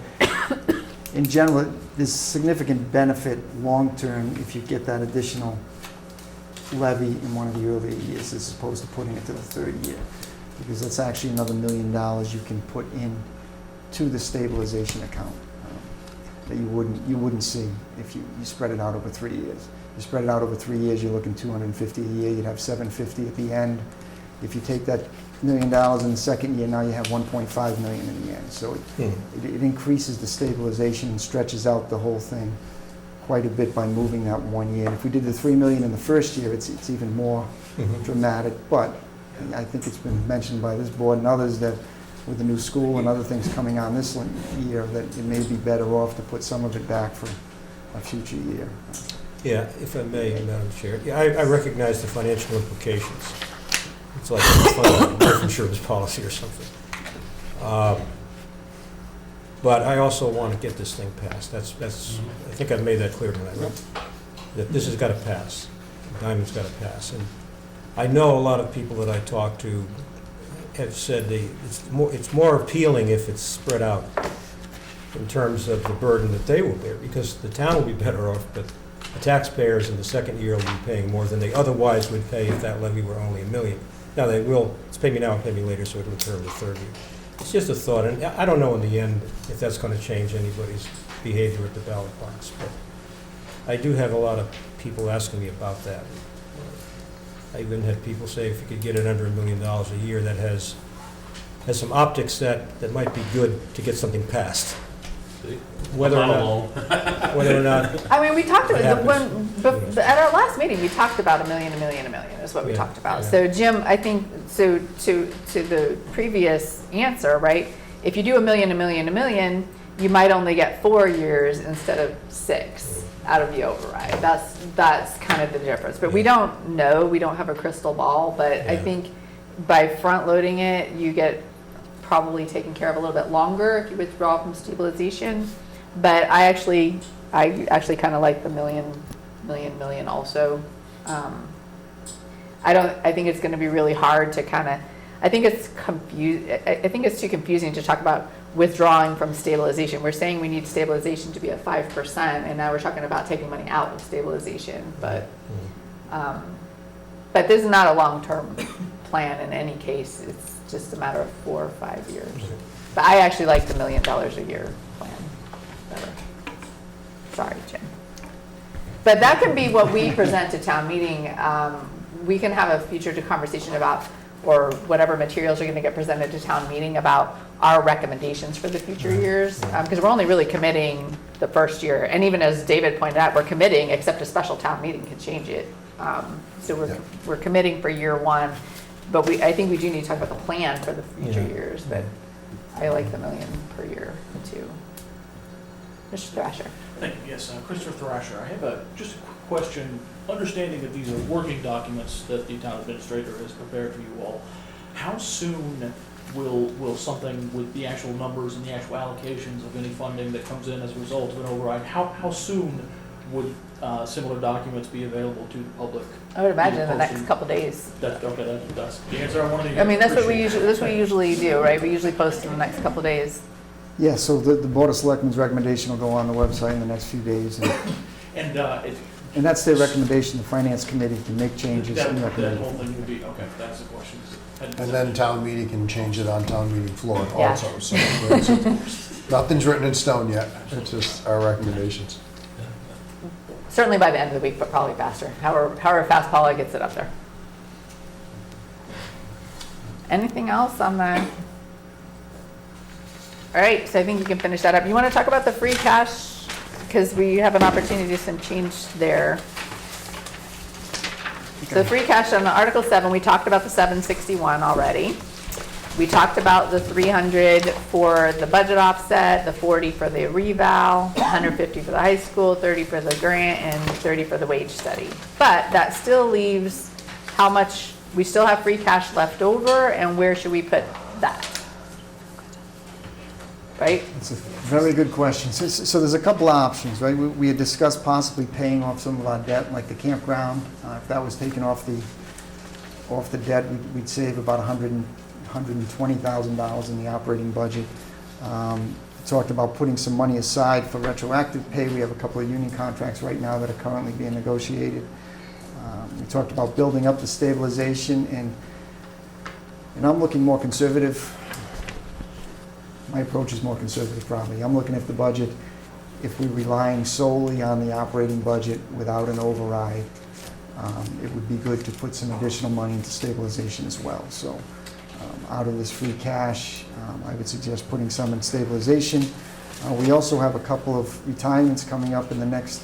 in general, there's significant benefit long-term if you get that additional levy in one of the earlier years as opposed to putting it to the third year. Because that's actually another $1 million you can put in to the stabilization account that you wouldn't see if you spread it out over 3 years. You spread it out over 3 years, you're looking $250 a year, you'd have $750 at the end. If you take that $1 million in the second year, now you have $1.5 million in the end. So it increases the stabilization and stretches out the whole thing quite a bit by moving that 1 year. And if we did the $3 million in the first year, it's even more dramatic. But I think it's been mentioned by this board and others that with the new school and other things coming on this year, that it may be better off to put some of it back for a future year. Yeah, if I may, Madam Chair. Yeah, I recognize the financial implications. It's like a life insurance policy or something. But I also want to get this thing passed. I think I've made that clear tonight, right? That this has got to pass. Diamond's got to pass. And I know a lot of people that I talk to have said it's more appealing if it's spread out in terms of the burden that they will bear, because the town will be better off, but the taxpayers in the second year will be paying more than they otherwise would pay if that levy were only $1 million. Now, they will, it's pay me now and pay me later, so it'll occur in the third year. It's just a thought, and I don't know in the end if that's going to change anybody's behavior at the ballot box, but I do have a lot of people asking me about that. I even had people say if you could get it under $1 million a year, that has some optics that might be good to get something passed. Whether or not. I mean, we talked What about, happens? at our last meeting, we talked about $1 million is what we Yeah, talked about. yeah. So Jim, I think, so to the previous answer, right? If you do $1 million, you might only get 4 years instead of 6 out of the override. That's kind of the difference. But we don't know, we don't have a crystal ball, but I Yeah. think by front loading it, you get probably taken care of a little bit longer if you withdraw from stabilization. But I actually kind of like the million also. I think it's going to be really hard to kind of, I think it's too confusing to talk about withdrawing from stabilization. We're saying we need stabilization to be at 5%, and now we're talking about taking money out of stabilization. But this is not a long-term plan in any case. It's just a matter of 4 or 5 years. But I actually like the $1 million a year plan better. Sorry, Jim. But that can be what we present to town meeting. We can have a future conversation about, or whatever materials are going to get presented to town meeting about our recommendations for the future years. Because we're only really committing the first year. And even as David pointed out, we're committing, except a special town meeting can change it. So we're committing for year one. But I think we do need to talk about the plan for the future years. But I like the $1 million per year too. Mr. Thrasher. Thank you. Yes, Christopher Thrasher. I have just a quick question. Understanding that these are working documents that the town administrator has prepared for you all, how soon will something with the actual numbers and the actual allocations of any funding that comes in as a result of an override, how soon would similar documents be available to the public? I would imagine in the next couple days. That's the answer I wanted to hear. I mean, that's what we usually do, right? We usually post in the next couple days. Yeah, so the Board of Selectmen's recommendation will go on the website in the next few days. And that's their recommendation. The Finance Committee can make changes and that recommend. whole thing would be, okay, that's the question. And then town meeting can change it on town meeting floor Yeah. also. So nothing's written in stone yet. It's just our recommendations. Certainly by the end of the week, but probably faster. However fast Paula gets it up there. Anything else on the? All right, so I think we can finish that up. You want to talk about the free cash? Because we have an opportunity to some change there. So the free cash on Article 7, we talked about the 761 already. We talked about the 300 for the budget offset, the 40 for the reval, 150 for the high school, 30 for the grant, and 30 for the wage study. But that still leaves how much, we still have free cash left over, and where should we put that? Right? It's a very good question. So there's a couple of options, right? We had discussed possibly paying off some of our debt, like the campground. If that was taken off the debt, we'd save about $120,000 in the operating budget. We talked about putting some money aside for retroactive pay. We have a couple of union contracts right now that are currently being negotiated. We talked about building up the stabilization, and I'm looking more conservative. My approach is more conservative, probably. I'm looking at the budget, if we're relying solely on the operating budget without an override, it would be good to put some additional money into stabilization as well. So out of this free cash, I would suggest putting some in stabilization. We also have a couple of retirements coming up in the next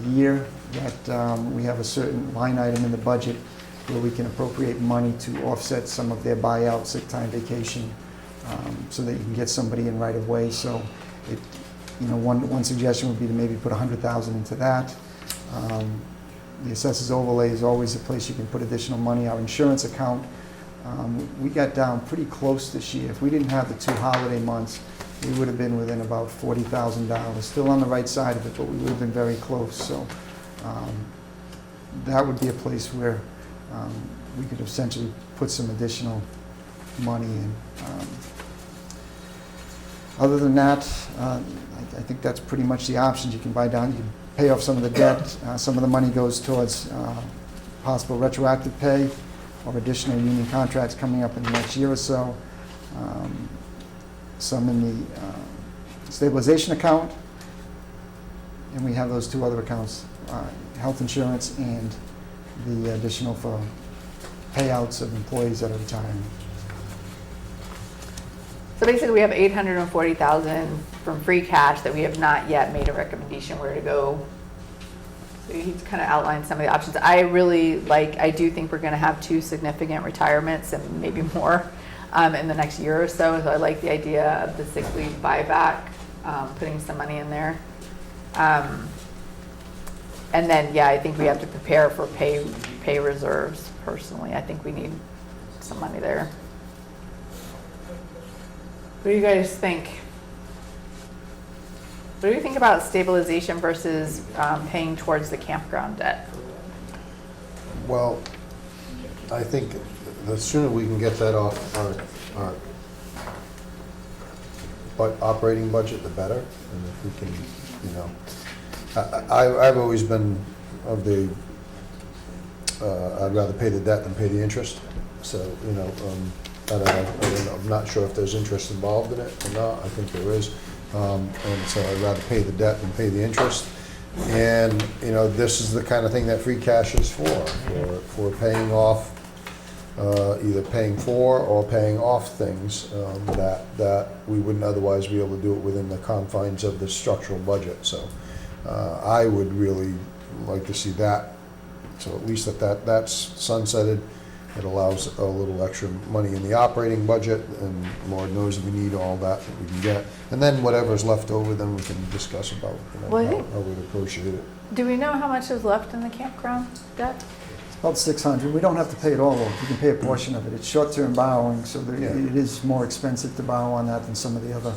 year that we have a certain line item in the budget where we can appropriate money to offset some of their buyout, sick time, vacation, so that you can get somebody in right away. So, one suggestion would be to maybe put $100,000 into that. The assessor's overlay is always a place you can put additional money. Our insurance account, we got down pretty close this year. If we didn't have the 2 holiday months, we would have been within about $40,000. Still on the right side of it, but we would have been very close. So that would be a place where we could essentially put some additional money in. Other than that, I think that's pretty much the options you can buy down. You can pay off some of the debt. Some of the money goes towards possible retroactive pay or additional union contracts coming up in the next year or so. Some in the stabilization account. And we have those two other accounts, health insurance and the additional for payouts of employees that are retiring. So basically, we have 840,000 from free cash that we have not yet made a recommendation where to go. So he's kind of outlined some of the options. I do think we're going to have 2 significant retirements and maybe more in the next year or so. So I like the idea of the sick leave buyback, putting some money in there. And then, yeah, I think we have to prepare for pay reserves personally. I think we need some money there. What do you guys think? What do you think about stabilization versus paying towards the campground debt? Well, I think the sooner we can get that off our operating budget, the better. And if we can, you know, I've always been of the, I'd rather pay the debt than pay the interest. So, you know, I'm not sure if there's interest involved in it or not. I think there is. And so I'd rather pay the debt than pay the interest. And, you know, this is the kind of thing that free cash is for paying off, either paying for or paying off things that we wouldn't otherwise be able to do it within the confines of the structural budget. So I would really like to see that. So at least that's sunsetted. It allows a little extra money in the operating budget, and Lord knows we need all that we can get. And then whatever's left over, then we can discuss about, you know, how we'd appreciate it. Do we know how much is left in the campground debt? It's about 600. We don't have to pay it all, though. You can pay a portion of it. It's short-term borrowing, so it is more expensive to borrow on that than some of the other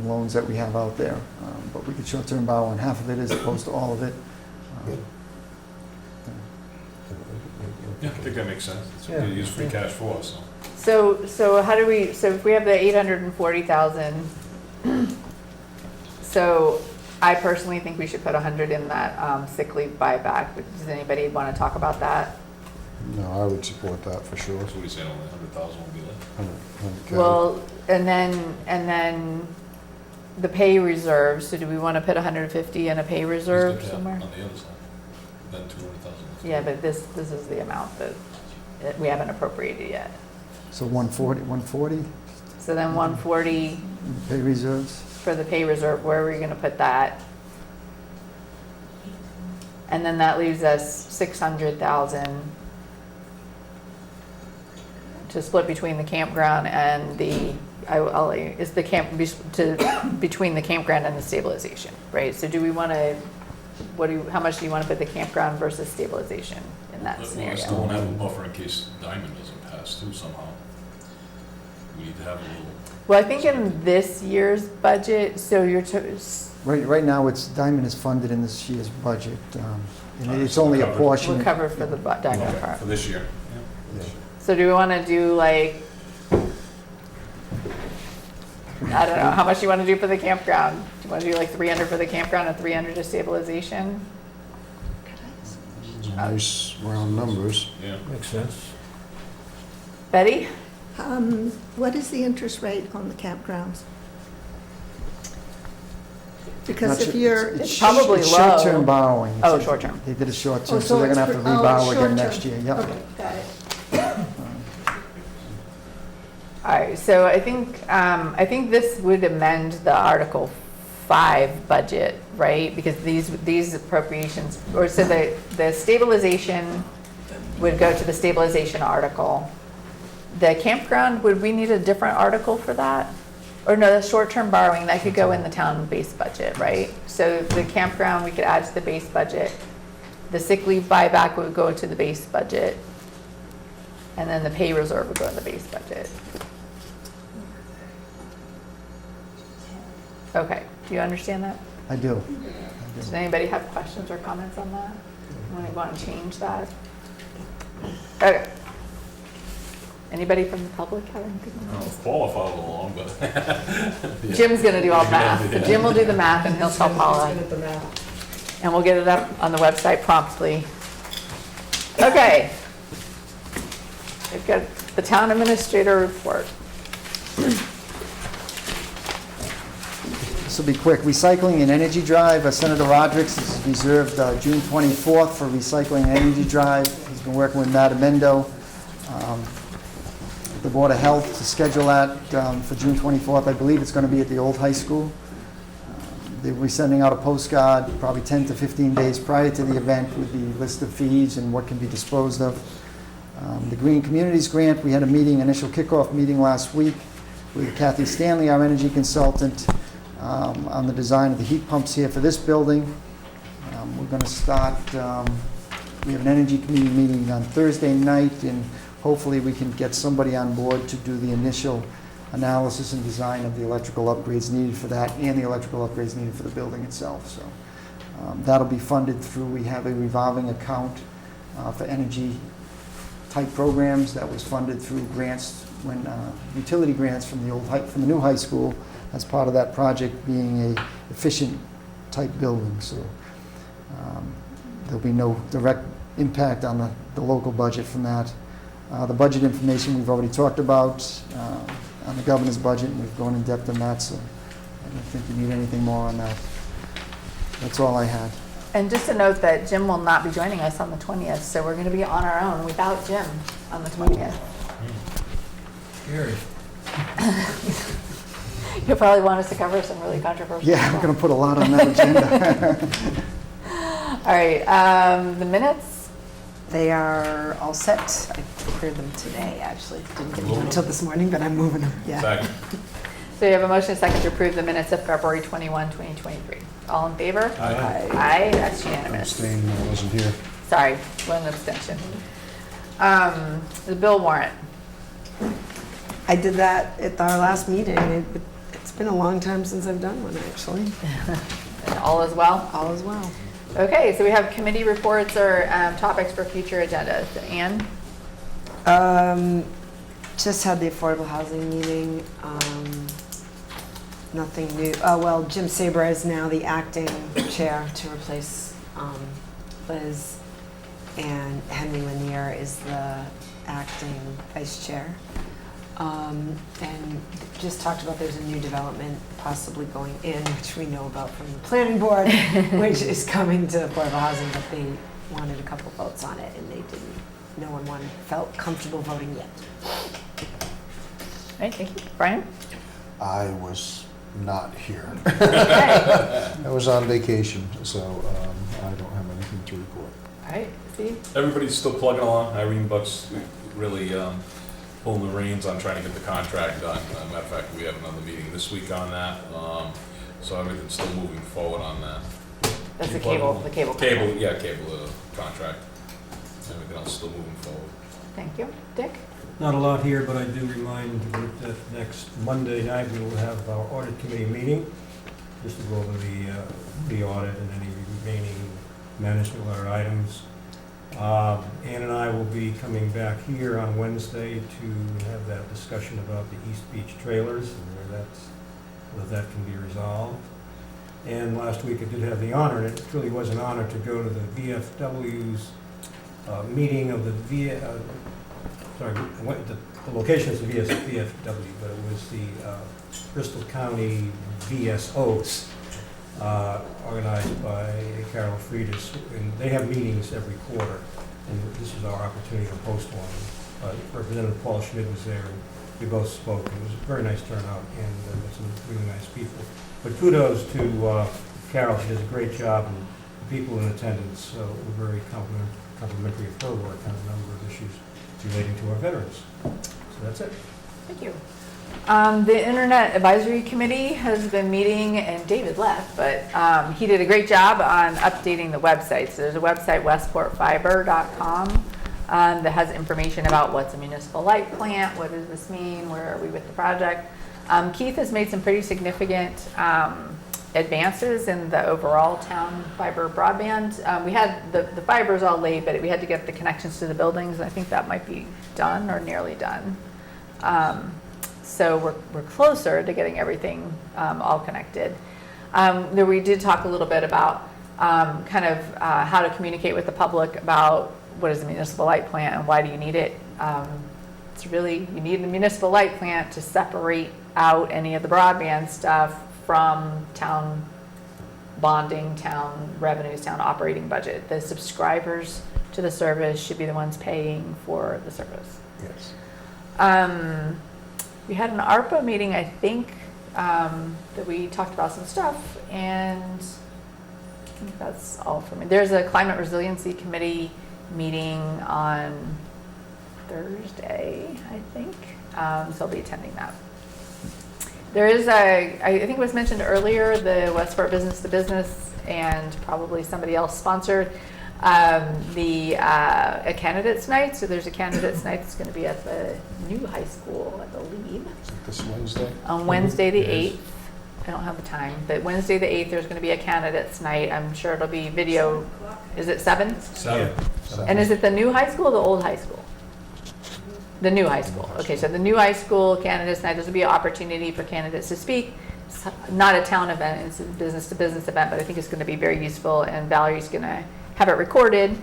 loans that we have out there. But we could short-term borrow on half of it as opposed to all of it. Yeah, I think that makes sense. It's what we use free cash for, so. So how do we, so if we have the 840,000, so I personally think we should put 100 in that sick leave buyback. Does anybody want to talk about that? No, I would support that for sure. That's what he's saying, only 100,000 will be left. 100K. Well, and then the pay reserve, so do we want to put 150 in a pay reserve He's got that somewhere? on the other side, then 200,000. Yeah, but this is the amount that we haven't appropriated yet. So 140 So then 140 pay reserves. for the pay reserve, where are we gonna put that? And then that leaves us 600,000 to split between the campground and the, between the campground and the stabilization, right? So do we wanna, how much do you wanna put the campground versus stabilization in that But scenario? we still want to have a buffer in case Diamond doesn't pass through somehow. We need to have a little. Well, I think in this year's budget, so Right now, Diamond is funded in this year's budget. And it's only a portion. we're covered for the Diamond part. For this year. Yeah. So do we want to do like, I don't know, how much do you want to do for the campground? Do you want to do like 300 for the campground and 300 to stabilization? Nice round numbers. Yeah. Makes sense. Betty? What is the interest rate on the campgrounds? Because Not if sure- you're, it's probably it's low. Short-term borrowing. Oh, short-term. They did a oh, short-term, so so they're it's, gonna have to oh, reborrow again short-term. next year, yep. Okay, got it. All right, so I think this would amend the Article 5 budget, right? Because these appropriations, or so the stabilization would go to the stabilization article. The campground, would we need a different article for that? Or no, the short-term borrowing, that could go in the town-based budget, right? So the campground, we could add to the base budget. The sick leave buyback would go to the base budget. And then the pay reserve would go in the base budget. Okay, do you understand that? I do. Does anybody have questions or comments on that? Want to change that? Okay. Anybody from the public have anything? Paula followed along, but. Jim's gonna do all the math. So Jim will do the math and he'll tell Paula. And we'll get it up on the website promptly. Okay. We've got the town administrator report. This will be quick. Recycling and Energy Drive, Senator Rodrick is reserved June 24th for Recycling and Energy Drive. He's been working with Matt Amendo, the Board of Health, to schedule that for June 24th. I believe it's going to be at the old high school. They'll be sending out a postcard probably 10 to 15 days prior to the event with the list of fees and what can be disposed of. The Green Communities Grant, we had a meeting, initial kickoff meeting last week with Kathy Stanley, our energy consultant, on the design of the heat pumps here for this building. We're going to start, we have an energy committee meeting on Thursday night, and hopefully we can get somebody on board to do the initial analysis and design of the electrical upgrades needed for that and the electrical upgrades needed for the building itself. So that'll be funded through, we have a revolving account for energy type programs that was funded through grants, when utility grants from the new high school, as part of that project being a efficient type building. So there'll be no direct impact on the local budget from that. The budget information we've already talked about on the governor's budget, and we've gone in depth on that, so I don't think you need anything more on that. That's all I had. And just a note that Jim will not be joining us on the 20th, so we're going to be on our own without Jim on the 20th. Scary. You'll probably want us to cover some really controversial Yeah, stuff. I'm going to put a lot on that agenda. All right, the minutes? They are all set. I prepared them today, actually. Didn't get them until this morning, but I'm moving them, yeah. Second. So you have a motion and a second to approve the minutes of February 21, 2023. All in favor? Aye. Aye, that's unanimous. Abstain, I wasn't here. Sorry, one abstention. The bill warrant. I did that at our last meeting. It's been a long time since I've done one, actually. And all is well? All is well. Okay, so we have committee reports or topics for future agendas. Anne? Just had the affordable housing meeting. Nothing new. Oh, well, Jim Sabra is now the acting chair to replace Liz, and Henry Lanier is the acting vice chair. And just talked about there's a new development possibly going in, which we know about from the planning board, which is coming to affordable housing, but they wanted a couple votes on it, and they didn't. No one felt comfortable voting yet. All right, thank you. Brian? I was not here. Okay. I was on vacation, so I don't have anything to report. All right, Steve? Everybody's still plugging along. Irene Buck's really pulling the reins on trying to get the contract done. Matter of fact, we have another meeting this week on that. So everything's still moving forward on that. That's the cable contract. Cable contract. Everything else still moving forward. Thank you. Dick? Not a lot here, but I do remind the group that next Monday night we will have our audit committee meeting, just to go over the audit and any remaining management letter items. Ann and I will be coming back here on Wednesday to have that discussion about the East Beach trailers and whether that can be resolved. And last week I did have the honor, and it truly was an honor, to go to the VFW's meeting of the the location is the VFW, but it was the Bristol County VSOs, organized by Carol Friedis, and they have meetings every quarter, and this is our opportunity to host one. Representative Paul Schmidt was there, and we both spoke. It was a very nice turnout, and some really nice people. But kudos to Carol. She does a great job, and the people in attendance were very complimentary of her work on a number of issues relating to our veterans. So that's it. Thank you. The Internet Advisory Committee has been meeting, and David left, but he did a great job on updating the website. So there's a website, westportfiber.com, that has information about what's a municipal light plant, what does this mean, where are we with the project. Keith has made some pretty significant advances in the overall town fiber broadband. We had the fiber's all laid, but we had to get the connections to the buildings. I think that might be done or nearly done. So we're closer to getting everything all connected. There we did talk a little bit about kind of how to communicate with the public about what is a municipal light plant and why do you need it. It's really, you need a municipal light plant to separate out any of the broadband stuff from town bonding, town revenues, town operating budget. The subscribers to the service should be the ones paying for the service. Yes. We had an ARPA meeting, I think, that we talked about some stuff, and I think that's all for me. There's a climate resiliency committee meeting on Thursday, I think, so I'll be attending that. There is I think it was mentioned earlier, the Westport Business to Business and probably somebody else sponsored a candidates night. So there's a candidates night that's going to be at the new high school, I believe. Is it this Wednesday? On Wednesday the 8th. I don't have the time, but Wednesday the 8th there's going to be a candidates night. I'm sure it'll be video. Is it 7? 7. And is it the new high school or the old high school? The new high school. Okay, so the new high school candidates night, there's will be an opportunity for candidates to speak. It's not a town event, it's a business to business event, but I think it's going to be very useful, and Valerie's going to have it recorded.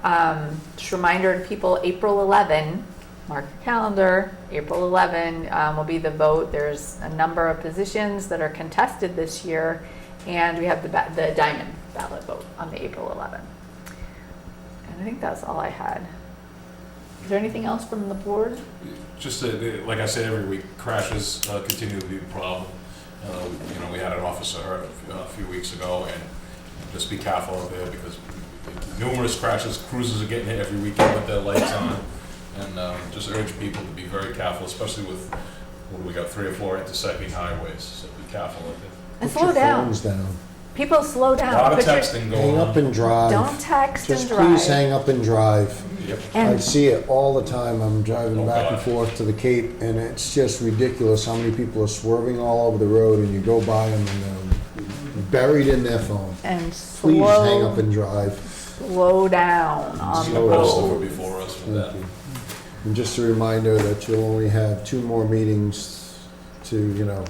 Just a reminder to people, April 11, mark your calendar, April 11 will be the vote. There's a number of positions that are contested this year, and we have the diamond ballot vote on the April 11. And I think that's all I had. Is there anything else from the board? Just like I said, every week crashes continue to be a problem. We had an officer a few weeks ago, and just be careful out there because numerous crashes. Cruisers are getting hit every weekend with their lights on, and just urge people to be very careful, especially with what we got 3 or 4 intersecting highways. So be careful out there. And slow down. Phones down. People slow down. A lot of Put your- texting going Hang on. up and drive. Don't text and Just drive. please hang up and drive. Yep. I And see it all the time. I'm driving Oh, back and God. forth to the Cape, and it's just ridiculous how many people are swerving all over the road, and you go by them and they're buried in their phone. and Please hang up and drive. slow down on the Slow down. Most of road. them before us with that. Thank you. And just a reminder that you'll only have 2 more meetings to,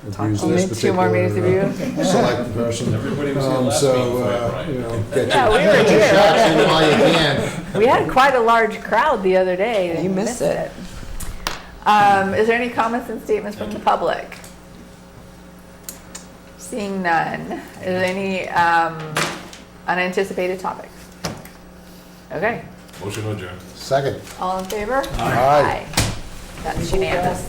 abuse Only this 2 more meetings of particular you? select person. Everybody was here last So, meeting for it, right? get Yeah, we were your here. shots in while you can. We had quite a large crowd the other day. and You missed it. Is there any comments and statements from the public? Seeing none. Is there any unanticipated topics? Okay. Motion to adjourn. Second. All in favor? Aye. That's unanimous.